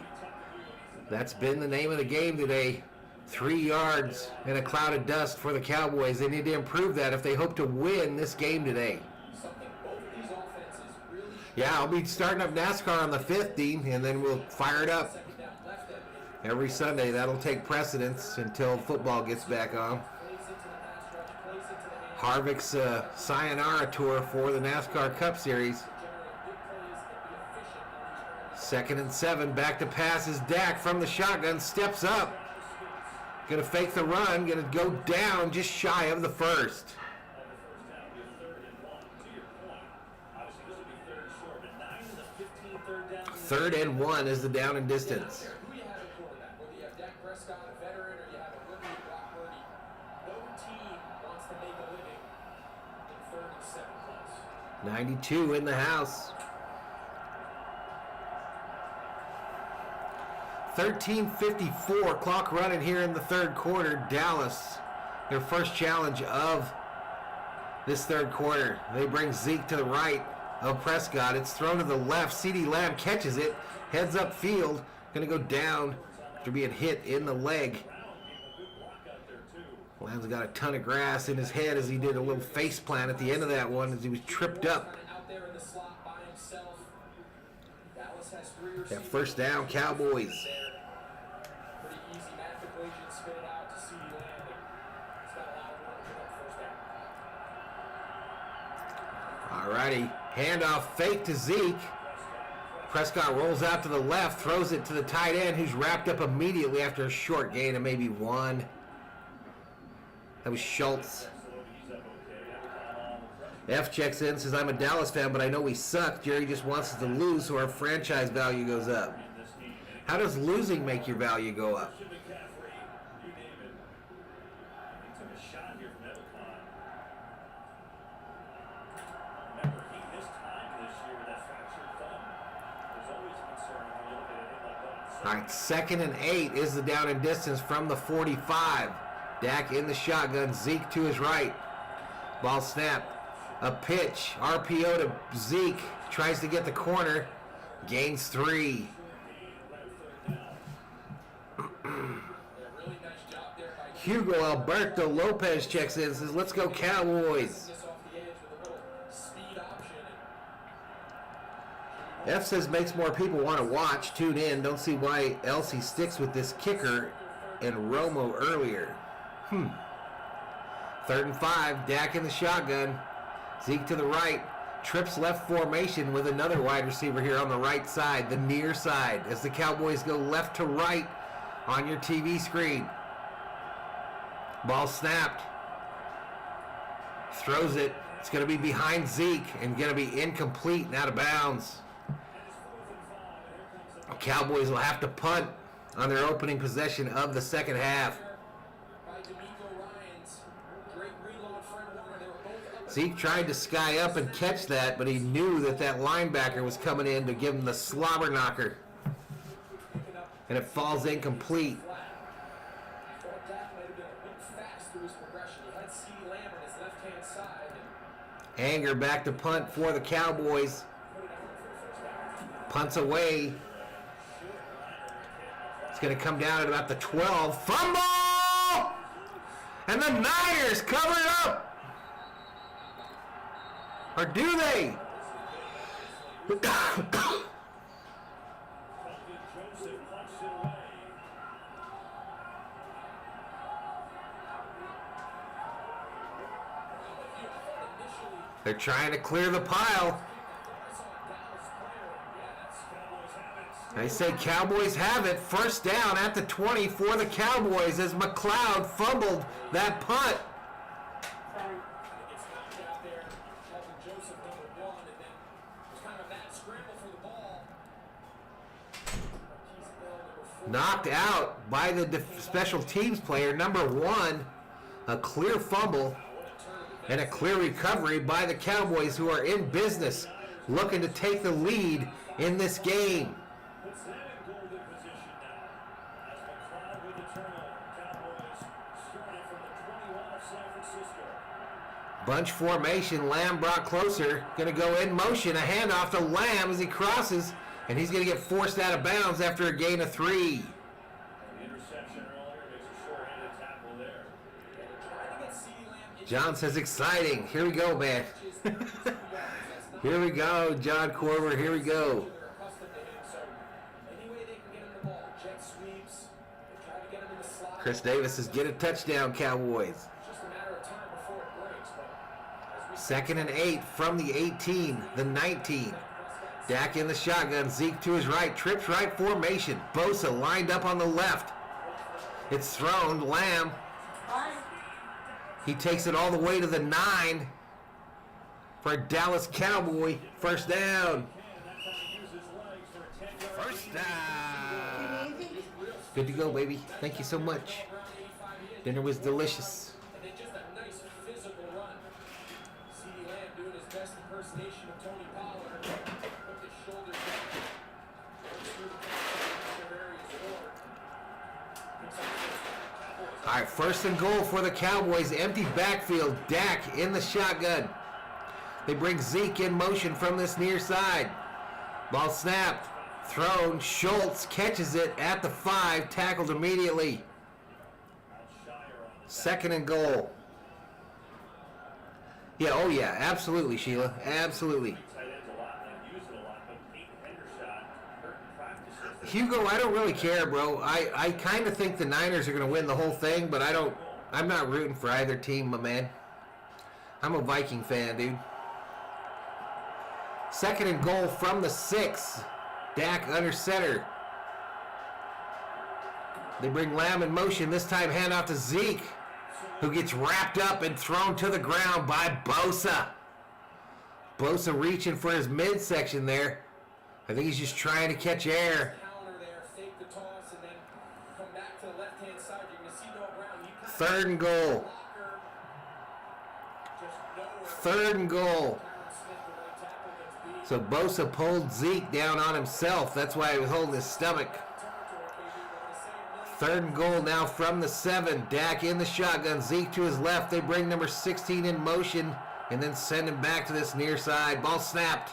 Speaker 1: That's been the name of the game today. 3 yards and a cloud of dust for the Cowboys. They need to improve that if they hope to win this game today.
Speaker 5: Something both of these offenses really
Speaker 1: Yeah, I'll be starting up NASCAR on the 5th, Dean, and then we'll fire it up.
Speaker 5: second down left end.
Speaker 1: Every Sunday, that'll take precedence until football gets back on.
Speaker 5: Plays into the pass rush, plays into the hand.
Speaker 1: Harvick's sayonara tour for the NASCAR Cup Series.
Speaker 5: Generate big plays and be efficient on these early
Speaker 1: 2nd and 7, back to pass is Dak from the shotgun, steps up. Gonna fake the run, gonna go down just shy of the first. Third and 1 is the down and distance.
Speaker 5: Who you have at quarterback, whether you have Dak Prescott, a veteran, or you have a rookie, Brock Purdy, no team wants to make a living in 3rd and 7 plus.
Speaker 1: 92 in the house. 13:54 clock running here in the third quarter. Dallas, their first challenge of this third quarter. They bring Zeke to the right of Prescott. It's thrown to the left. CeeDee Lamb catches it, heads up field, gonna go down after being hit in the leg. Lamb's got a ton of grass in his head as he did a little face plant at the end of that one as he was tripped up.
Speaker 5: Out there in the slot by himself. Dallas has 3 receivers.
Speaker 1: That first down, Cowboys.
Speaker 5: Pretty easy math equation, spit it out to CeeDee Lamb. It's got a lot of work for that first down.
Speaker 1: Alrighty, handoff fake to Zeke. Prescott rolls out to the left, throws it to the tight end, who's wrapped up immediately after a short gain of maybe 1. That was Schultz. F checks in, says, I'm a Dallas fan, but I know we suck. Jerry just wants us to lose so our franchise value goes up. How does losing make your value go up? All right, 2nd and 8 is the down and distance from the 45. Dak in the shotgun, Zeke to his right. Ball snapped. A pitch, RPO to Zeke. Tries to get the corner. Gains 3. Hugo Alberto Lopez checks in, says, let's go Cowboys. F says makes more people want to watch. Tune in. Don't see why else he sticks with this kicker and Romo earlier. 3rd and 5. Dak in the shotgun. Zeke to the right. Trips left formation with another wide receiver here on the right side, the near side, as the Cowboys go left to right on your TV screen. Ball snapped. Throws it. It's going to be behind Zeke and going to be incomplete and out of bounds. Cowboys will have to punt on their opening possession of the second half. Zeke tried to sky up and catch that, but he knew that that linebacker was coming in to give him the slobber knocker. And it falls incomplete. Anger back to punt for the Cowboys. Punts away. It's going to come down at about the 12. Fumble! And the Niners cover it up. Or do they?
Speaker 7: Joseph punched it away.
Speaker 1: They're trying to clear the pile. I say Cowboys have it. First down at the 20 for the Cowboys as McLeod fumbled that punt. Knocked out by the special teams player, number 1. A clear fumble and a clear recovery by the Cowboys, who are in business, looking to take the lead in this game.
Speaker 7: Puts that in golden position now. As McLeod with the turnover. Cowboys started from the 21 of San Francisco.
Speaker 1: Bunch formation, Lamb brought closer. Going to go in motion, a handoff to Lamb as he crosses, and he's going to get forced out of bounds after a gain of 3.
Speaker 7: The interception earlier makes a short-handed tackle there.
Speaker 1: John says exciting. Here we go, man. Here we go, John Corver. Here we go. Chris Davis says get a touchdown, Cowboys. 2nd and 8 from the 18, the 19. Dak in the shotgun. Zeke to his right. Trips right formation. Bosa lined up on the left. It's thrown. Lamb. He takes it all the way to the 9 for a Dallas Cowboy. First down. First down. Good to go, baby. Thank you so much. Dinner was delicious.
Speaker 5: And then just a nice physical run. CeeDee Lamb doing his best impersonation of Tony Pollard. Put his shoulders down. Works through the areas forward. Picks up the first down.
Speaker 1: All right, 1st and goal for the Cowboys. Empty backfield. Dak in the shotgun. They bring Zeke in motion from this near side. Ball snapped. Thrown. Schultz catches it at the 5. Tackled immediately. 2nd and goal. Yeah, oh yeah, absolutely, Sheila. Absolutely. Hugo, I don't really care, bro. I kind of think the Niners are going to win the whole thing, but I'm not rooting for either team, my man. I'm a Viking fan, dude. 2nd and goal from the 6. Dak under center. They bring Lamb in motion. This time handoff to Zeke, who gets wrapped up and thrown to the ground by Bosa. Bosa reaching for his midsection there. I think he's just trying to catch air.
Speaker 5: Counter there, fake the toss, and then come back to the left-hand side. You're going to see Noah Brown.
Speaker 1: 3rd and goal.
Speaker 5: Just
Speaker 1: 3rd and goal. So Bosa pulled Zeke down on himself. That's why he was holding his stomach. 3rd and goal now from the 7. Dak in the shotgun. Zeke to his left. They bring number 16 in motion and then send him back to this near side. Ball snapped.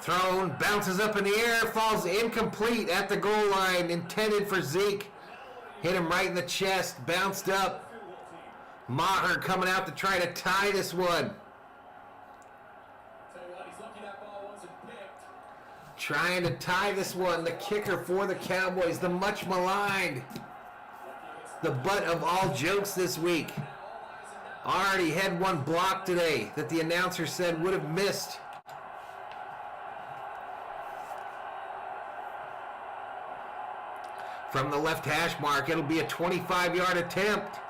Speaker 1: Thrown. Bounces up in the air. Falls incomplete at the goal line. Intended for Zeke. Hit him right in the chest. Bounced up. Maher coming out to try to tie this one. Trying to tie this one. The kicker for the Cowboys. The much maligned. The butt of all jokes this week. Already had one block today that the announcer said would have missed. From the left hash mark, it'll be a 25-yard attempt.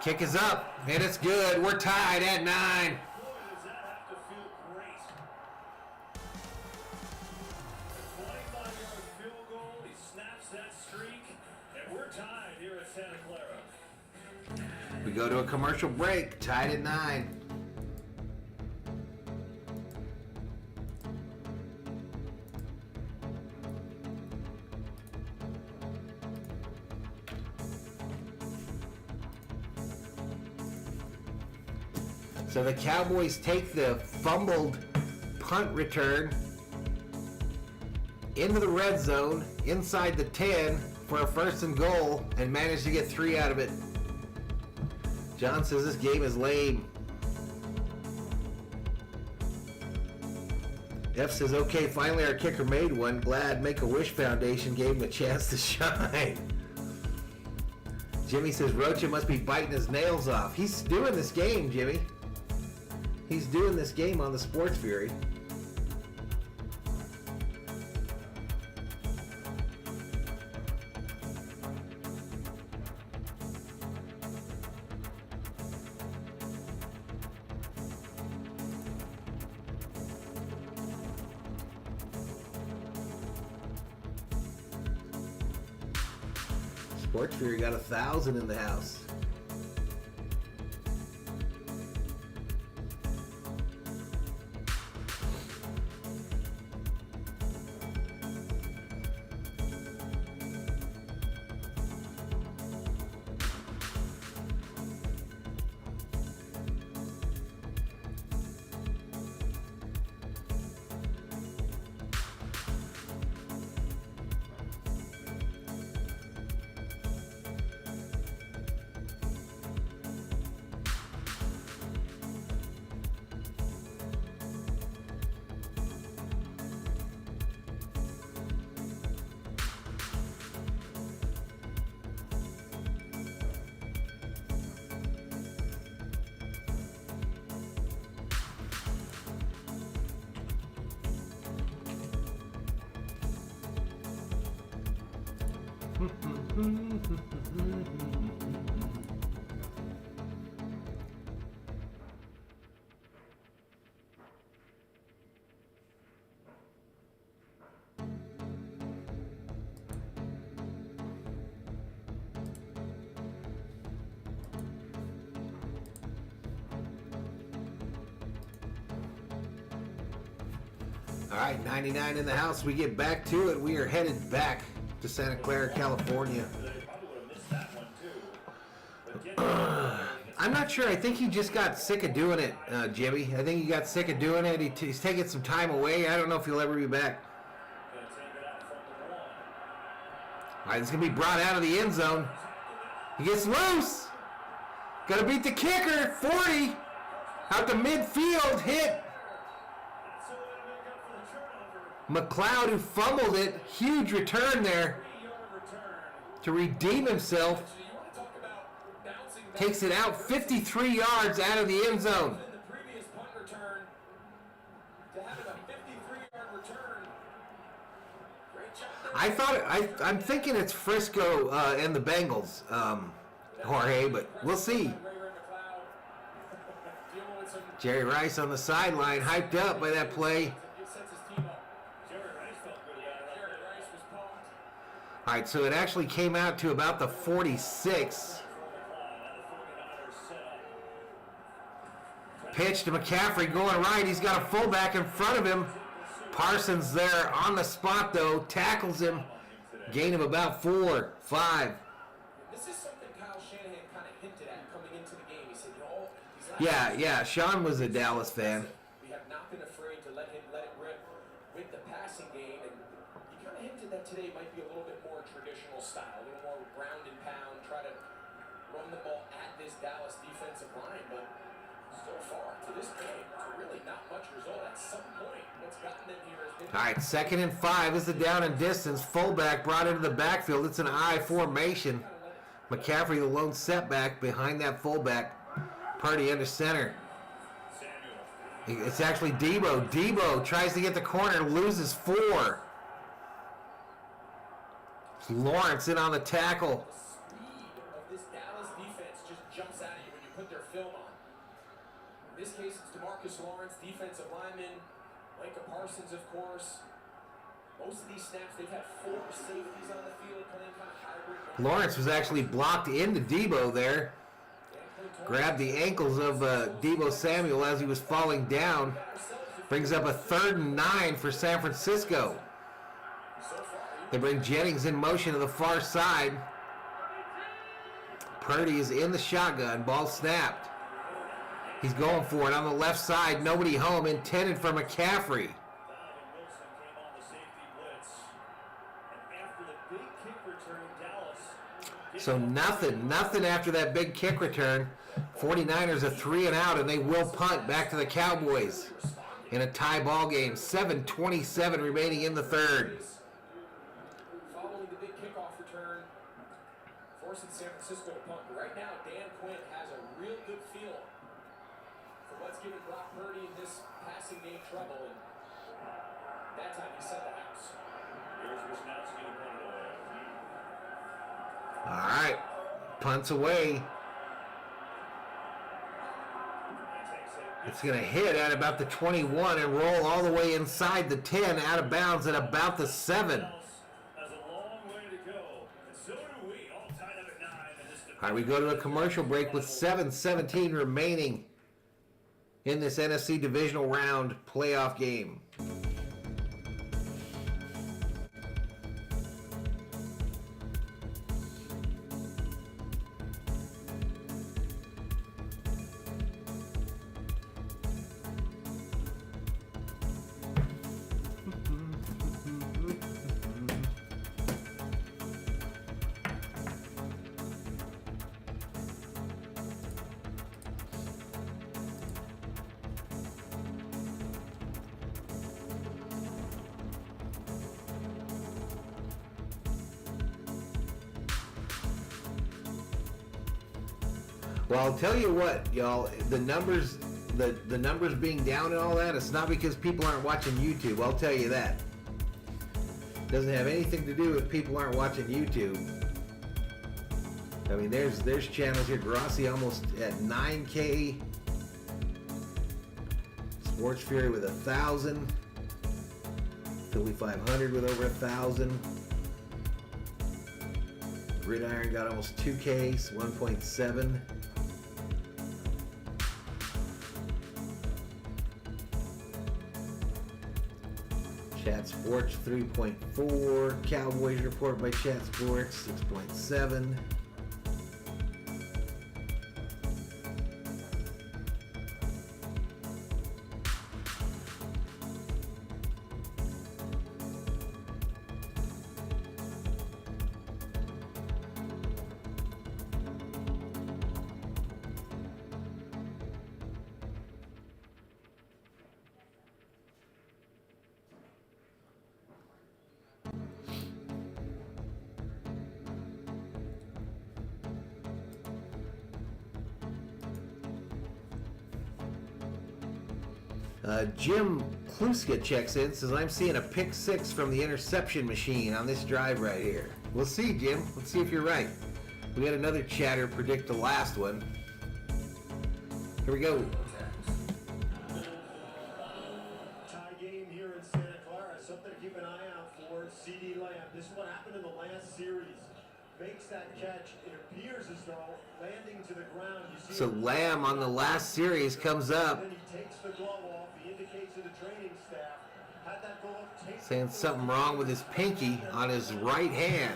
Speaker 1: Kick is up, and it's good. We're tied at 9. We go to a commercial break, tied at 9. So the Cowboys take the fumbled punt return into the red zone, inside the 10 for a 1st and goal, and manage to get 3 out of it. John says this game is lame. F says, okay, finally our kicker made one. Glad Make-A-Wish Foundation gave him a chance to shine. Jimmy says, Rocha must be biting his nails off. He's doing this game, Jimmy. He's doing this game on the Sports Fury. Sports Fury got 1,000 in the house. All right, 99 in the house. We get back to it. We are headed back to Santa Clara, California. I'm not sure. I think he just got sick of doing it, Jimmy. I think he got sick of doing it. He's taking some time away. I don't know if he'll ever be back. All right, it's going to be brought out of the end zone. He gets loose. Got to beat the kicker. 40. Out to midfield. Hit. McLeod, who fumbled it. Huge return there to redeem himself. Takes it out 53 yards out of the end zone. I'm thinking it's Frisco and the Bengals, Jorge, but we'll see. Jerry Rice on the sideline, hyped up by that play. All right, so it actually came out to about the 46. Pitch to McCaffrey going right. He's got a fullback in front of him. Parsons there on the spot, though. Tackles him. Gain of about 4, 5.
Speaker 5: This is something Kyle Shanahan kind of hinted at coming into the game. He said,
Speaker 1: Yeah. Sean was a Dallas fan.
Speaker 5: We have not been afraid to let it rip with the passing game. And he kind of hinted that today might be a little bit more traditional style, a little more ground and pound, try to run the ball at this Dallas defensive line. But so far to this game, really not much result. At some point, what's gotten them here has been...
Speaker 1: All right, 2nd and 5 is the down and distance. Fullback brought into the backfield. It's an I formation. McCaffrey, the lone setback behind that fullback. Purdy under center. It's actually Debo. Debo tries to get the corner, loses 4. Lawrence in on the tackle.
Speaker 5: The speed of this Dallas defense just jumps out at you when you put their film on. In this case, it's DeMarcus Lawrence, defensive lineman. Micah Parsons, of course. Most of these snaps, they've had 4 safeties on the field playing kind of hybrid.
Speaker 1: Lawrence was actually blocked into Debo there. Grabbed the ankles of Debo Samuel as he was falling down. Brings up a 3rd and 9 for San Francisco. They bring Jennings in motion to the far side. Purdy is in the shotgun. Ball snapped. He's going for it on the left side. Nobody home. Intended for McCaffrey. So nothing after that big kick return. 49ers a 3 and out, and they will punt back to the Cowboys in a tie ball game. 7:27 remaining in the third.
Speaker 5: Following the big kickoff return, forcing San Francisco to punt. But right now, Dan Quinn has a real good feel for what's giving Brock Purdy in this passing game trouble. And that time he set the house.
Speaker 7: Here's Wisnowski to punt it away.
Speaker 1: All right, punts away. It's going to hit at about the 21 and roll all the way inside the 10, out of bounds at about the 7.
Speaker 7: Has a long way to go, and so do we. All tied up at 9.
Speaker 1: All right, we go to a commercial break with 7:17 remaining in this NFC divisional round playoff game. Well, I'll tell you what, y'all, the numbers being down and all that, it's not because people aren't watching YouTube. I'll tell you that. It doesn't have anything to do with people aren't watching YouTube. I mean, there's channels here. Grossi almost at 9K. Sports Fury with 1,000. Philly 500 with over 1,000. Gridiron got almost 2K, 1.7. Chat Sports 3.4. Cowboys report by Chat Sports 6.7. Jim Kluska checks in, says, I'm seeing a pick 6 from the interception machine on this drive right here. We'll see, Jim. Let's see if you're right. We had another chatter predict the last one. Here we go.
Speaker 2: Tie game here in Santa Clara. Something to keep an eye out for. CD Lamb. This is what happened in the last series. Makes that catch. It appears as though landing to the ground. You see
Speaker 1: So Lamb on the last series comes up.
Speaker 2: Then he takes the glove off. He indicates to the training staff. Had that glove taken.
Speaker 1: Saying something wrong with his pinky on his right hand.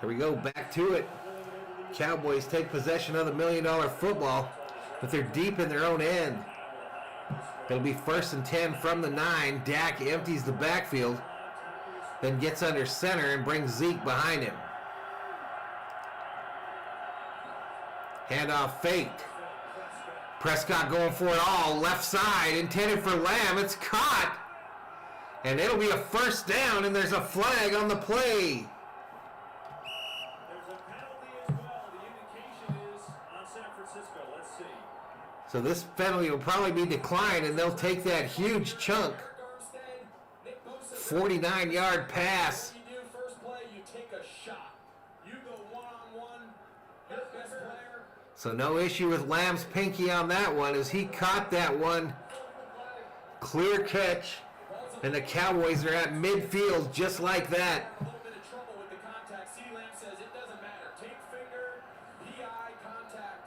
Speaker 1: Here we go, back to it. Cowboys take possession of the $1 million football, but they're deep in their own end. It'll be 1st and 10 from the 9. Dak empties the backfield, then gets under center and brings Zeke behind him. Handoff faked. Prescott going for it all, left side, intended for Lamb. It's caught, and it'll be a 1st down, and there's a flag on the play.
Speaker 7: There's a penalty as well. The indication is on San Francisco. Let's see.
Speaker 1: So this penalty will probably be declined, and they'll take that huge chunk. 49-yard pass.
Speaker 5: You do first play, you take a shot. You go one-on-one, your best player.
Speaker 1: So no issue with Lamb's pinky on that one, as he caught that one. Clear catch, and the Cowboys are at midfield just like that.
Speaker 5: A little bit of trouble with the contact. CeeDee Lamb says it doesn't matter. Take finger, PI, contact,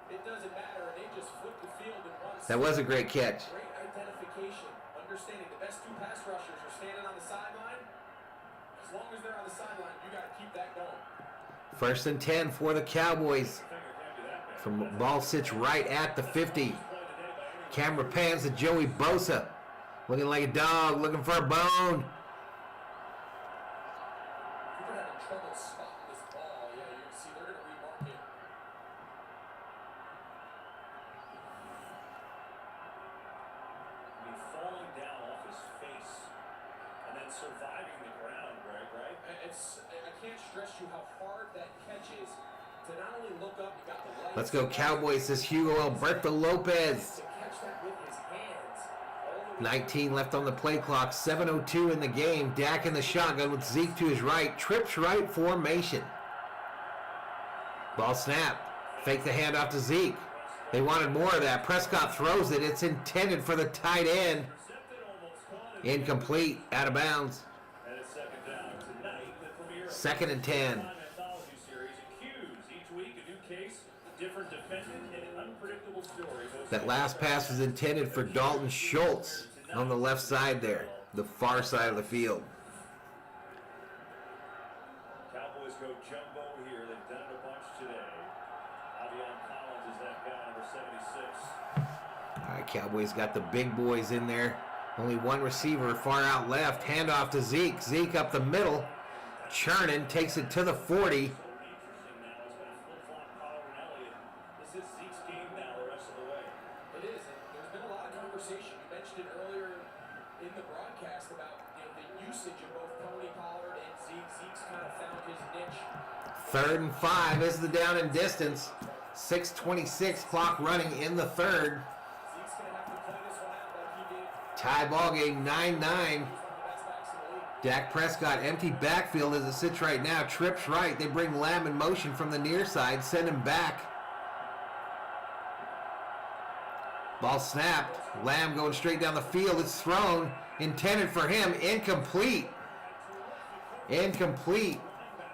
Speaker 5: it doesn't matter. And they just flip the field in one
Speaker 1: That was a great catch.
Speaker 5: Great identification. Understanding the best 2 pass rushers are standing on the sideline. As long as they're on the sideline, you got to keep that going.
Speaker 1: 1st and 10 for the Cowboys. From ball sits right at the 50. Camera pans to Joey Bosa. Looking like a dog, looking for a bone.
Speaker 5: People are having trouble spotting this ball. Yeah, you can see they're going to remark it
Speaker 7: and surviving the ground, Greg, right?
Speaker 5: I can't stress you how hard that catch is to not only look up, you got the lights.
Speaker 1: Let's go Cowboys, says Hugo Alberto Lopez.
Speaker 5: To catch that with his hands. All the way
Speaker 1: 19 left on the play clock, 7:02 in the game. Dak in the shotgun with Zeke to his right. Trips right formation. Ball snap. Fake the handoff to Zeke. They wanted more of that. Prescott throws it. It's intended for the tight end. Incomplete. Out of bounds.
Speaker 7: And it's second down. Tonight, the premiere
Speaker 1: Second and 10.
Speaker 7: anthology series accused. Each week, a new case, a different defendant, and an unpredictable story.
Speaker 1: That last pass was intended for Dalton Schultz on the left side there, the far side of the field.
Speaker 7: Cowboys go jumbo here. They've done it a bunch today. Avion Collins is that guy, number 76.
Speaker 1: All right, Cowboys got the big boys in there. Only one receiver far out left. Handoff to Zeke. Zeke up the middle. Chernin takes it to the 40.
Speaker 7: Interesting now. It's been a flip-flop Pollard and Elliott. This is Zeke's game now the rest of the way.
Speaker 5: It is, and there's been a lot of conversation. You mentioned it earlier in the broadcast about the usage of both Tony Pollard and Zeke. Zeke's kind of found his niche.
Speaker 1: 3rd and 5 is the down and distance. 6:26 clock running in the third.
Speaker 5: Zeke's going to have to play this one out like he did.
Speaker 1: Tie ball game 9-9.
Speaker 5: He's one of the best backs in the league.
Speaker 1: Dak Prescott, empty backfield as it sits right now. Trips right. They bring Lamb in motion from the near side. Send him back. Ball snapped. Lamb going straight down the field. It's thrown. Intended for him. Incomplete. Incomplete.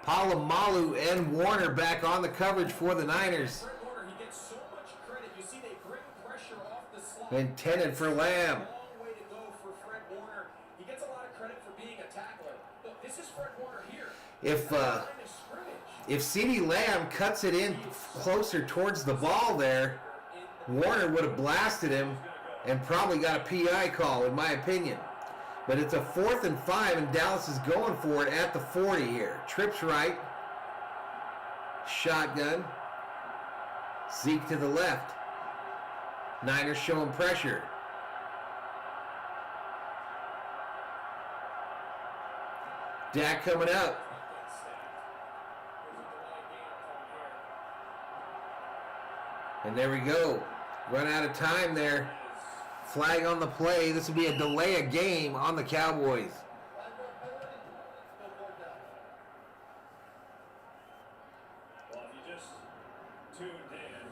Speaker 1: Palomalu and Warner back on the coverage for the Niners.
Speaker 5: Fred Warner, he gets so much credit. You see, they bring pressure off the slot.
Speaker 1: Intended for Lamb.
Speaker 5: Long way to go for Fred Warner. He gets a lot of credit for being a tackler. Look, this is Fred Warner here.
Speaker 1: If
Speaker 5: Line of scrimmage.
Speaker 1: if CeeDee Lamb cuts it in closer towards the ball there, Warner would have blasted him and probably got a PI call, in my opinion. But it's a 4th and 5, and Dallas is going for it at the 40 here. Trips right. Shotgun. Zeke to the left. Niners showing pressure. Dak coming up. And there we go. Run out of time there. Flag on the play. This will be a delay of game on the Cowboys.
Speaker 7: Well, if you just tuned in,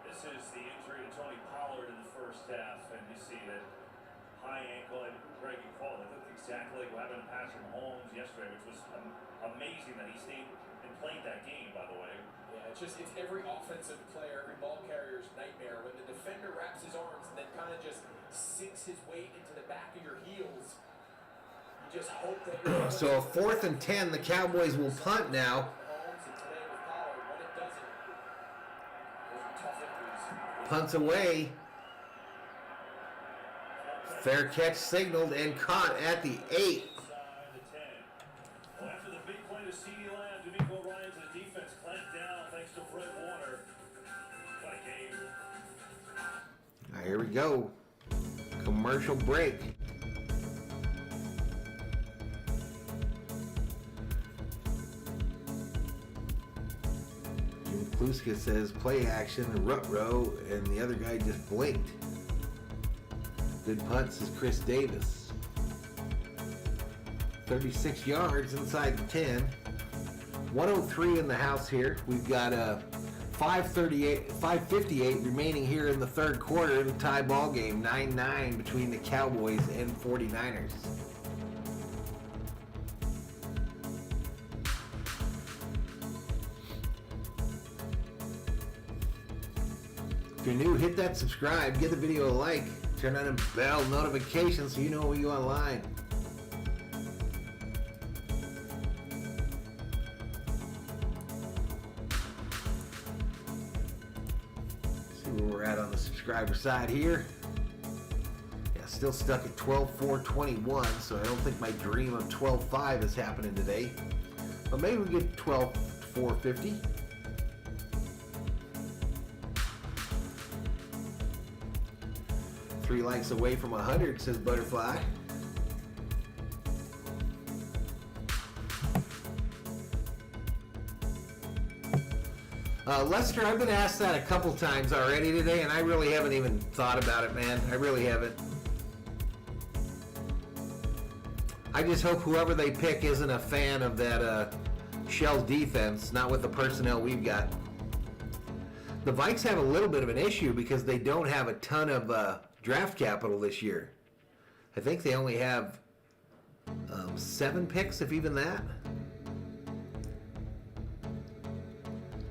Speaker 7: this is the injury to Tony Pollard in the first half, and you see that high ankle, and Greg, you called it. It looked exactly like what happened to Patrick Mahomes yesterday, which was amazing that he stayed and played that game, by the way.
Speaker 5: Yeah, it's every offensive player, every ball carrier's nightmare. When the defender wraps his arms and then kind of just sinks his weight into the back of your heels, you just hope that you're
Speaker 1: So a 4th and 10. The Cowboys will punt now.
Speaker 5: Mahomes, and today with Pollard, when it doesn't, those are tough injuries.
Speaker 1: Punts away. Fair catch signaled and caught at the 8.
Speaker 7: Inside the 10. Well, after the big play to CeeDee Lamb, D'Amico Ryan to the defense clamped down thanks to Fred Warner. What a game.
Speaker 1: All right, here we go. Commercial break. Jim Kluska says play action, Rutrow, and the other guy just blinked. Good punt, says Chris Davis. 36 yards inside the 10. 103 in the house here. We've got 5:58 remaining here in the third quarter. The tie ball game, 9-9 between the Cowboys and 49ers. If you're new, hit that subscribe, give the video a like, turn on the bell notifications so you know when we go online. See where we're at on the subscriber side here. Yeah, still stuck at 12,421, so I don't think my dream of 12,5 is happening today. But maybe we get 12,450. Three likes away from 100, says Butterfly. Lester, I've been asked that a couple times already today, and I really haven't even thought about it, man. I really haven't. I just hope whoever they pick isn't a fan of that Shell defense, not with the personnel we've got. The Vikes have a little bit of an issue because they don't have a ton of draft capital this year. I think they only have 7 picks, if even that.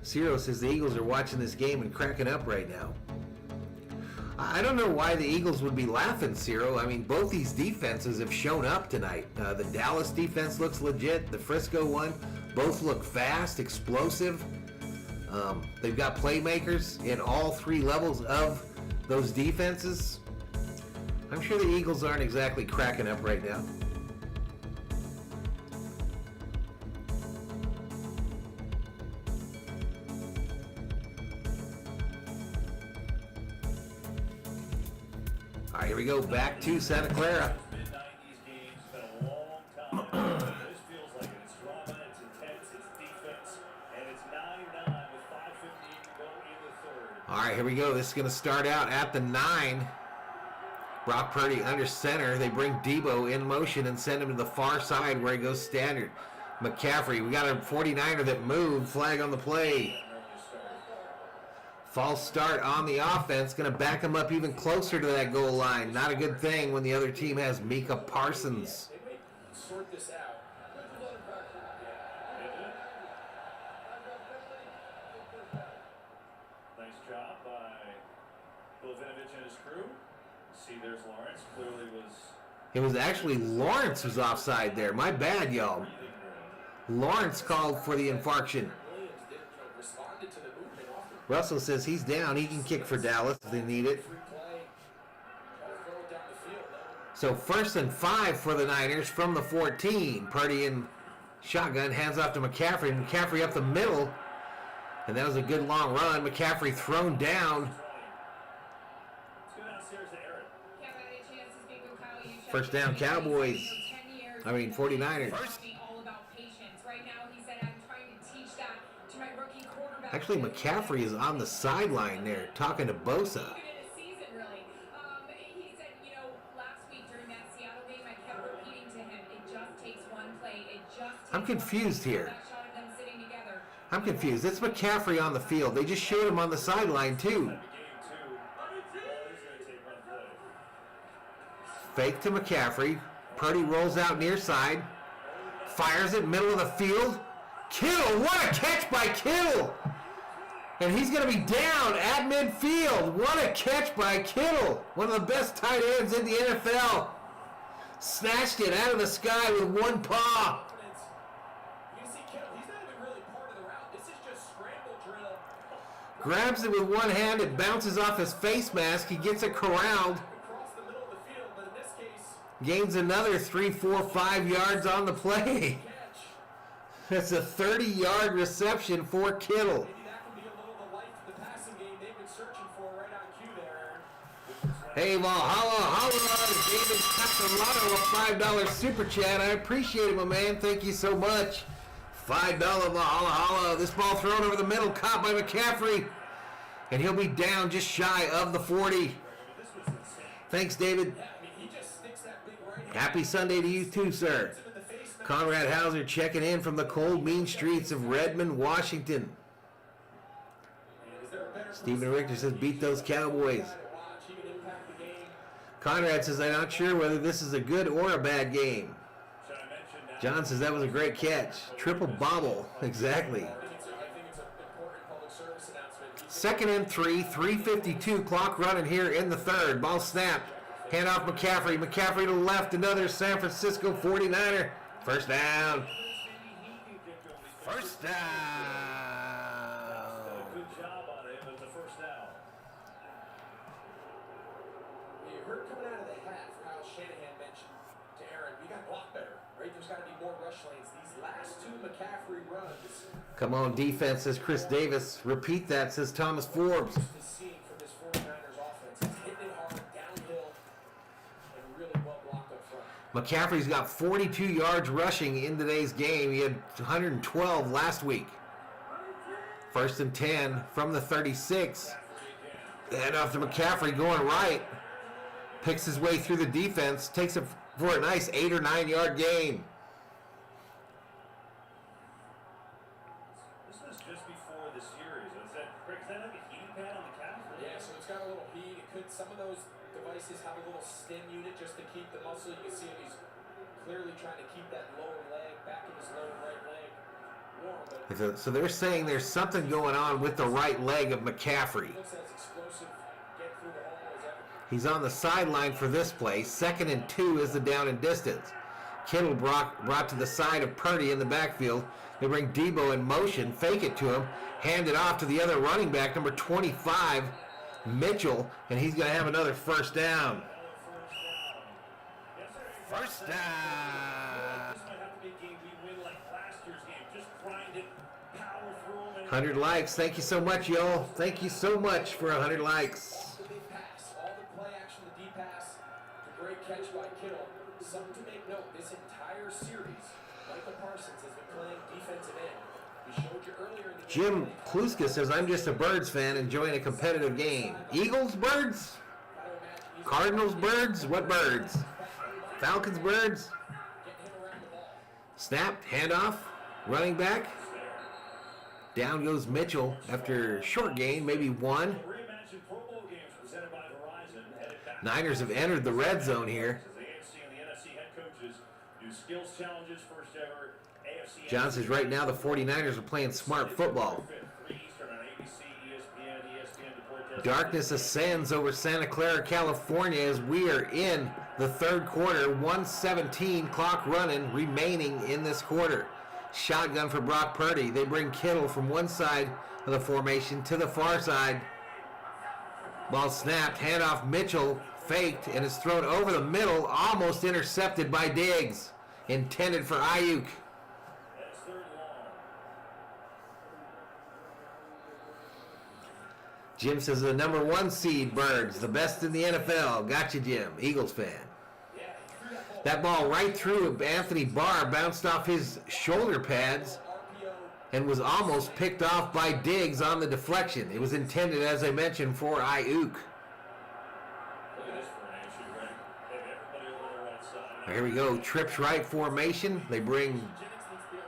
Speaker 1: Ciro says the Eagles are watching this game and cracking up right now. I don't know why the Eagles would be laughing, Ciro. I mean, both these defenses have shown up tonight. The Dallas defense looks legit. The Frisco one, both look fast, explosive. They've got playmakers in all 3 levels of those defenses. I'm sure the Eagles aren't exactly cracking up right now. All right, here we go. Back to Santa Clara.
Speaker 7: Mid-90s games, it's been a long time. This feels like it. It's drama, it's intense, it's defense, and it's 9-9 with 5:58 to go in the third.
Speaker 1: All right, here we go. This is going to start out at the 9. Brock Purdy under center. They bring Debo in motion and send him to the far side where he goes standard. McCaffrey, we got a 49er that moved. Flag on the play. False start on the offense. Going to back him up even closer to that goal line. Not a good thing when the other team has Micah Parsons.
Speaker 5: They might sort this out.
Speaker 7: Nice job by Bovinovich and his crew. See, there's Lawrence. Clearly was
Speaker 1: It was actually Lawrence who's offside there. My bad, y'all. Lawrence called for the infarction.
Speaker 5: Williams did, responded to the movement off the
Speaker 1: Russell says he's down. He can kick for Dallas if they need it.
Speaker 5: free play. Try to throw it down the field.
Speaker 1: So 1st and 5 for the Niners from the 14. Purdy in shotgun, hands off to McCaffrey. McCaffrey up the middle. And that was a good long run. McCaffrey thrown down.
Speaker 7: Let's go downstairs to Aaron.
Speaker 6: Haven't had a chance to speak with Kyle Juszczyk.
Speaker 1: First down, Cowboys.
Speaker 6: For 10 years,
Speaker 1: 49ers.
Speaker 6: all about patience. Right now, he said, I'm trying to teach that to my rookie quarterback.
Speaker 1: Actually, McCaffrey is on the sideline there talking to Bosa.
Speaker 6: Even in a season, really. He said, last week during that Seattle game, I kept repeating to him, it just takes one play. It just takes
Speaker 1: I'm confused
Speaker 6: one play.
Speaker 1: here.
Speaker 6: That shot of them sitting together.
Speaker 1: I'm confused. It's McCaffrey on the field. They just showed him on the sideline, too.
Speaker 7: Game 2. Ball is going to take one play.
Speaker 1: Fake to McCaffrey. Purdy rolls out near side. Fires it middle of the field. Kittle, what a catch by Kittle! And he's going to be down at midfield. What a catch by Kittle. One of the best tight ends in the NFL. Snatched it out of the sky with one paw.
Speaker 5: You can see Kittle, he's not even really part of the route. This is just scramble drill.
Speaker 1: Grabs it with one hand. It bounces off his face mask. He gets it corralled.
Speaker 5: Across the middle of the field, but in this case,
Speaker 1: Gains another 3, 4, 5 yards on the play.
Speaker 5: catch.
Speaker 1: That's a 30-yard reception for Kittle.
Speaker 5: Maybe that can be a little of the life of the passing game they've been searching for right on cue there, Aaron.
Speaker 1: Hey, Valhalla, holla, David Castellato, a $5 super chat. I appreciate it, my man. Thank you so much. $5 Valhalla, holla. This ball thrown over the middle, caught by McCaffrey. And he'll be down just shy of the 40. Thanks, David.
Speaker 5: Yeah, I mean, he just sticks that big right hand
Speaker 1: Happy Sunday to you too, sir.
Speaker 5: in the face.
Speaker 1: Conrad Hauser checking in from the cold, mean streets of Redmond, Washington.
Speaker 5: Is there a better
Speaker 1: Stephen Richter says, beat those Cowboys.
Speaker 5: guy to watch? He can impact the game.
Speaker 1: Conrad says, I'm not sure whether this is a good or a bad game.
Speaker 7: Should I mention that?
Speaker 1: John says, that was a great catch. Triple bobble. Exactly.
Speaker 5: I think it's an important public service announcement.
Speaker 1: Second and 3, 3:52 clock running here in the third. Ball snapped. Hand off McCaffrey. McCaffrey to the left. Another San Francisco 49er. First down. First down.
Speaker 7: Good job on it with the first down.
Speaker 5: You heard coming out of the half, Kyle Shanahan mentioned to Aaron, we got to block better, right? There's got to be more rush lanes. These last 2 McCaffrey runs,
Speaker 1: Come on, defense, says Chris Davis. Repeat that, says Thomas Forbes.
Speaker 5: the scene for this 49ers offense. It's hitting it hard, downhill, and really well blocked up front.
Speaker 1: McCaffrey's got 42 yards rushing in today's game. He had 112 last week. First and 10 from the 36. And off to McCaffrey going right. Picks his way through the defense. Takes it for a nice 8 or 9 yard gain.
Speaker 7: This was just before the series. Is that like a heating pad on the calf?
Speaker 5: Yeah, so it's got a little heat. It could, some of those devices have a little stim unit just to keep the muscle. You can see him, he's clearly trying to keep that lower leg, back of his lower right leg warm. But
Speaker 1: So they're saying there's something going on with the right leg of McCaffrey.
Speaker 5: looks as explosive, get through the hole as ever.
Speaker 1: He's on the sideline for this play. 2nd and 2 is the down and distance. Kittle brought to the side of Purdy in the backfield. They bring Debo in motion, fake it to him, hand it off to the other running back, number 25, Mitchell, and he's going to have another first down. First down.
Speaker 7: This might have to be a game we win like last year's game. Just grind it, power through them.
Speaker 1: 100 likes. Thank you so much, y'all. Thank you so much for 100 likes.
Speaker 5: The big pass, all the play action, the deep pass, the great catch by Kittle. Something to make note, this entire series, Michael Parsons has been playing defensive end. We showed you earlier in the
Speaker 1: Jim
Speaker 5: game.
Speaker 1: Kluska says, I'm just a Birds fan enjoying a competitive game. Eagles, Birds? Cardinals, Birds? What Birds? Falcons, Birds?
Speaker 5: Getting him around the ball.
Speaker 1: Snap, handoff, running back. Down goes Mitchell after short gain, maybe one.
Speaker 7: Reimagined Pro Bowl games presented by Verizon. Headed back
Speaker 1: Niners have entered the red zone here.
Speaker 7: as the AFC and the NFC head coaches do skills challenges, first ever AFC.
Speaker 1: John says right now the 49ers are playing smart football.
Speaker 7: 3 Eastern on ABC, ESPN,
Speaker 1: Darkness ascends over Santa Clara, California as we are in the third quarter. 1:17 clock running remaining in this quarter. Shotgun for Brock Purdy. They bring Kittle from one side of the formation to the far side. Ball snapped, handoff Mitchell, faked, and is thrown over the middle, almost intercepted by Diggs. Intended for Ayuk.
Speaker 7: That's third long.
Speaker 1: Jim says the number 1 seed Birds, the best in the NFL. Gotcha, Jim. Eagles fan. That ball right through Anthony Barr, bounced off his shoulder pads and was almost picked off by Diggs on the deflection. It was intended, as I mentioned, for Ayuk.
Speaker 7: Look at this for an issue, right? They have everybody over the right side.
Speaker 1: Here we go. Trips right formation. They bring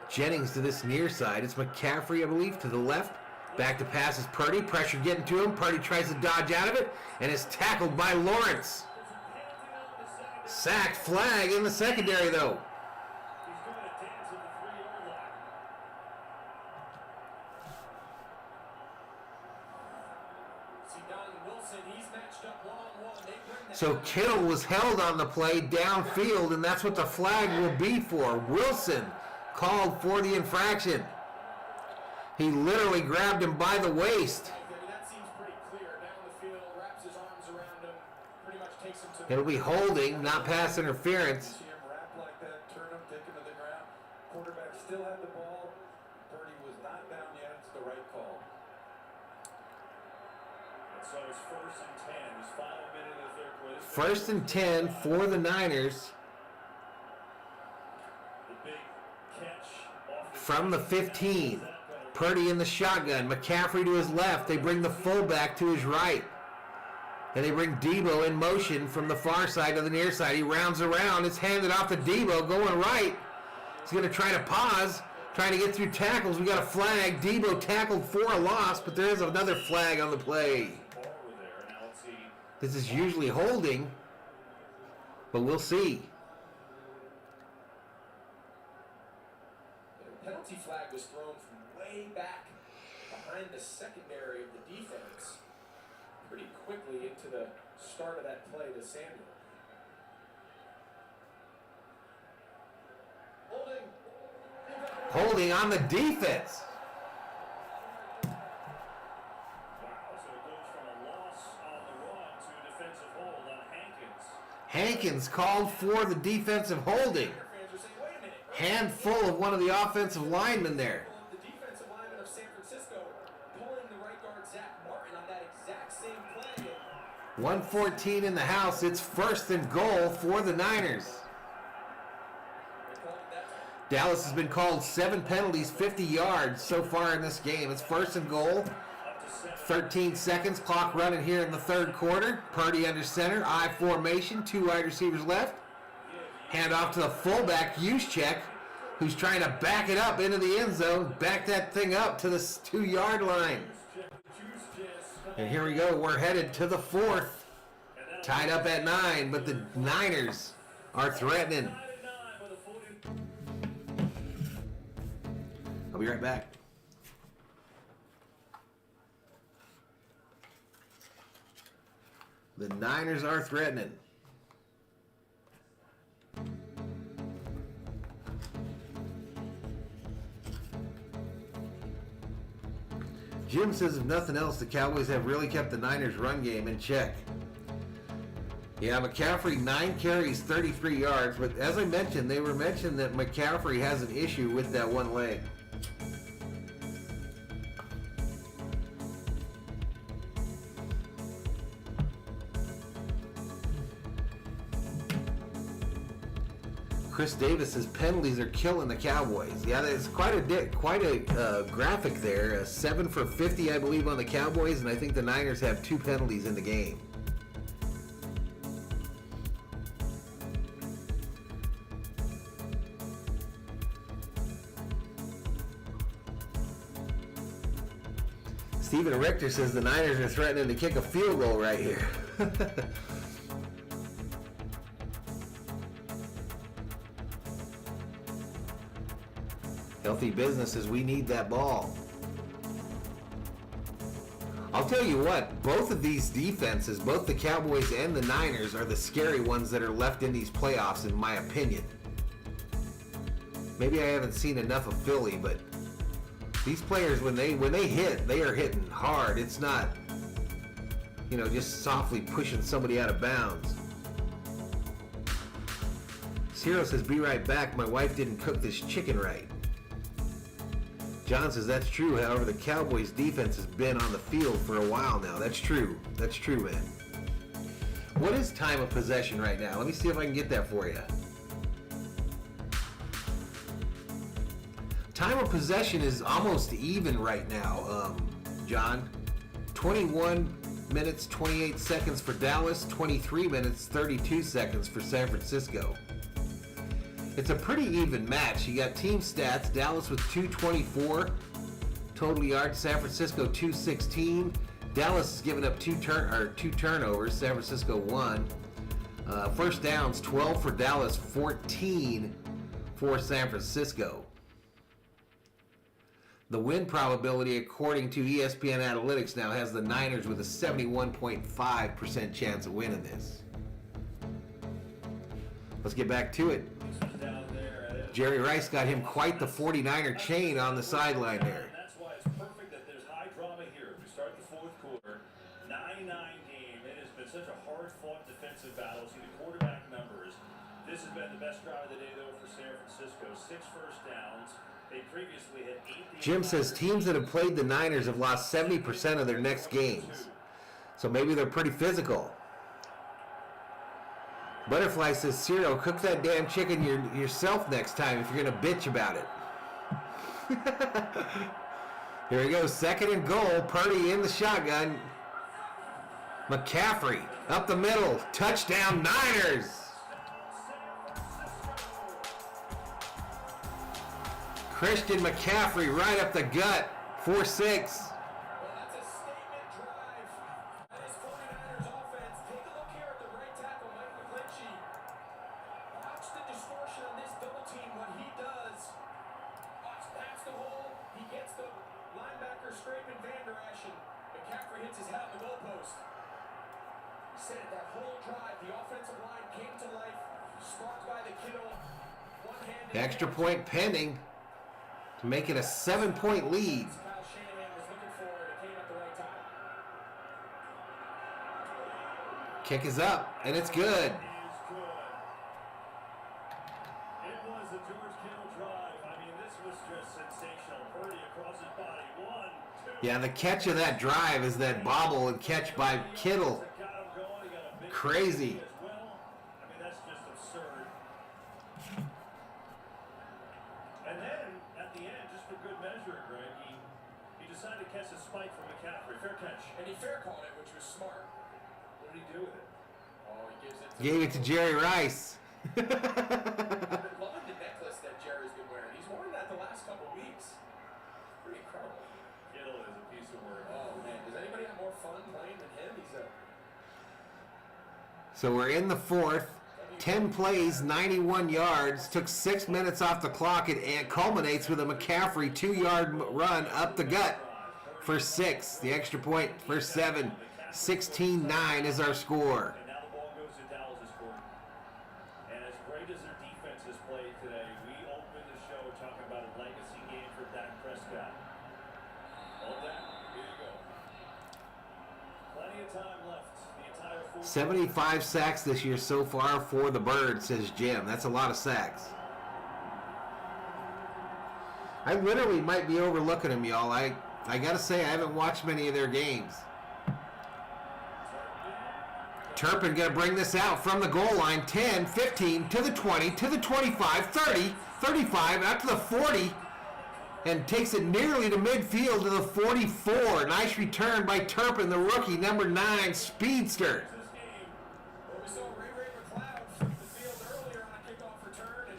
Speaker 1: Jennings to this near side. It's McCaffrey, I believe, to the left. Back to passes Purdy. Pressure getting to him. Purdy tries to dodge out of it and is tackled by Lawrence. Sacked, flag in the secondary, though.
Speaker 7: He's doing a dance at the 3-yard line.
Speaker 5: See Don Wilson, he's matched up one-on-one. They bring that
Speaker 1: So Kittle was held on the play downfield, and that's what the flag will be for. Wilson called for the infraction. He literally grabbed him by the waist.
Speaker 5: I mean, that seems pretty clear. Down the field, wraps his arms around him, pretty much takes him to the...
Speaker 1: It'll be holding, not pass interference.
Speaker 9: See him wrap like that, turn him, take him to the ground. Quarterback still had the ball. Purdy was not down yet. It's the right call.
Speaker 7: And so it's 1st and 10. This final minute of the third quarter.
Speaker 1: First and 10 for the Niners
Speaker 7: The big catch off the
Speaker 1: from the 15. Purdy in the shotgun. McCaffrey to his left. They bring the fullback to his right. And they bring Debo in motion from the far side to the near side. He rounds around. It's handed off to Debo going right. He's going to try to pause, trying to get through tackles. We got a flag. Debo tackled for a loss, but there is another flag on the play.
Speaker 7: ball over there. Now let's see.
Speaker 1: This is usually holding, but we'll see.
Speaker 5: The penalty flag was thrown from way back behind the secondary of the defense pretty quickly into the start of that play to Samuel.
Speaker 1: Holding on the defense.
Speaker 7: Wow. So it goes from a loss on the run to a defensive hold on Hankins.
Speaker 1: Hankins called for the defensive holding.
Speaker 5: Fans are saying, wait a minute.
Speaker 1: Handful of one of the offensive linemen there.
Speaker 5: The defensive lineman of San Francisco pulling the right guard Zach Martin on that exact same play.
Speaker 1: 1:14 in the house. It's 1st and goal for the Niners.
Speaker 5: They called it that time.
Speaker 1: Dallas has been called 7 penalties, 50 yards so far in this game. It's 1st and goal. 13 seconds, clock running here in the third quarter. Purdy under center, I formation, 2 wide receivers left. Hand off to the fullback, Juszczyk, who's trying to back it up into the end zone. Back that thing up to the 2-yard line. And here we go, we're headed to the 4th. Tied up at 9, but the Niners are threatening. I'll be right back. The Niners are threatening. Jim says if nothing else, the Cowboys have really kept the Niners' run game in check. Yeah, McCaffrey, 9 carries, 33 yards, but as I mentioned, they were mentioned that McCaffrey has an issue with that one leg. Chris Davis says penalties are killing the Cowboys. Yeah, there's quite a graphic there. 7 for 50, I believe, on the Cowboys, and I think the Niners have 2 penalties in the game. Steven Richter says the Niners are threatening to kick a field goal right here. Healthy businesses, we need that ball. I'll tell you what, both of these defenses, both the Cowboys and the Niners, are the scary ones that are left in these playoffs, in my opinion. Maybe I haven't seen enough of Philly, but these players, when they hit, they are hitting hard. It's not, just softly pushing somebody out of bounds. Ciro says, be right back. My wife didn't cook this chicken right. John says, that's true. However, the Cowboys defense has been on the field for a while now. That's true. That's true, man. What is time of possession right now? Let me see if I can get that for you. Time of possession is almost even right now, John. 21 minutes, 28 seconds for Dallas, 23 minutes, 32 seconds for San Francisco. It's a pretty even match. You got team stats. Dallas with 224 total yards. San Francisco 216. Dallas has given up two turnovers. San Francisco 1. First downs 12 for Dallas, 14 for San Francisco. The win probability, according to ESPN Analytics, now has the Niners with a 71.5% chance of winning this. Let's get back to it. Jerry Rice got him quite the 49er chain on the sideline there.
Speaker 7: That's why it's perfect that there's high drama here. We start the 4th quarter, 9-9 game. It has been such a hard-fought defensive battle. See the quarterback numbers. This has been the best drive of the day, though, for San Francisco. 6 first downs. They previously had 8.
Speaker 1: Jim says teams that have played the Niners have lost 70% of their next games. So maybe they're pretty physical. Butterfly says, Ciro, cook that damn chicken yourself next time if you're going to bitch about it. Here we go, 2nd and goal. Purdy in the shotgun. McCaffrey up the middle. Touchdown, Niners! Christian McCaffrey right up the gut. 4-6. Extra point pending to make it a 7-point lead. Kick is up, and it's good. Yeah, the catch of that drive is that bobble and catch by Kittle. Crazy.
Speaker 7: decided to catch a spike from McCaffrey. Fair catch.
Speaker 5: And he fair called it, which was smart.
Speaker 9: What did he do with it?
Speaker 5: Oh, he gives it to
Speaker 1: Gave it to Jerry Rice.
Speaker 5: I've been loving the necklace that Jerry's been wearing. He's worn that the last couple weeks. Pretty incredible.
Speaker 7: Kittle is a piece of work.
Speaker 5: Oh, man. Does anybody have more fun playing than him? He's a...
Speaker 1: So we're in the fourth. 10 plays, 91 yards. Took 6 minutes off the clock. It culminates with a McCaffrey 2-yard run up the gut for 6. The extra point for 7. 16-9 is our score.
Speaker 7: And now the ball goes to Dallas' court. And as great as their defense has played today, we opened the show talking about a legacy game for Dak Prescott. Well, Dak, here you go. Plenty of time left. The entire
Speaker 1: 75 sacks this year so far for the Birds, says Jim. That's a lot of sacks. I literally might be overlooking them, y'all. I got to say, I haven't watched many of their games. Turpin going to bring this out from the goal line. 10, 15, to the 20, to the 25, 30, 35, out to the 40. And takes it nearly to midfield to the 44. Nice return by Turpin, the rookie, number 9, speedster.
Speaker 5: Well, we saw Ray McLeod flip the field earlier on a kickoff return, and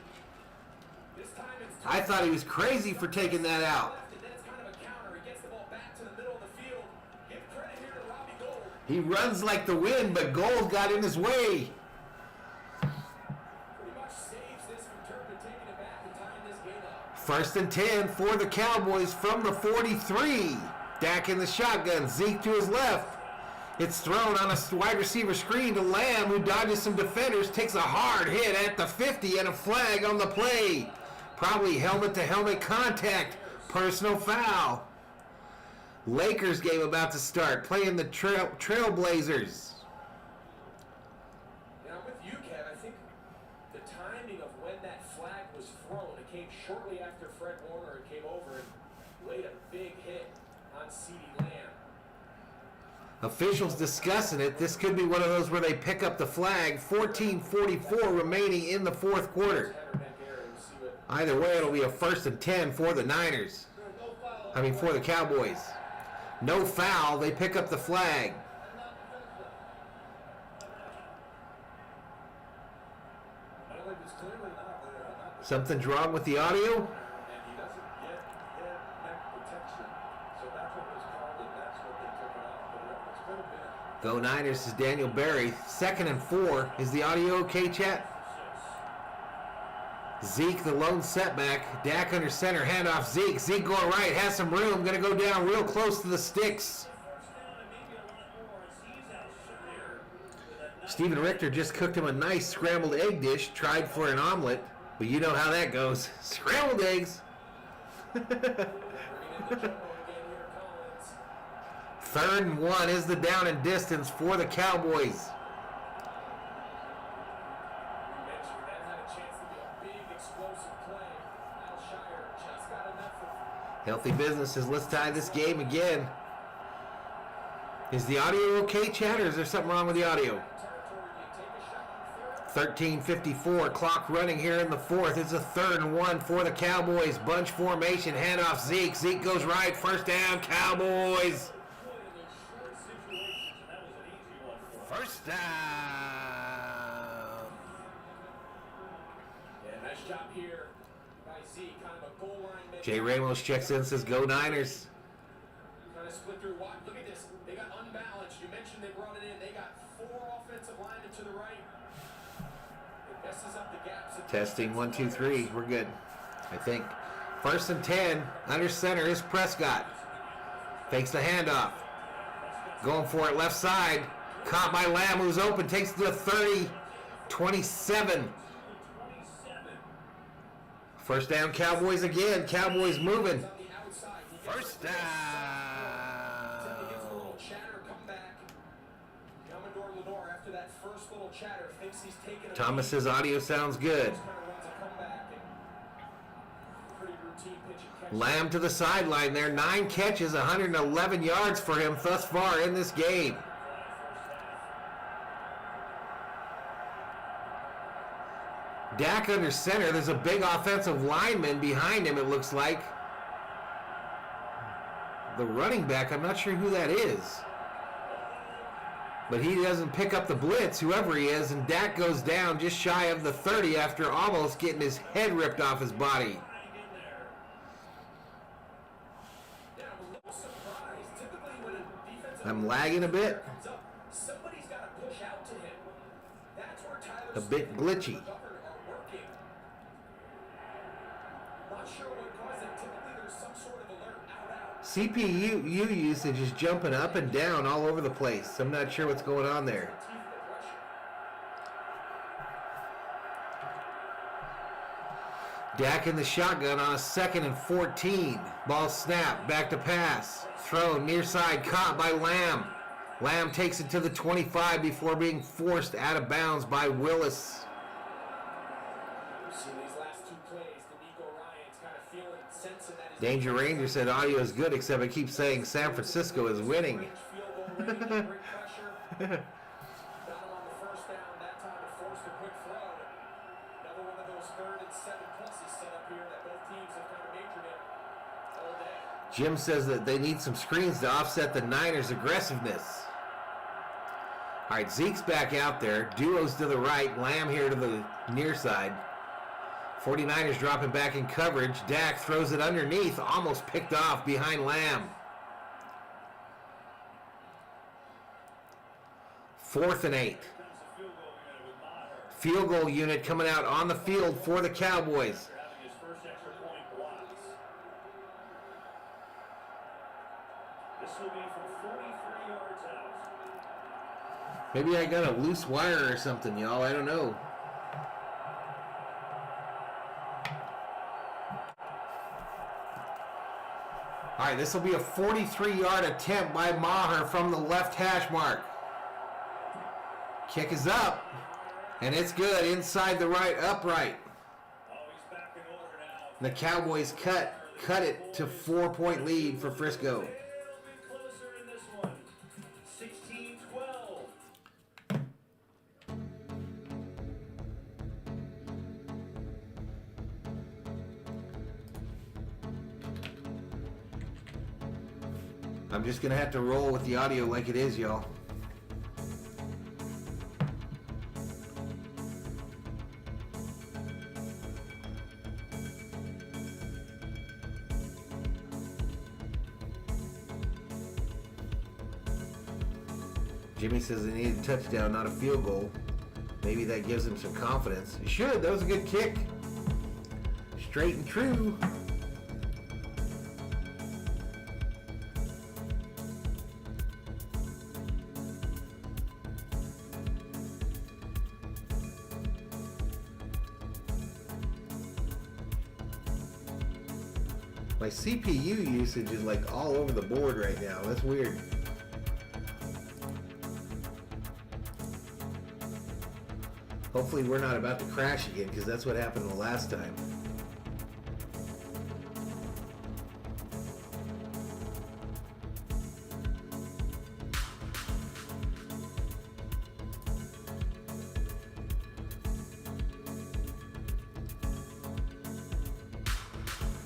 Speaker 5: this time it's...
Speaker 1: I thought he was crazy for taking that out.
Speaker 5: And then it's kind of a counter. He gets the ball back to the middle of the field. Give credit here to Robbie Gould.
Speaker 1: He runs like the wind, but Gold got in his way.
Speaker 5: Pretty much saves this from Turpin taking it back and tying this game up.
Speaker 1: 1st and 10 for the Cowboys from the 43. Dak in the shotgun. Zeke to his left. It's thrown on a wide receiver screen to Lamb, who dodges some defenders, takes a hard hit at the 50, and a flag on the play. Probably helmet-to-helmet contact. Personal foul. Lakers game about to start, playing the Trailblazers.
Speaker 5: Now, with you, Kev, I think the timing of when that flag was thrown, it came shortly after Fred Warner came over and laid a big hit on CeeDee Lamb.
Speaker 1: Officials discussing it. This could be one of those where they pick up the flag. 14:44 remaining in the fourth quarter. Either way, it'll be a 1st and 10 for the Niners. For the Cowboys. No foul. They pick up the flag. Something's wrong with the audio?
Speaker 9: And he doesn't get head neck protection. So that's what was called, and that's what they took it off. But it could have been.
Speaker 1: Go Niners is Daniel Berry. 2nd and 4. Is the audio okay, chat? Zeke, the lone setback. Dak under center. Handoff Zeke. Zeke going right. Has some room. Going to go down real close to the sticks. Steven Richter just cooked him a nice scrambled egg dish. Tried for an omelet. But you know how that goes. Scrambled eggs. 3rd and 1 is the down and distance for the Cowboys. Healthy businesses. Let's tie this game again. Is the audio okay, Chad, or is there something wrong with the audio? 13:54, clock running here in the fourth. It's a 3rd and 1 for the Cowboys. Bunch formation, handoff Zeke. Zeke goes right, 1st down, Cowboys. 1st down.
Speaker 5: Yeah, nice job here by Zeke. Kind of a goal line.
Speaker 1: Jay Ramos checks in, says go Niners.
Speaker 5: Kind of split through. Look at this. They got unbalanced. You mentioned they brought it in. They got 4 offensive linemen to the right. It messes up the gaps.
Speaker 1: Testing 1, 2, 3. We're good, I think. 1st and 10. Under center is Prescott. Fakes the handoff. Going for it left side. Caught by Lamb, who's open. Takes it to the 30. 27. 1st down, Cowboys again. Cowboys moving. 1st down. Thomas's audio sounds good. Lamb to the sideline there. 9 catches, 111 yards for him thus far in this game. Dak under center. There's a big offensive lineman behind him, it looks like. the running back. I'm not sure who that is. But he doesn't pick up the blitz, whoever he is, and Dak goes down just shy of the 30 after almost getting his head ripped off his body. I'm lagging a bit.
Speaker 5: Somebody's got to push out to him. That's where Tyler
Speaker 1: A bit glitchy.
Speaker 5: Not sure what caused it. Typically there's some sort of alert out.
Speaker 1: CPU usage is jumping up and down all over the place. I'm not sure what's going on there. Dak in the shotgun on a 2nd and 14. Ball snap, back to pass. Throw near side, caught by Lamb. Lamb takes it to the 25 before being forced out of bounds by Willis. Danger Ranger said audio is good, except it keeps saying San Francisco is winning. Jim says that they need some screens to offset the Niners' aggressiveness. All right, Zeke's back out there. Duos to the right. Lamb here to the near side. 49ers dropping back in coverage. Dak throws it underneath. Almost picked off behind Lamb. 4th and 8. Field goal unit coming out on the field for the Cowboys. Maybe I got a loose wire or something, y'all. I don't know. All right, this will be a 43-yard attempt by Maher from the left hash mark. Kick is up, and it's good inside the right upright. The Cowboys cut it to 4-point lead for Frisco. I'm just going to have to roll with the audio like it is, y'all. Jimmy says they need a touchdown, not a field goal. Maybe that gives him some confidence. It should. That was a good kick. Straight and true. My CPU usage is like all over the board right now. That's weird. Hopefully we're not about to crash again, because that's what happened the last time.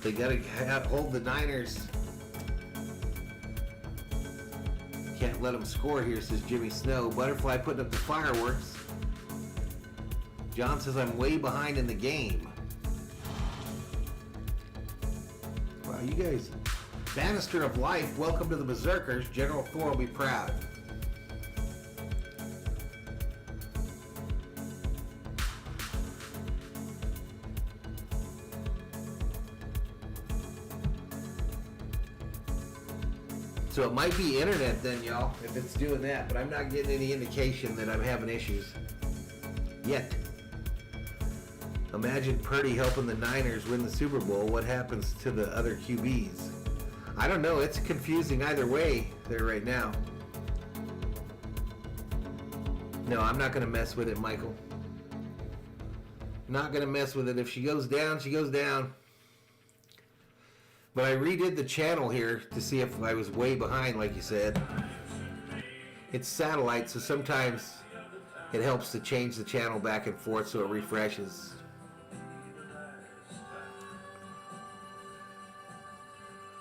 Speaker 1: They gotta hold the Niners. Can't let them score here, says Jimmy Snow. Butterfly putting up the fireworks. John says I'm way behind in the game. Wow, you guys. Bannister of Life, welcome to the Berzerkers. General Thor will be proud. So it might be internet then, y'all, if it's doing that, but I'm not getting any indication that I'm having issues yet. Imagine Purdy helping the Niners win the Super Bowl. What happens to the other QBs? I don't know. It's confusing either way there right now. No, I'm not going to mess with it, Michael. Not going to mess with it. If she goes down, she goes down. But I redid the channel here to see if I was way behind, like you said. It's satellite, so sometimes it helps to change the channel back and forth so it refreshes.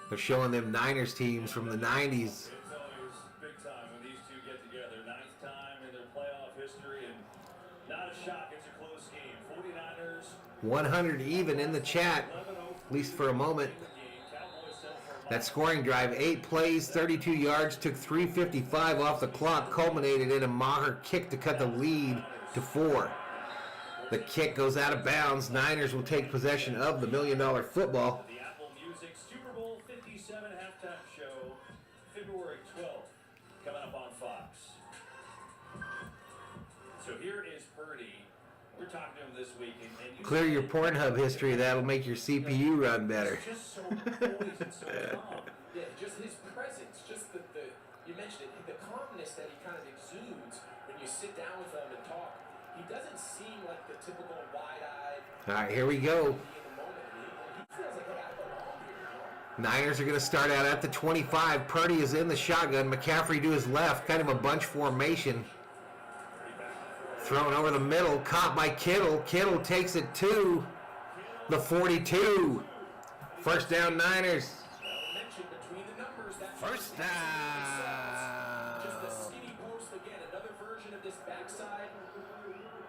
Speaker 1: They're showing them Niners teams from the 90s.
Speaker 7: It's always big time when these two get together. 9th time in their playoff history, and not a shock. It's a close game. 49ers.
Speaker 1: 100 even in the chat, at least for a moment. That scoring drive, 8 plays, 32 yards, took 3:55 off the clock, culminated in a Maher kick to cut the lead to 4. The kick goes out of bounds. Niners will take possession of the $1 Million Football.
Speaker 7: The Apple Music Super Bowl 57 halftime show, February 12th, coming up on Fox. So here is Purdy. We're talking to him this week, and you
Speaker 1: Clear your Pornhub history. That'll make your CPU run better.
Speaker 7: He's just so poised and so calm.
Speaker 5: Yeah, just his presence, just the you mentioned it, the calmness that he kind of exudes when you sit down with him and talk. He doesn't seem like the typical wide-eyed.
Speaker 1: All right, here we go.
Speaker 5: He feels like, hey, I belong here.
Speaker 1: Niners are going to start out at the 25. Purdy is in the shotgun. McCaffrey to his left, kind of a bunch formation. Thrown over the middle, caught by Kittle. Kittle takes it to the 42. First down, Niners. First down.
Speaker 5: Just the skinny post again, another version of this backside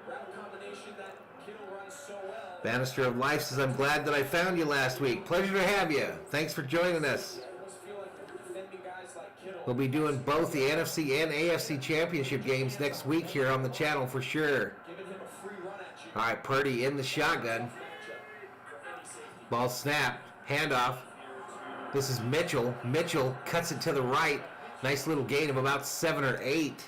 Speaker 5: route combination that Kittle runs so well.
Speaker 1: Bannister of Life says, I'm glad that I found you last week. Pleasure to have you. Thanks for joining us.
Speaker 5: I almost feel like they're defending guys like Kittle.
Speaker 1: We'll be doing both the NFC and AFC championship games next week here on the channel for sure.
Speaker 5: Giving him a free run at you.
Speaker 1: All right, Purdy in the shotgun. Ball snap, handoff. This is Mitchell. Mitchell cuts it to the right. Nice little gain of about 7 or 8.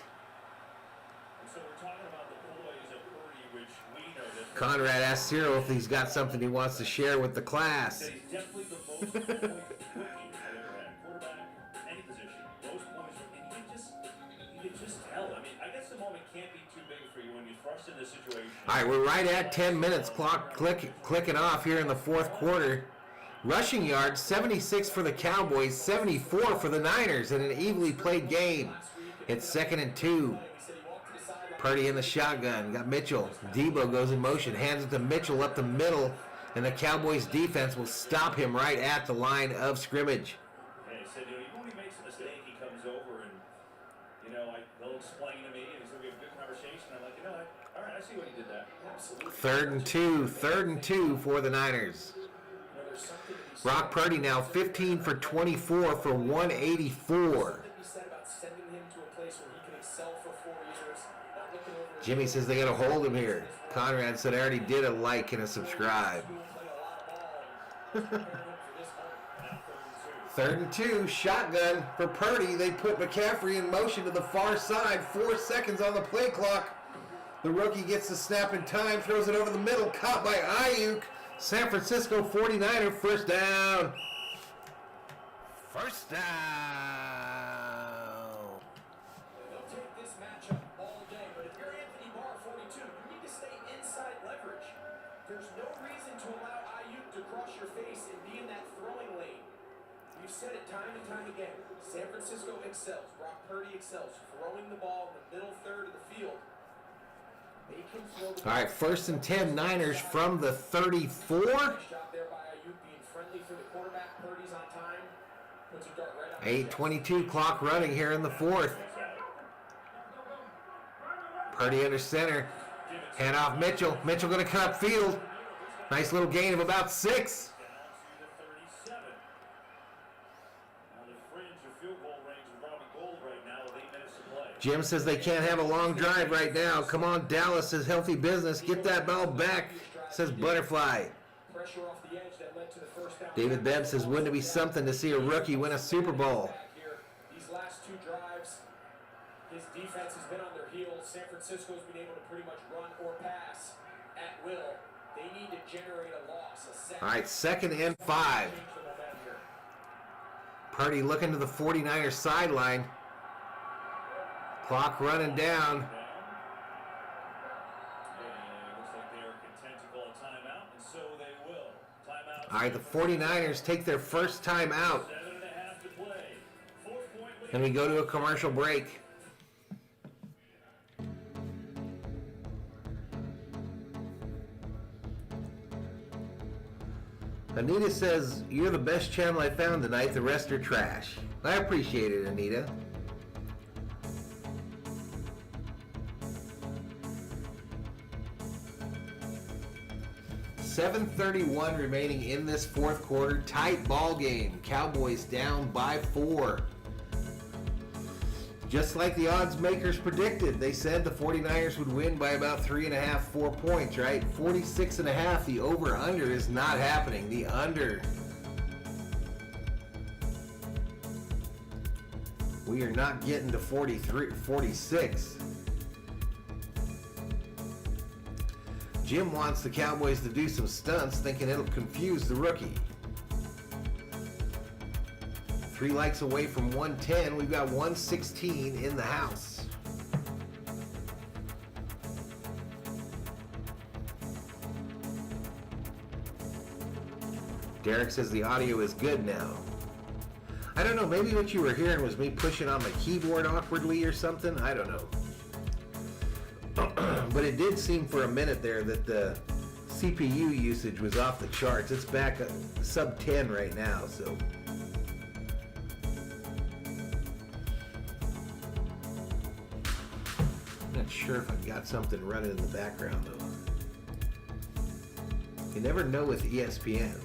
Speaker 7: So we're talking about the poise of Purdy, which we noticed.
Speaker 1: Conrad asks Cyril if he's got something he wants to share with the class.
Speaker 7: He's definitely the most poised rookie I've ever had. Quarterback, any position, most poised, and you can just tell. I mean, I guess the moment can't be too big for you when you're thrust in this situation.
Speaker 1: All right, we're right at 10 minutes. Clock clicking off here in the fourth quarter. Rushing yards, 76 for the Cowboys, 74 for the Niners in an evenly played game. It's 2nd and 2. Purdy in the shotgun. Got Mitchell. Debo goes in motion, hands it to Mitchell up the middle, and the Cowboys defense will stop him right at the line of scrimmage.
Speaker 7: And he said, even when he makes a mistake, he comes over and, they'll explain to me, and so we have a good conversation. I'm like, all right, I see what he did there. Absolutely.
Speaker 1: 3rd and 2 for the Niners. Brock Purdy now 15 for 24 for 184. Jimmy says they got to hold him here. Conrad said I already did a like and a subscribe. 3rd and 2, shotgun for Purdy. They put McCaffrey in motion to the far side. 4 seconds on the play clock. The rookie gets the snap in time, throws it over the middle, caught by Ayuk. San Francisco 49er, first down. First down.
Speaker 5: They'll take this matchup all day, but if you're Anthony Barr, 42, you need to stay inside leverage. There's no reason to allow Ayuk to cross your face and be in that throwing lane. We've said it time and time again. San Francisco excels. Brock Purdy excels. Throwing the ball in the middle third of the field. They can throw the
Speaker 1: All right, 1st and 10, Niners from the 34.
Speaker 5: shot there by Ayuk being friendly for the quarterback. Purdy's on time. Puts a dart right out.
Speaker 1: 8:22 clock running here in the 4th. Purdy under center. Hand off Mitchell. Mitchell going to cut up field. Nice little gain of about 6. Jim says they can't have a long drive right now. Come on, Dallas says healthy business. Get that ball back, says Butterfly.
Speaker 5: Pressure off the edge that led to the first down.
Speaker 1: David Bebb says, wouldn't it be something to see a rookie win a Super Bowl?
Speaker 5: These last 2 drives, his defense has been on their heels. San Francisco's been able to pretty much run or pass at will. They need to generate a loss, a second.
Speaker 1: All right, 2nd and 5. Purdy looking to the 49ers sideline. Clock running down.
Speaker 7: Looks like they are content to call a timeout, and so they will. Timeout.
Speaker 1: All right, the 49ers take their first time out.
Speaker 7: 7.5 to play. 4-point lead.
Speaker 1: And we go to a commercial break. Anita says, "You're the best channel I found tonight. The rest are trash." I appreciate it, Anita. .7:31 remaining in this fourth quarter. Tight ball game. Cowboys down by 4. Just like the odds makers predicted, they said the 49ers would win by about 3.5, 4 points, right? 46.5. The over-under is not happening. The under. We are not getting to 43, 46. Jim wants the Cowboys to do some stunts, thinking it'll confuse the rookie. 3 likes away from 110. We've got 116 in the house. Derek says the audio is good now. I don't know, maybe what you were hearing was me pushing on the keyboard awkwardly or something. I don't know. But it did seem for a minute there that the CPU usage was off the charts. It's back at sub 10 right now, so. Not sure if I've got something running in the background though. You never know with ESPN.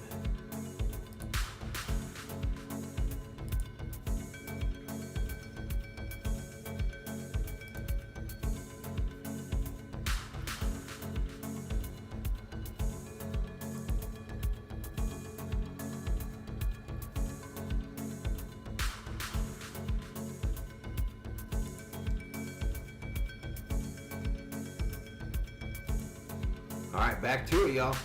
Speaker 1: All right, back to it, y'all.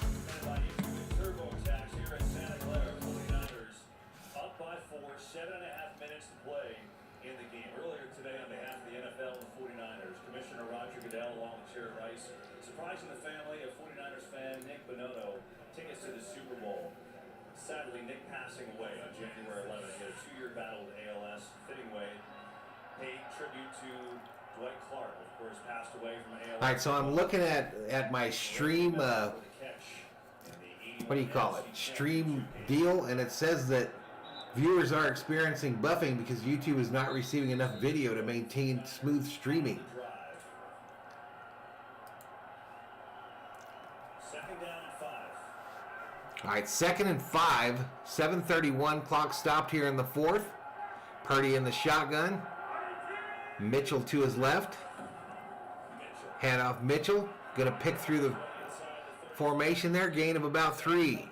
Speaker 7: Turbo attacks here at Santa Clara. 49ers up by 4, 7.5 minutes to play in the game. Earlier today, on behalf of the NFL and 49ers, Commissioner Roger Goodell, along with Chair Rice, surprising the family of 49ers fan Nick Bonotto tickets to the Super Bowl. Sadly, Nick passing away on January 11th. He had a 2-year battle with ALS. Fitting way, paid tribute to Dwight Clark, of course, passed away from ALS.
Speaker 1: All right, so I'm looking at my stream, what do you call it? Stream deal, and it says that viewers are experiencing buffing because YouTube is not receiving enough video to maintain smooth streaming.
Speaker 7: Second down and 5.
Speaker 1: All right, 2nd and 5, 7:31, clock stopped here in the fourth. Purdy in the shotgun. Mitchell to his left. Hand off Mitchell. Gonna pick through the formation there. Gain of about 3.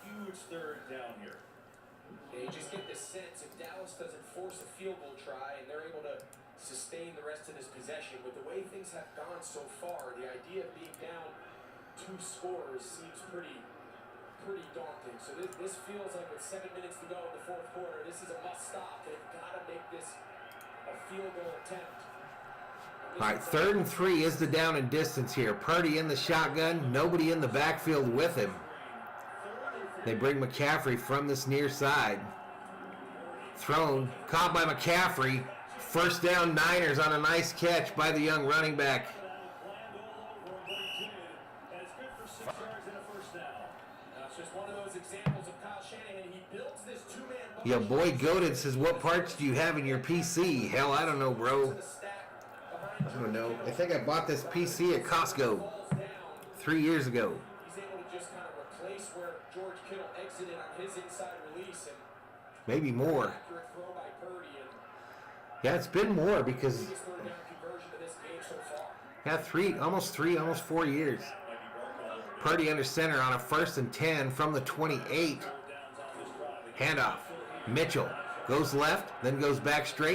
Speaker 7: Huge third down here.
Speaker 5: You just get the sense if Dallas doesn't force a field goal try and they're able to sustain the rest of this possession, with the way things have gone so far, the idea of being down 2 scores seems pretty daunting. So this feels like with 7 minutes to go in the fourth quarter, this is a must stop. They've got to make this a field goal attempt.
Speaker 1: All right, 3rd and 3 is the down and distance here. Purdy in the shotgun, nobody in the backfield with him. They bring McCaffrey from this near side. Thrown, caught by McCaffrey. First down, Niners on a nice catch by the young running back. Yeah, boy Godin says, what parts do you have in your PC? Hell, I don't know, bro. I don't know. I think I bought this PC at Costco 3 years ago.
Speaker 5: He's able to just kind of replace where George Kittle exited on his inside release, and
Speaker 1: maybe more.
Speaker 5: accurate throw by Purdy, and
Speaker 1: Yeah, it's been more because
Speaker 5: biggest third down conversion of this game so far.
Speaker 1: yeah, almost 4 years. Purdy under center on a 1st and 10 from the 28. Handoff. Mitchell goes left, then goes back straight.